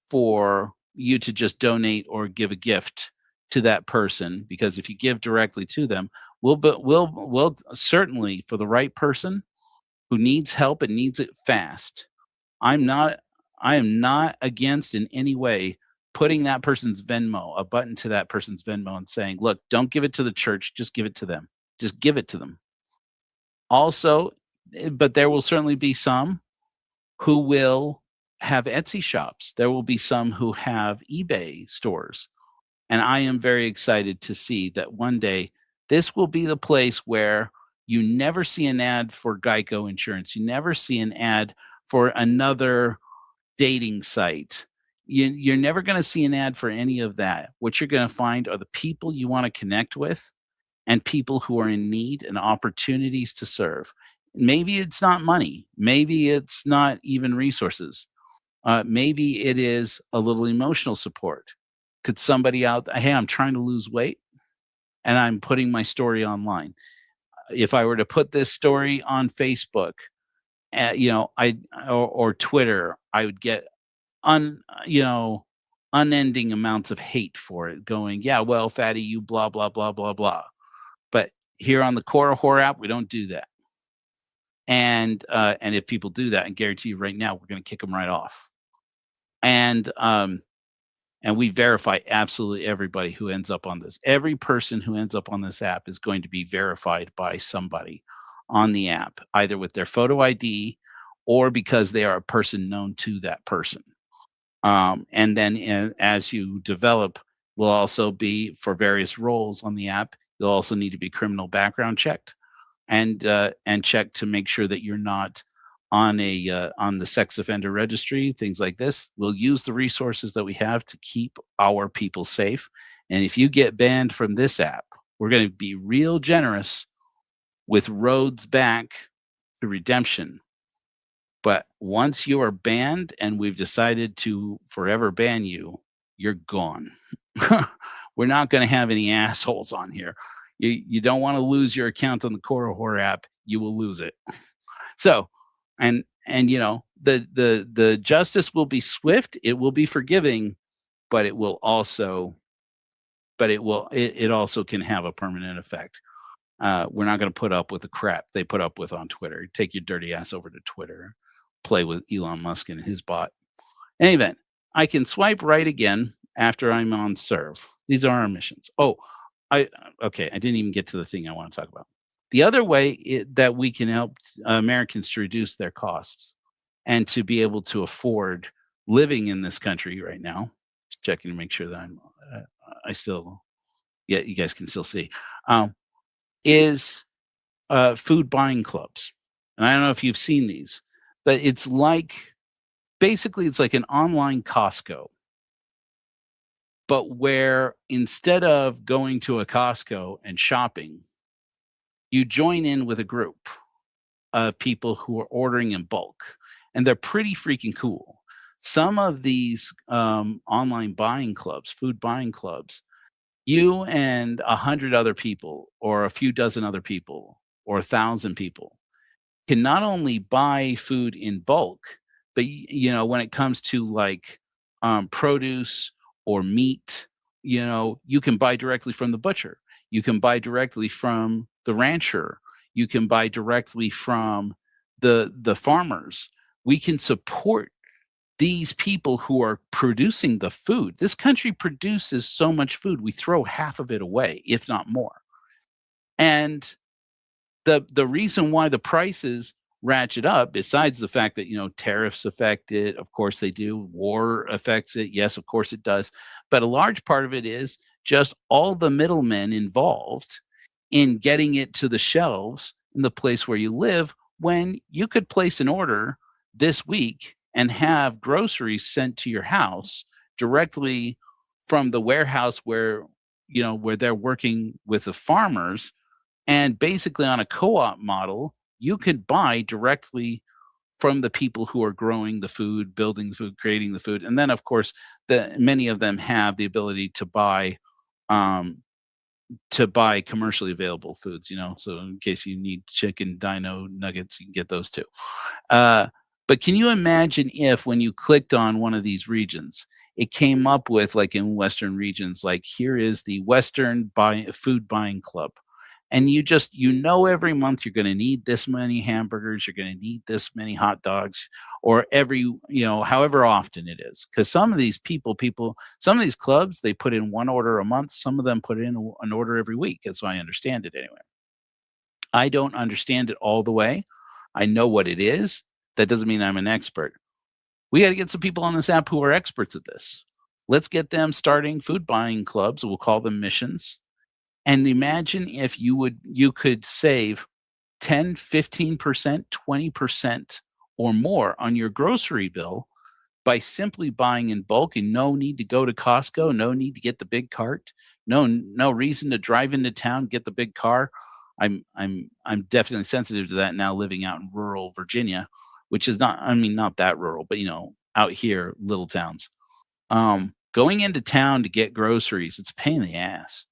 B: for you to just donate or give a gift to that person, because if you give directly to them, we'll certainly, for the right person who needs help and needs it fast. I am not against in any way putting that person's Venmo, a button to that person's Venmo, and saying, look, don't give it to the church, just give it to them. Just give it to them. Also, but there will certainly be some who will have Etsy shops. There will be some who have eBay stores. And I am very excited to see that one day this will be the place where you never see an ad for Geico Insurance. You never see an ad for another dating site. You're never going to see an ad for any of that. What you're going to find are the people you want to connect with, and people who are in need and opportunities to serve. Maybe it's not money. Maybe it's not even resources. Maybe it is a little emotional support. Could somebody hey, I'm trying to lose weight and I'm putting my story online. If I were to put this story on Facebook, or Twitter, I would get unending amounts of hate for it, going, yeah, well, fatty, you blah, blah, blah, blah, blah. But here on the Korihor app, we don't do that. And if people do that, I guarantee you right now, we're going to kick them right off. And we verify absolutely everybody who ends up on this. Every person who ends up on this app is going to be verified by somebody on the app, either with their photo ID or because they are a person known to that person. And then as you develop, will also be for various roles on the app. You'll also need to be criminal background checked and checked to make sure that you're not on the sex offender registry, things like this. We'll use the resources that we have to keep our people safe. And if you get banned from this app, we're going to be real generous with roads back to redemption. But once you are banned and we've decided to forever ban you, you're gone. We're not going to have any assholes on here. You don't want to lose your account on the Korihor app. You will lose it. So, and the justice will be swift. It will be forgiving, but it also can have a permanent effect. We're not going to put up with the crap they put up with on Twitter. Take your dirty ass over to Twitter, play with Elon Musk and his bot. In any event, I can swipe right again after I'm on serve. These are our missions. I didn't even get to the thing I want to talk about. The other way that we can help Americans to reduce their costs and to be able to afford living in this country right now, just checking to make sure that you guys can still see, is food buying clubs. And I don't know if you've seen these, but it's like an online Costco, but where instead of going to a Costco and shopping, you join in with a group of people who are ordering in bulk, and they're pretty freaking cool. Some of these online buying clubs, food buying clubs, you and 100 other people or a few dozen other people or 1,000 people can not only buy food in bulk, but when it comes to like produce or meat, you can buy directly from the butcher. You can buy directly from the rancher. You can buy directly from the farmers. We can support these people who are producing the food. This country produces so much food, we throw half of it away, if not more. And the reason why the prices ratchet up, besides the fact that tariffs affect it, of course they do. War affects it, yes, of course it does. But a large part of it is just all the middlemen involved in getting it to the shelves in the place where you live, when you could place an order this week and have groceries sent to your house directly from the warehouse where they're working with the farmers. And basically on a co-op model, you could buy directly from the people who are growing the food, building the food, creating the food. And then of course, many of them have the ability to buy commercially available foods, so in case you need chicken dino nuggets, you can get those too. But can you imagine if when you clicked on one of these regions, it came up with, like in Western regions, like here is the Western food buying club. And every month you're going to need this many hamburgers, you're going to need this many hot dogs, or however often it is. Because some of these some of these clubs, they put in one order a month. Some of them put in an order every week, as I understand it anyway. I don't understand it all the way. I know what it is. That doesn't mean I'm an expert. We got to get some people on this app who are experts at this. Let's get them starting food buying clubs. We'll call them missions. And imagine if you could save 10, 15%, 20% or more on your grocery bill by simply buying in bulk, and no need to go to Costco, no need to get the big cart, no reason to drive into town, get the big car. I'm definitely sensitive to that now, living out in rural Virginia, which is not that rural, but out here, little towns. Going into town to get groceries, it's a pain in the ass.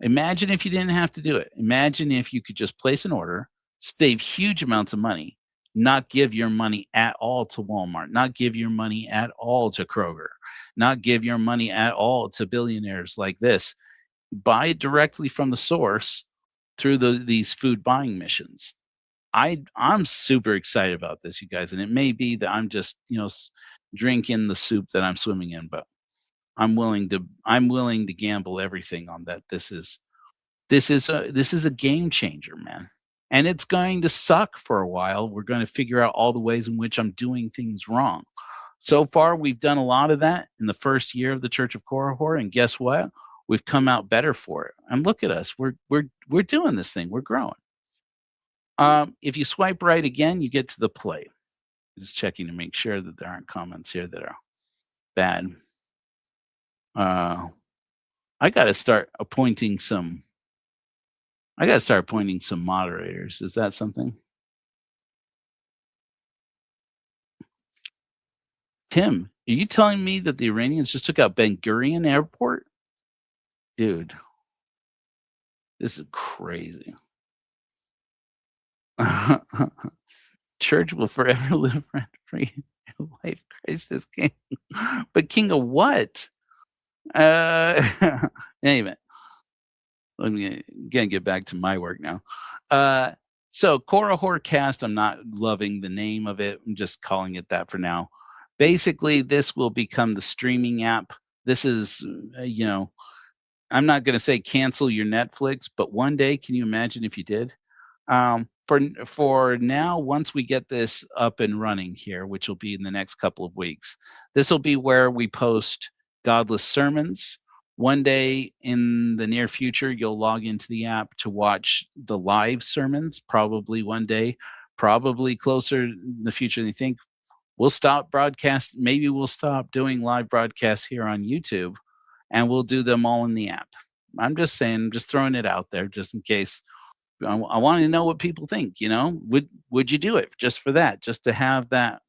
B: Imagine if you didn't have to do it. Imagine if you could just place an order, save huge amounts of money, not give your money at all to Walmart, not give your money at all to Kroger, not give your money at all to billionaires like this. Buy it directly from the source through these food buying missions. I'm super excited about this, you guys, and it may be that I'm just drinking the soup that I'm swimming in, but I'm willing to gamble everything on that. This is a game changer, man. And it's going to suck for a while. We're going to figure out all the ways in which I'm doing things wrong. So far, we've done a lot of that in the first year of the Church of Korihor, and guess what? We've come out better for it. And look at us. We're doing this thing. We're growing. If you swipe right again, you get to the play. Just checking to make sure that there aren't comments here that are bad. I got to start appointing some. I got to start appointing some moderators. Is that something? Tim, are you telling me that the Iranians just took out Ben Gurion Airport? Dude, this is crazy. Church will forever live rent free. Life Christ is king. But king of what? Anyway, let me again get back to my work now. So Korihor Cast, I'm not loving the name of it. I'm just calling it that for now. Basically, this will become the streaming app. This is, I'm not going to say cancel your Netflix, but one day, can you imagine if you did? For now, once we get this up and running here, which will be in the next couple of weeks, this will be where we post godless sermons. One day in the near future, you'll log into the app to watch the live sermons. Probably one day, probably closer in the future than you think. We'll stop broadcast. Maybe we'll stop doing live broadcasts here on YouTube, and we'll do them all in the app. I'm just saying, I'm just throwing it out there just in case. I want to know what people think. Would you do it just for that, just to have that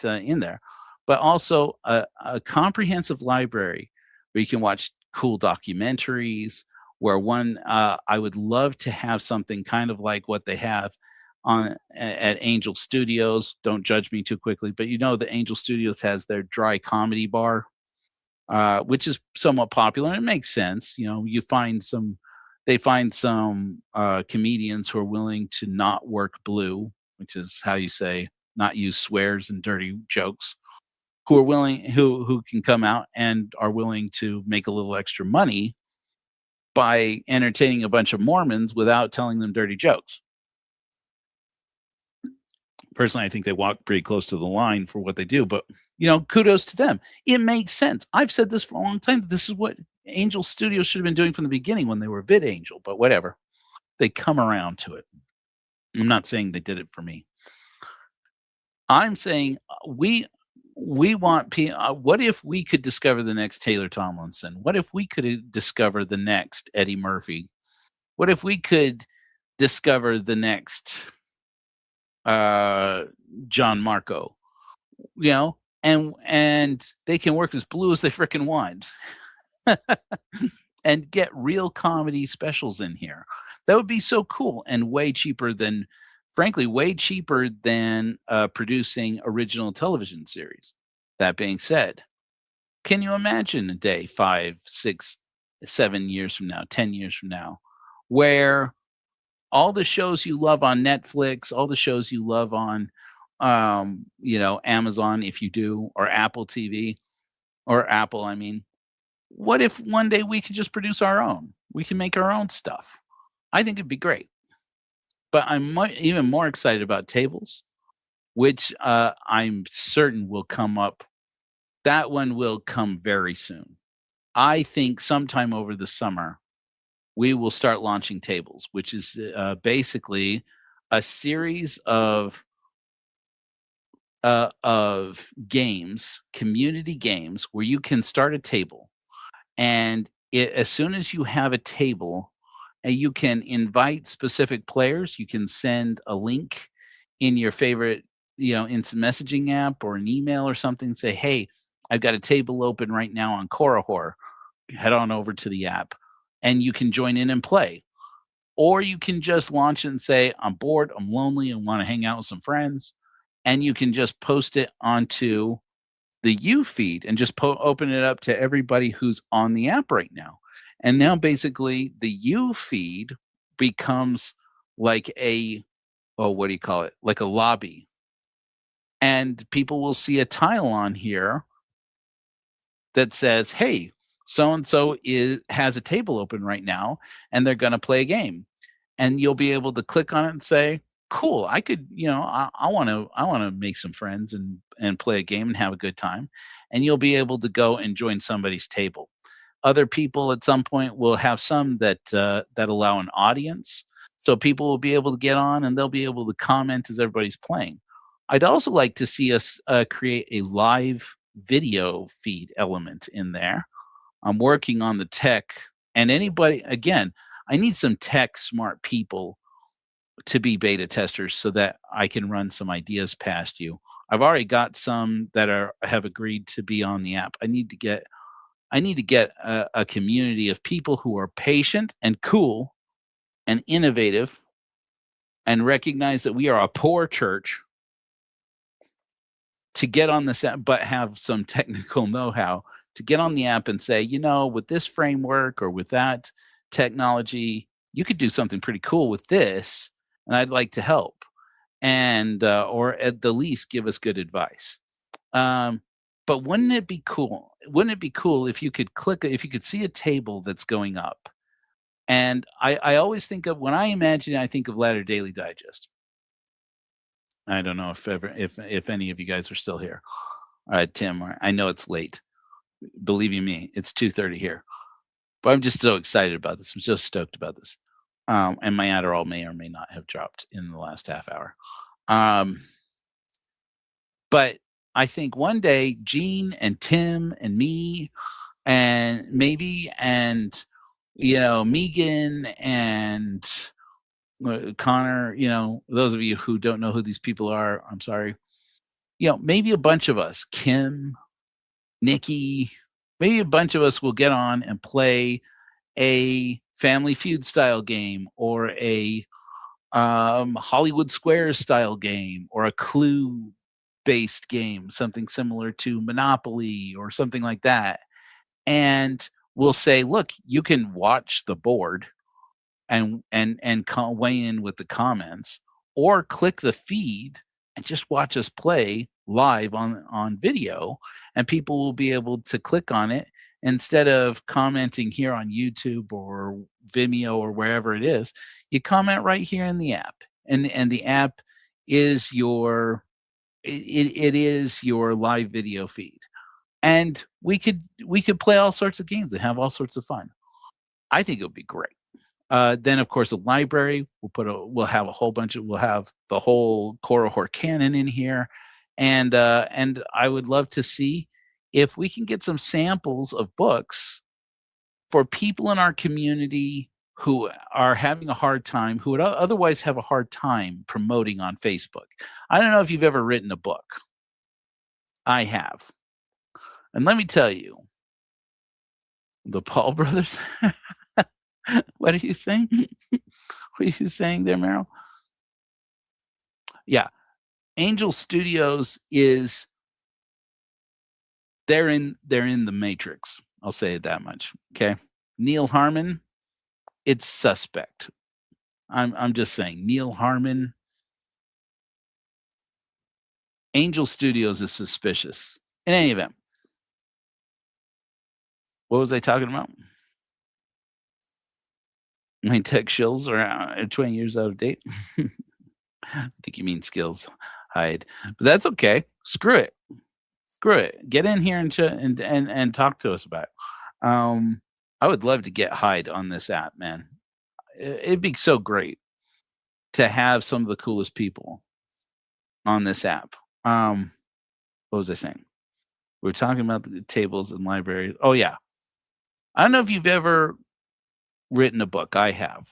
B: in there? But also a comprehensive library where you can watch cool documentaries. Where I would love to have something kind of like what they have at Angel Studios. Don't judge me too quickly, but the Angel Studios has their dry comedy bar, which is somewhat popular. And it makes sense. They find some comedians who are willing to not work blue, which is how you say not use swears and dirty jokes, who can come out and are willing to make a little extra money by entertaining a bunch of Mormons without telling them dirty jokes. Personally, I think they walk pretty close to the line for what they do, but kudos to them. It makes sense. I've said this for a long time. This is what Angel Studios should have been doing from the beginning when they were VidAngel, but whatever. They come around to it. I'm not saying they did it for me. I'm saying we want people. What if we could discover the next Taylor Tomlinson? What if we could discover the next Eddie Murphy? What if we could discover the next John Marco? And they can work as blue as they freaking want. And get real comedy specials in here. That would be so cool and way cheaper than producing original television series. That being said, can you imagine a day 5, 6, 7 years from now, 10 years from now, where all the shows you love on Netflix, all the shows you love on Amazon, if you do, or Apple TV, or Apple, I mean, what if one day we could just produce our own? We can make our own stuff. I think it'd be great. But I'm even more excited about tables, which I'm certain will come up. That one will come very soon. I think sometime over the summer, we will start launching tables, which is basically a series of games, community games, where you can start a table. And as soon as you have a table, you can invite specific players. You can send a link in your favorite, instant messaging app or an email or something. Say, hey, I've got a table open right now on Korihor. Head on over to the app, and you can join in and play. Or you can just launch it and say, I'm bored, I'm lonely, and want to hang out with some friends. And you can just post it onto the U feed and just open it up to everybody who's on the app right now. And now basically the U feed becomes like like a lobby. And people will see a tile on here that says, hey, so-and-so has a table open right now, and they're going to play a game. And you'll be able to click on it and say, cool, I could, I want to make some friends and play a game and have a good time. And you'll be able to go and join somebody's table. Other people at some point will have some that allow an audience. So people will be able to get on and they'll be able to comment as everybody's playing. I'd also like to see us create a live video feed element in there. I'm working on the tech, and anybody, again, I need some tech smart people to be beta testers so that I can run some ideas past you. I've already got some that have agreed to be on the app. I need to get a community of people who are patient and cool and innovative and recognize that we are a poor church to get on this app, but have some technical know-how to get on the app and say, with this framework or with that technology, you could do something pretty cool with this, and I'd like to help, and or at the least give us good advice. But wouldn't it be cool? Wouldn't it be cool if you could if you could see a table that's going up? And I always think of, when I imagine, I think of Latter Daily Digest. I don't know if any of you guys are still here. Tim, I know it's late. Believe you me, it's 2:30 here. But I'm just so excited about this. I'm so stoked about this. And my Adderall may or may not have dropped in the last half hour. But I think one day Gene and Tim and me and maybe Megan and Connor, those of you who don't know who these people are, I'm sorry. Maybe a bunch of us, Kim, Nikki, maybe a bunch of us will get on and play a Family Feud style game, or a Hollywood Squares style game, or a Clue based game, something similar to Monopoly or something like that. And we'll say, look, you can watch the board and weigh in with the comments, or click the feed and just watch us play live on video, and people will be able to click on it instead of commenting here on YouTube or Vimeo or wherever it is. You comment right here in the app, and the app is it is your live video feed, and we could play all sorts of games and have all sorts of fun. I think it would be great. Then, of course, a library. We'll have the whole Korihor canon in here, and I would love to see if we can get some samples of books for people in our community who are having a hard time, who would otherwise have a hard time promoting on Facebook. I don't know if you've ever written a book. I have, and let me tell you, the Paul brothers. What are you saying? What are you saying there, Meryl? Yeah. Angel Studios they're in the Matrix. I'll say it that much. Okay. Neil Harmon, it's suspect. I'm just saying, Neil Harmon. Angel Studios is suspicious. In any event, what was I talking about? My tech shills are 20 years out of date. I think you mean skills, Hyde. But that's okay. Screw it. Get in here and talk to us about it. I would love to get Hyde on this app, man. It'd be so great to have some of the coolest people on this app. What was I saying? We were talking about the tables and libraries. Oh, yeah. I don't know if you've ever written a book. I have.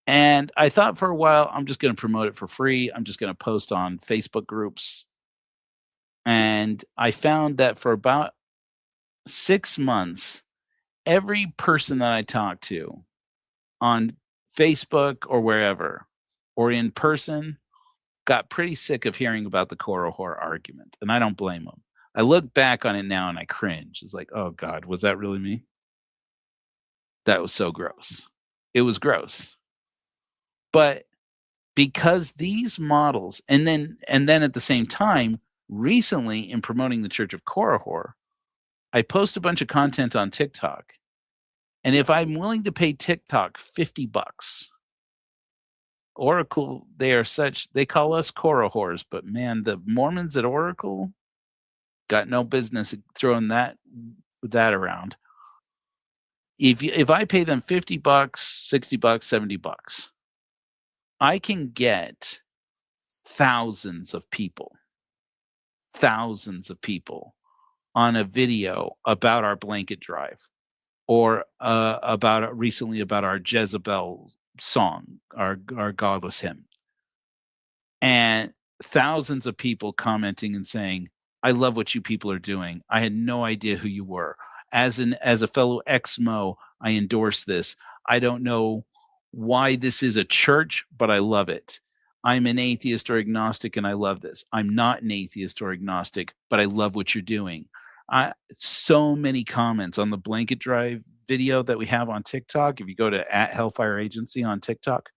B: And I thought for a while, I'm just going to promote it for free. I'm just going to post on Facebook groups. And I found that for about 6 months, every person that I talked to on Facebook or wherever, or in person, got pretty sick of hearing about the Korihor argument. And I don't blame them. I look back on it now and I cringe. It's like, oh God, was that really me? That was so gross. It was gross. But because these models, and then at the same time, recently in promoting the Church of Korihor, I post a bunch of content on TikTok. And if I'm willing to pay TikTok $50, Oracle, they call us Korihors, but man, the Mormons at Oracle got no business throwing that around. If I pay them $50, $60, $70, I can get thousands of people on a video about our blanket drive, or recently about our Jezebel song, our godless hymn, and thousands of people commenting and saying, "I love what you people are doing. I had no idea who you were. As a fellow ex-Mo, I endorse this. I don't know why this is a church, but I love it. I'm an atheist or agnostic, and I love this. I'm not an atheist or agnostic, but I love what you're doing." So many comments on the blanket drive video that we have on TikTok. If you go to @Hellfire Agency on TikTok,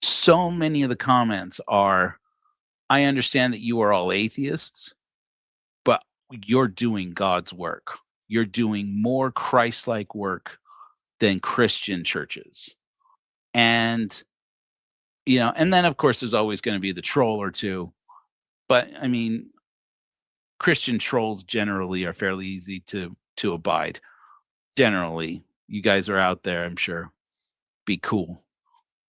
B: so many of the comments are, "I understand that you are all atheists, but you're doing God's work. You're doing more Christ-like work than Christian churches." And, and then of course there's always going to be the troll or two. But I mean, Christian trolls generally are fairly easy to abide. Generally, you guys are out there, I'm sure. Be cool.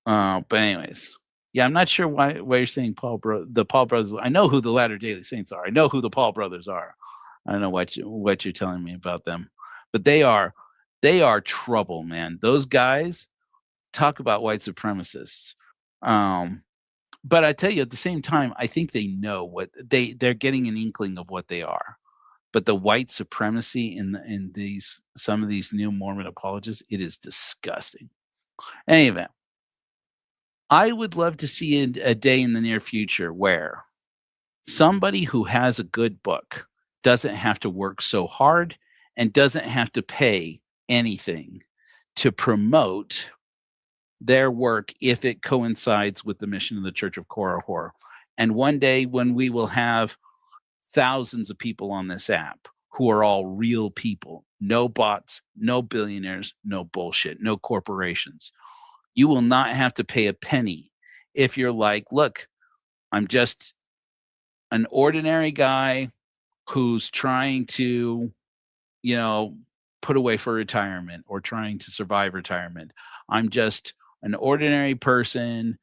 B: But anyways, yeah, I'm not sure why you're saying the Paul brothers. I know who the Latter-day Saints are. I know who the Paul brothers are. I don't know what you're telling me about them, but they are trouble, man. Those guys talk about white supremacists. But I tell you, at the same time, I think they know what they're getting an inkling of what they are. But the white supremacy in some of these new Mormon apologists, it is disgusting. Anyway, I would love to see a day in the near future where somebody who has a good book doesn't have to work so hard and doesn't have to pay anything to promote their work if it coincides with the mission of the Church of Korihor. And one day when we will have thousands of people on this app who are all real people, no bots, no billionaires, no bullshit, no corporations. You will not have to pay a penny if you're like, look, I'm just an ordinary guy who's trying to, put away for retirement or trying to survive retirement. I'm just an ordinary person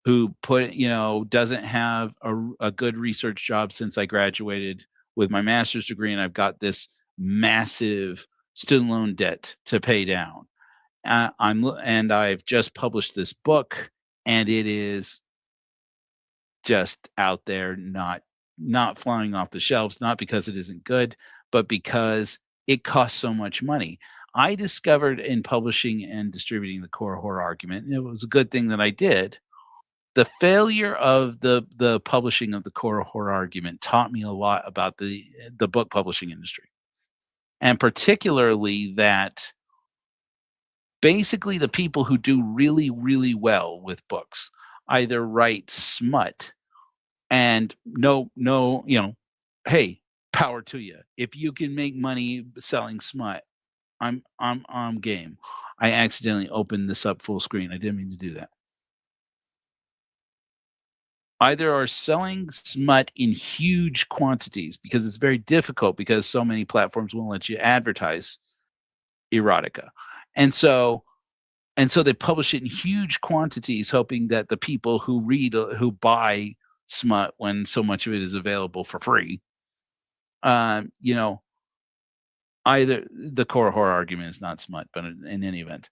B: who doesn't have a good research job since I graduated with my master's degree, and I've got this massive student loan debt to pay down. And I've just published this book, and it is just out there, not flying off the shelves, not because it isn't good, but because it costs so much money. I discovered in publishing and distributing the Korihor argument, and it was a good thing that I did. The failure of the publishing of the Korihor argument taught me a lot about the book publishing industry, and particularly that basically the people who do really, really well with books either write smut and hey, power to you. If you can make money selling smut, I'm game. I accidentally opened this up full screen. I didn't mean to do that. Either are selling smut in huge quantities because it's very difficult because so many platforms won't let you advertise erotica. And so they publish it in huge quantities, hoping that the people who buy smut when so much of it is available for free, either the Korihor argument is not smut, but in any event,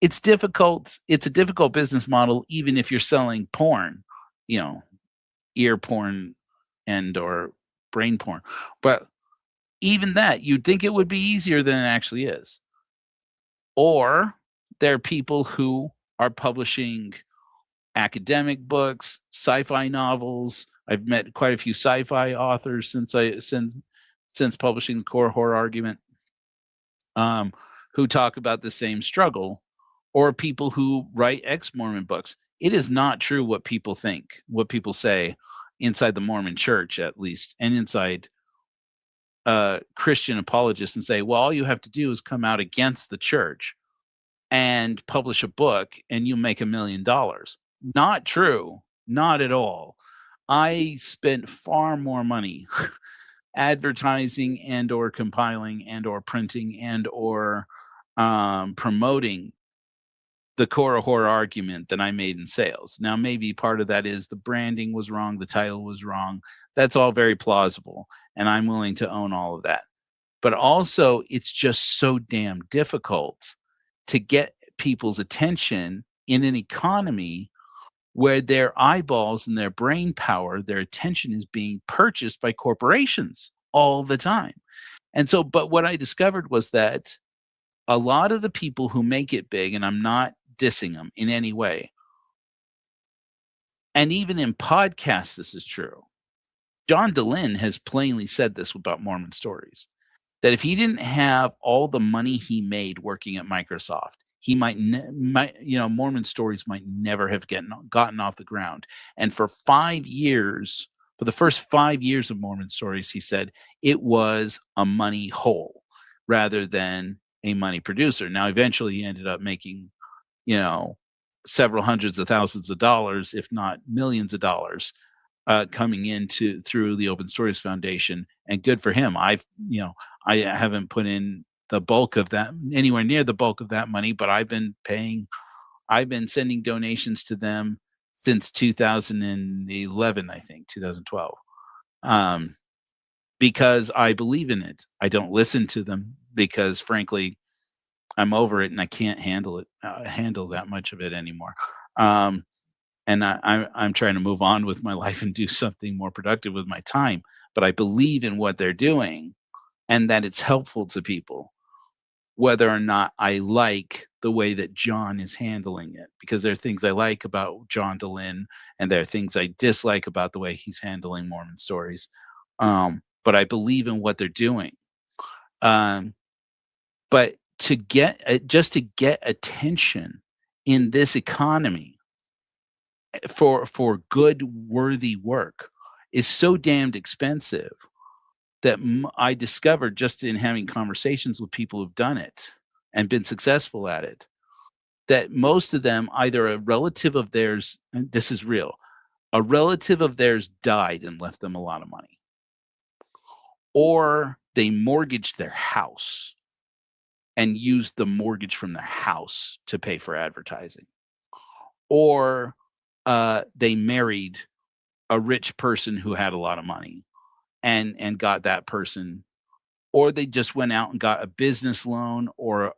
B: it's difficult. It's a difficult business model, even if you're selling porn, ear porn and or brain porn. But even that, you'd think it would be easier than it actually is. Or there are people who are publishing academic books, sci-fi novels. I've met quite a few sci-fi authors since publishing the Korihor argument, who talk about the same struggle, or people who write ex-Mormon books. It is not true what people think, what people say inside the Mormon church, at least, and inside Christian apologists, and say, well, all you have to do is come out against the church and publish a book and you'll make $1 million. Not true. Not at all. I spent far more money advertising and or compiling and or printing and or promoting the Korihor argument that I made in sales. Now, maybe part of that is the branding was wrong, the title was wrong. That's all very plausible, and I'm willing to own all of that. But also, it's just so damn difficult to get people's attention in an economy where their eyeballs and their brain power, their attention is being purchased by corporations all the time. And so, but what I discovered was that a lot of the people who make it big, and I'm not dissing them in any way, and even in podcasts, this is true. John DeLynn has plainly said this about Mormon Stories, that if he didn't have all the money he made working at Microsoft, he might Mormon Stories might never have gotten off the ground. And for 5 years, for the first 5 years of Mormon Stories, he said it was a money hole rather than a money producer. Now, eventually he ended up making, several hundreds of thousands of dollars, if not millions of dollars, coming into through the Open Stories Foundation, and good for him. I haven't put in the bulk of that, anywhere near the bulk of that money, but I've been sending donations to them since 2011, I think 2012, because I believe in it. I don't listen to them because, frankly, I'm over it and I can't handle that much of it anymore. And I'm trying to move on with my life and do something more productive with my time. But I believe in what they're doing and that it's helpful to people, whether or not I like the way that John is handling it, because there are things I like about John DeLynn and there are things I dislike about the way he's handling Mormon Stories. But I believe in what they're doing. But to get attention in this economy for good, worthy work is so damned expensive that I discovered just in having conversations with people who've done it and been successful at it, that most of them, either a relative of theirs, and this is real, a relative of theirs died and left them a lot of money, or they mortgaged their house and used the mortgage from their house to pay for advertising, or they married a rich person who had a lot of money and got that person, or they just went out and got a business loan or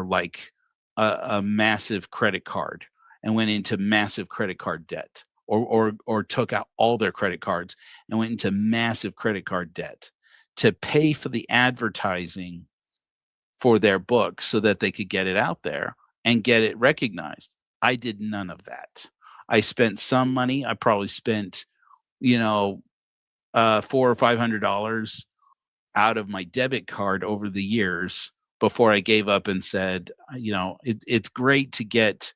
B: like a massive credit card and went into massive credit card debt, or took out all their credit cards and went into massive credit card debt to pay for the advertising for their book so that they could get it out there and get it recognized. I did none of that. I spent some money. I probably spent, $400 or $500 out of my debit card over the years before I gave up and said, it's great to get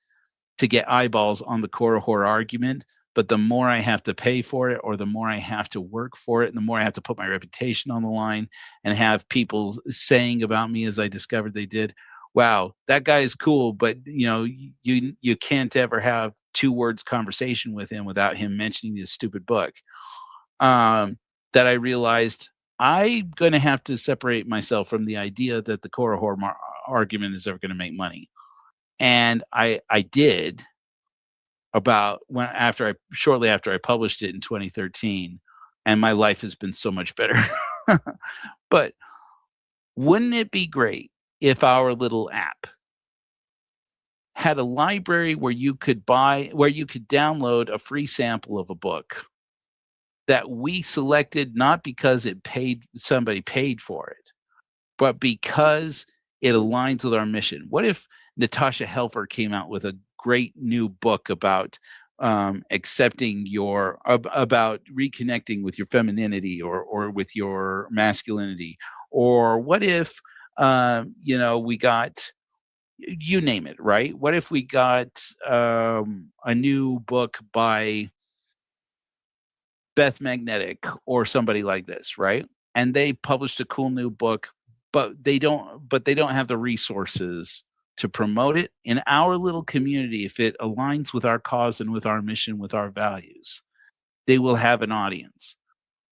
B: eyeballs on the Korihor argument, but the more I have to pay for it, or the more I have to work for it, and the more I have to put my reputation on the line and have people saying about me, as I discovered they did, wow, that guy is cool, but you can't ever have 2 words conversation with him without him mentioning this stupid book. That I realized I'm going to have to separate myself from the idea that the Korihor argument is ever going to make money. And I did shortly after I published it in 2013, and my life has been so much better. But wouldn't it be great if our little app had a library where you could download a free sample of a book that we selected, not because somebody paid for it, but because it aligns with our mission? What if Natasha Helfer came out with a great new book about accepting about reconnecting with your femininity or with your masculinity? Or what if, we got, you name it, right? What if we got a new book by Beth Magnetic or somebody like this, right? And they published a cool new book, but they don't have the resources to promote it in our little community. If it aligns with our cause and with our mission, with our values, they will have an audience.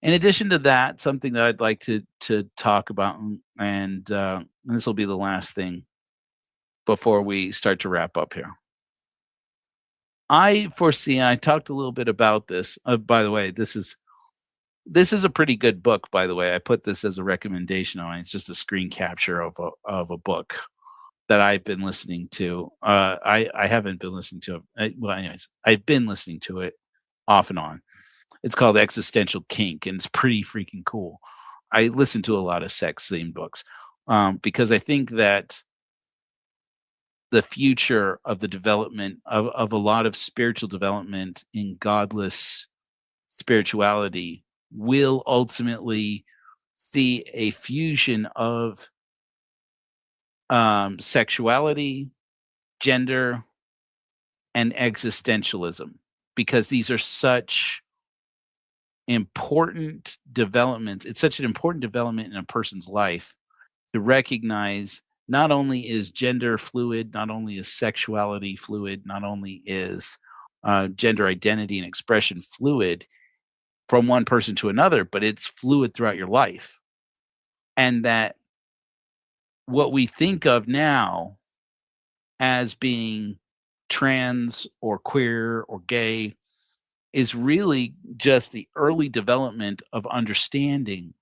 B: In addition to that, something that I'd like to talk about, and this will be the last thing before we start to wrap up here. I foresee, I talked a little bit about this. By the way, this is a pretty good book, by the way. I put this as a recommendation on it. It's just a screen capture of a book that I've been listening to. I haven't been listening to it. Well, anyways, I've been listening to it off and on. It's called Existential Kink, and it's pretty freaking cool. I listen to a lot of sex-themed books because I think that the future of the development of a lot of spiritual development in godless spirituality will ultimately see a fusion of sexuality, gender, and existentialism, because these are such important developments. It's such an important development in a person's life to recognize not only is gender fluid, not only is sexuality fluid, not only is gender identity and expression fluid from one person to another, but it's fluid throughout your life. And that what we think of now as being trans or queer or gay is really just the early development of understanding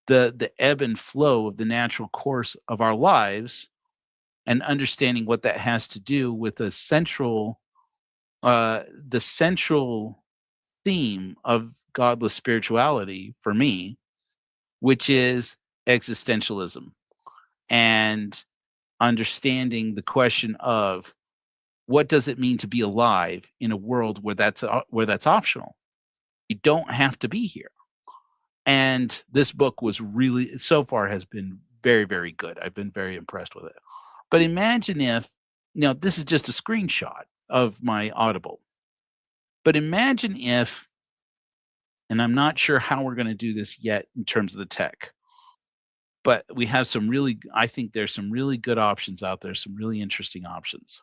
B: the ebb and flow of the natural course of our lives, and understanding what that has to do with the central theme of godless spirituality for me, which is existentialism, and understanding the question of what does it mean to be alive in a world where that's optional. You don't have to be here. And this book was really, so far, has been very, very good. I've been very impressed with it. But imagine if, this is just a screenshot of my Audible. But imagine if, and I'm not sure how we're going to do this yet in terms of the tech, but we have I think there's some really good options out there, some really interesting options.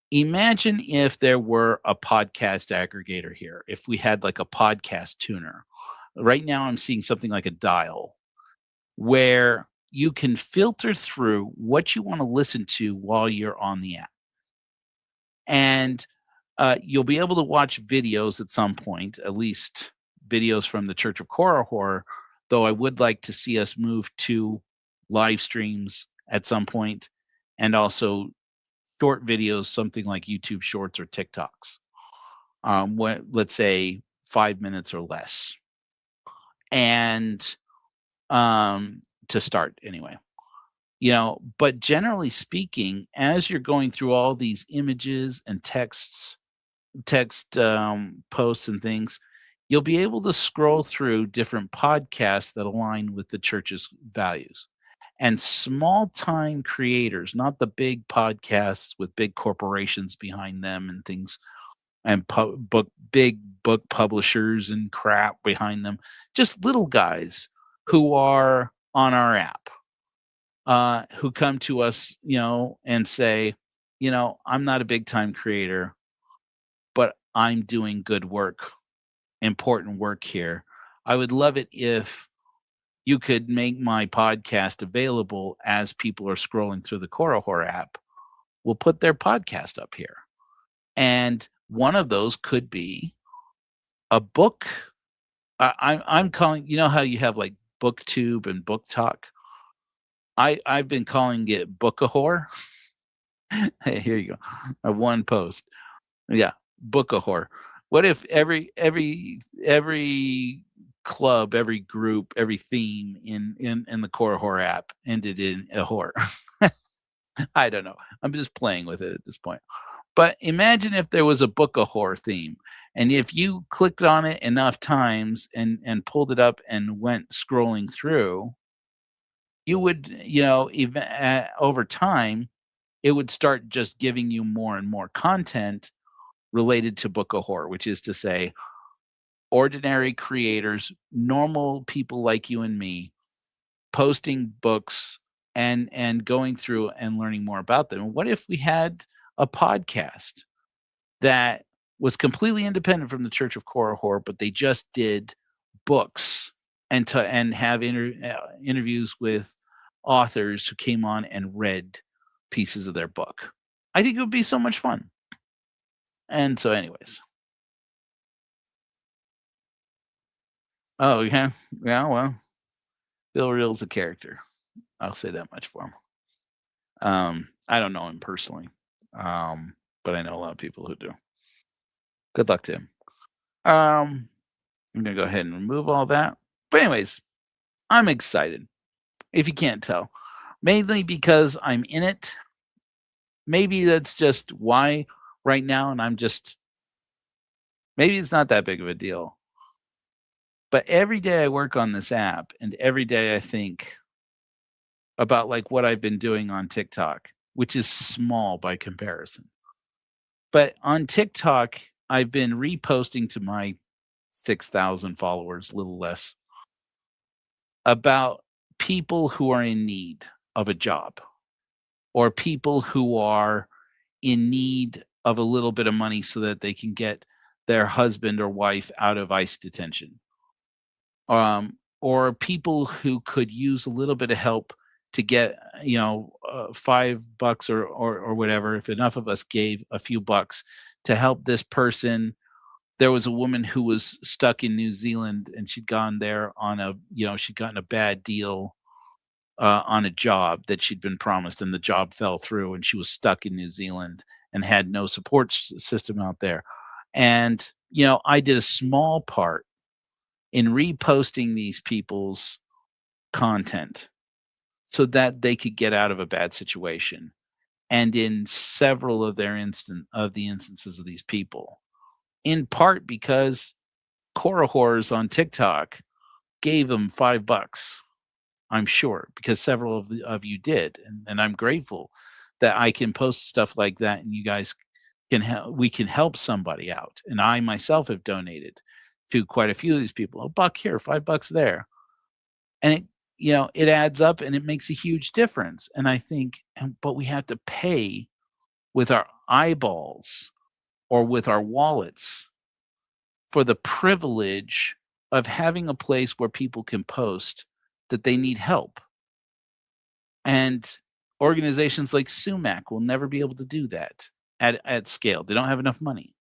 B: Imagine if there were a podcast aggregator here, if we had like a podcast tuner. Right now, I'm seeing something like a dial where you can filter through what you want to listen to while you're on the app. And you'll be able to watch videos at some point, at least videos from the Church of Korihor, though I would like to see us move to live streams at some point, and also short videos, something like YouTube Shorts or TikToks. Let's say 5 minutes or less. And to start anyway, but generally speaking, as you're going through all these images and text posts and things, you'll be able to scroll through different podcasts that align with the church's values. And small-time creators, not the big podcasts with big corporations behind them and things, and big book publishers and crap behind them, just little guys who are on our app, who come to us, and say, I'm not a big time creator, but I'm doing good work, important work here. I would love it if you could make my podcast available as people are scrolling through the Korihor app. We'll put their podcast up here. And one of those could be a book. I'm calling, how you have like BookTube and Book Talk? I've been calling it Bookahor. Hey, here you go. One post. Yeah, Bookahor. What if every club, every group, every theme in the Korihor app ended in a whore? I don't know. I'm just playing with it at this point. But imagine if there was a Bookahor theme, and if you clicked on it enough times and pulled it up and went scrolling through, you would, over time, it would start just giving you more and more content related to Bookahor, which is to say, ordinary creators, normal people like you and me, posting books and going through and learning more about them. What if we had a podcast that was completely independent from the Church of Korihor, but they just did books and have interviews with authors who came on and read pieces of their book. I think it would be so much fun. And so, anyways. Oh, yeah. Yeah, well, Bill Reel's a character. I'll say that much for him. I don't know him personally, but I know a lot of people who do. Good luck to him. I'm gonna go ahead and remove all that. But anyways, I'm excited. If you can't tell, mainly because I'm in it. Maybe that's just why right now, and maybe it's not that big of a deal. But every day I work on this app, and every day I think about like what I've been doing on TikTok, which is small by comparison. But on TikTok, I've been reposting to my 6,000 followers, a little less, about people who are in need of a job or people who are in need of a little bit of money so that they can get their husband or wife out of ICE detention. Or people who could use a little bit of help to get, $5 or whatever. If enough of us gave a few bucks to help this person. There was a woman who was stuck in New Zealand, and she'd gone there she'd gotten a bad deal on a job that she'd been promised, and the job fell through, and she was stuck in New Zealand and had no support system out there. And I did a small part in reposting these people's content so that they could get out of a bad situation. And in several of the instances of these people, in part because Korihors on TikTok gave them $5, I'm sure, because several of you did, and I'm grateful that I can post stuff like that, and you guys we can help somebody out. And I myself have donated to quite a few of these people. $1 here, $5 there, and it adds up, and it makes a huge difference. And I think, but we have to pay with our eyeballs or with our wallets for the privilege of having a place where people can post that they need help. And organizations like Sumac will never be able to do that at scale. They don't have enough money.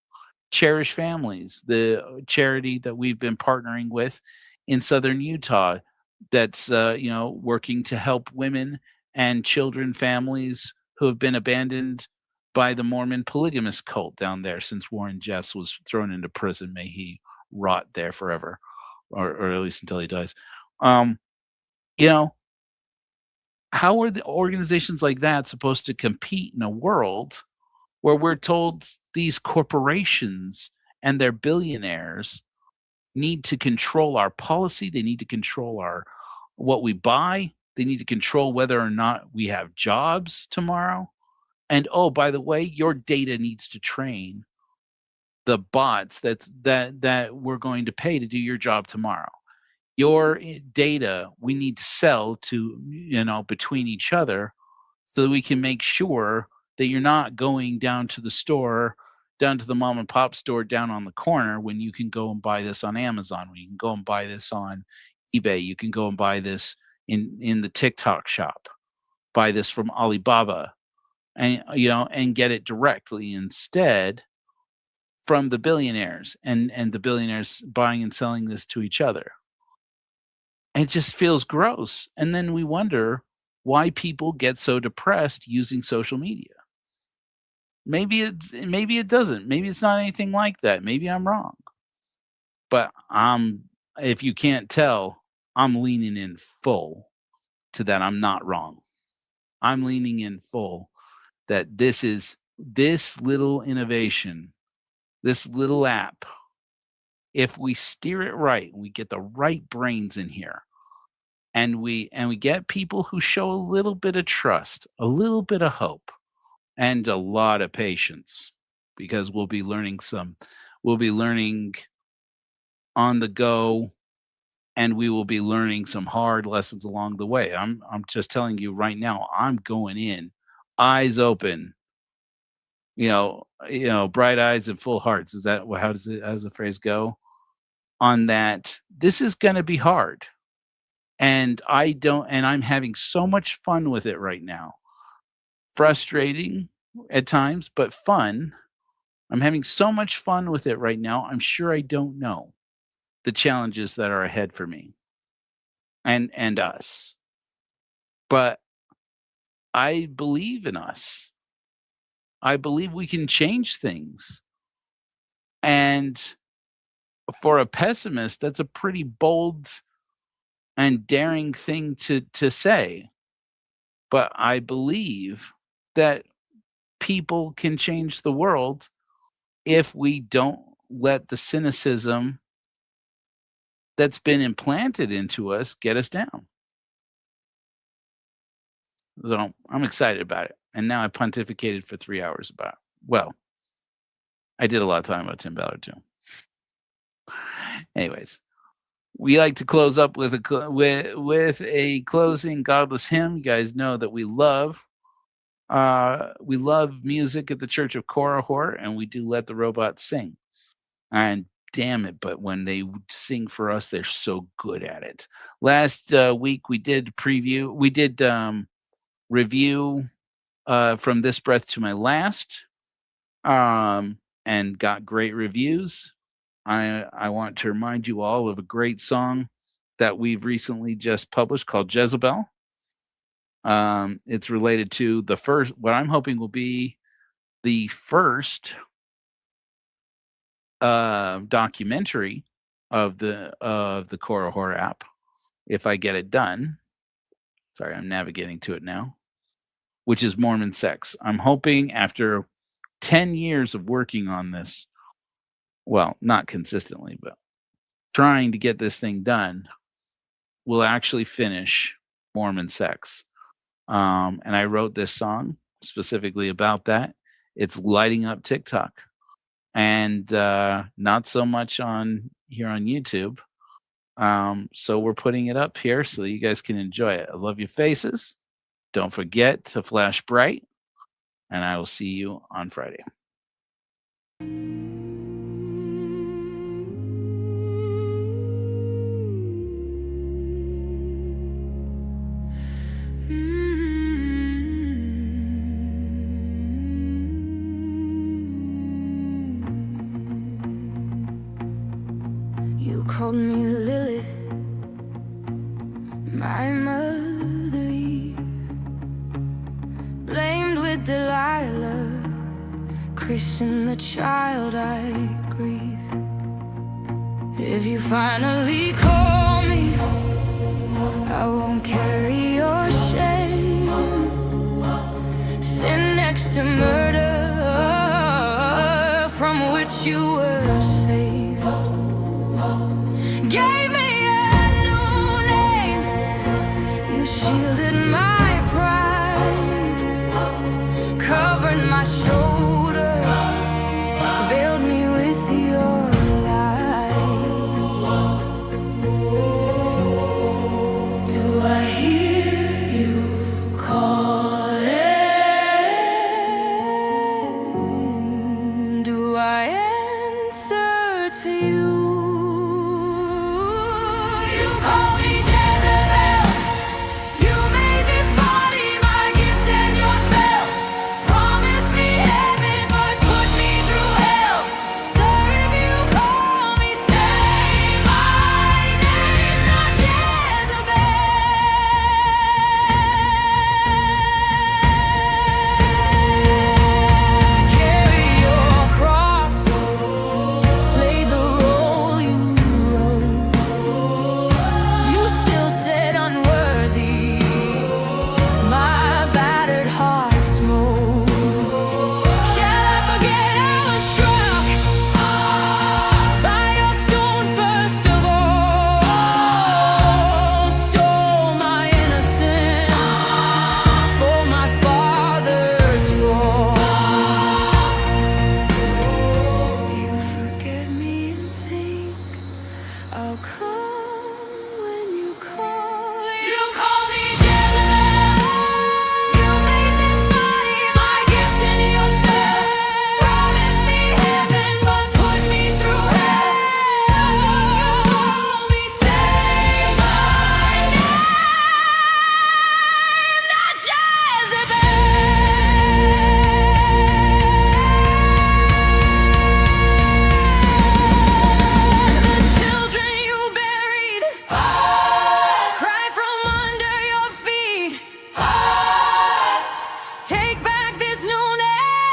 B: Cherish Families, the charity that we've been partnering with in Southern Utah, that's working to help women and children, families who have been abandoned by the Mormon polygamous cult down there since Warren Jeffs was thrown into prison. May he rot there forever, or at least until he dies. How are the organizations like that supposed to compete in a world where we're told these corporations and their billionaires need to control our policy? They need to control what we buy. They need to control whether or not we have jobs tomorrow. And oh, by the way, your data needs to train the bots that we're going to pay to do your job tomorrow. Your data we need to sell to between each other so that we can make sure that you're not going down to the store, down to the mom and pop store down on the corner, when you can go and buy this on Amazon, when you can go and buy this on eBay, you can go and buy this in the TikTok shop, buy this from Alibaba, and get it directly instead from the billionaires, and the billionaires buying and selling this to each other. It just feels gross. And then we wonder why people get so depressed using social media. Maybe it doesn't. Maybe it's not anything like that. Maybe I'm wrong. But if you can't tell, I'm leaning in full to that I'm not wrong. I'm leaning in full that this little innovation, this little app, if we steer it right, we get the right brains in here, and we get people who show a little bit of trust, a little bit of hope, and a lot of patience, because we'll be learning on the go, and we will be learning some hard lessons along the way. I'm just telling you right now, I'm going in eyes open, bright eyes and full hearts. Is that how does the phrase go? On that, this is going to be hard, and I'm having so much fun with it right now frustrating at times, but fun. I'm having so much fun with it right now. I'm sure I don't know the challenges that are ahead for me and us. But I believe in us. I believe we can change things. And for a pessimist, that's a pretty bold and daring thing to say. But I believe that people can change the world if we don't let the cynicism that's been implanted into us get us down. So I'm excited about it. And now I pontificated for 3 hours about it. Well, I did a lot of time about Tim Ballard too. Anyways, we like to close up with a closing godless hymn. You guys know that we love music at the Church of Korihor, and we do let the robots sing. And damn it, but when they sing for us, they're so good at it. Last week we did review From This Breath to My Last, and got great reviews. I want to remind you all of a great song that we've recently just published called Jezebel. It's related to what I'm hoping will be the first documentary of the Korihor app, if I get it done. Sorry, I'm navigating to it now, which is Mormon sex. I'm hoping after 10 years of working on this, well, not consistently, but trying to get this thing done, we'll actually finish Mormon sex. And I wrote this song specifically about that. It's lighting up TikTok, and not so much here on YouTube. So we're putting it up here so that you guys can enjoy it. I love your faces. Don't forget to flash bright, and I will see you on Friday.
A: You called me Lilith, my mother Eve, blamed with Delilah, christened the child I grieve. If you finally call me, I won't carry your shame. Sin next to murder, from which you were saved. Gave me a new name. You shielded my pride, covered my shoulders, veiled me with your light. Do I hear you calling? Do I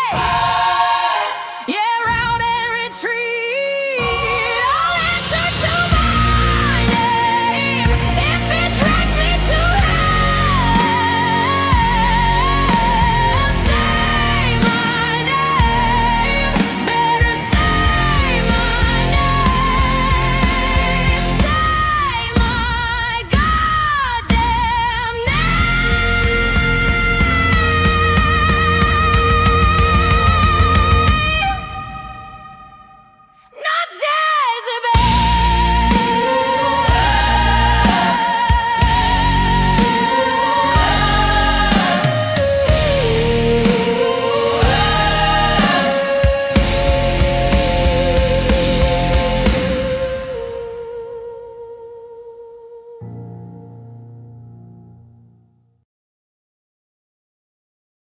A: Hey!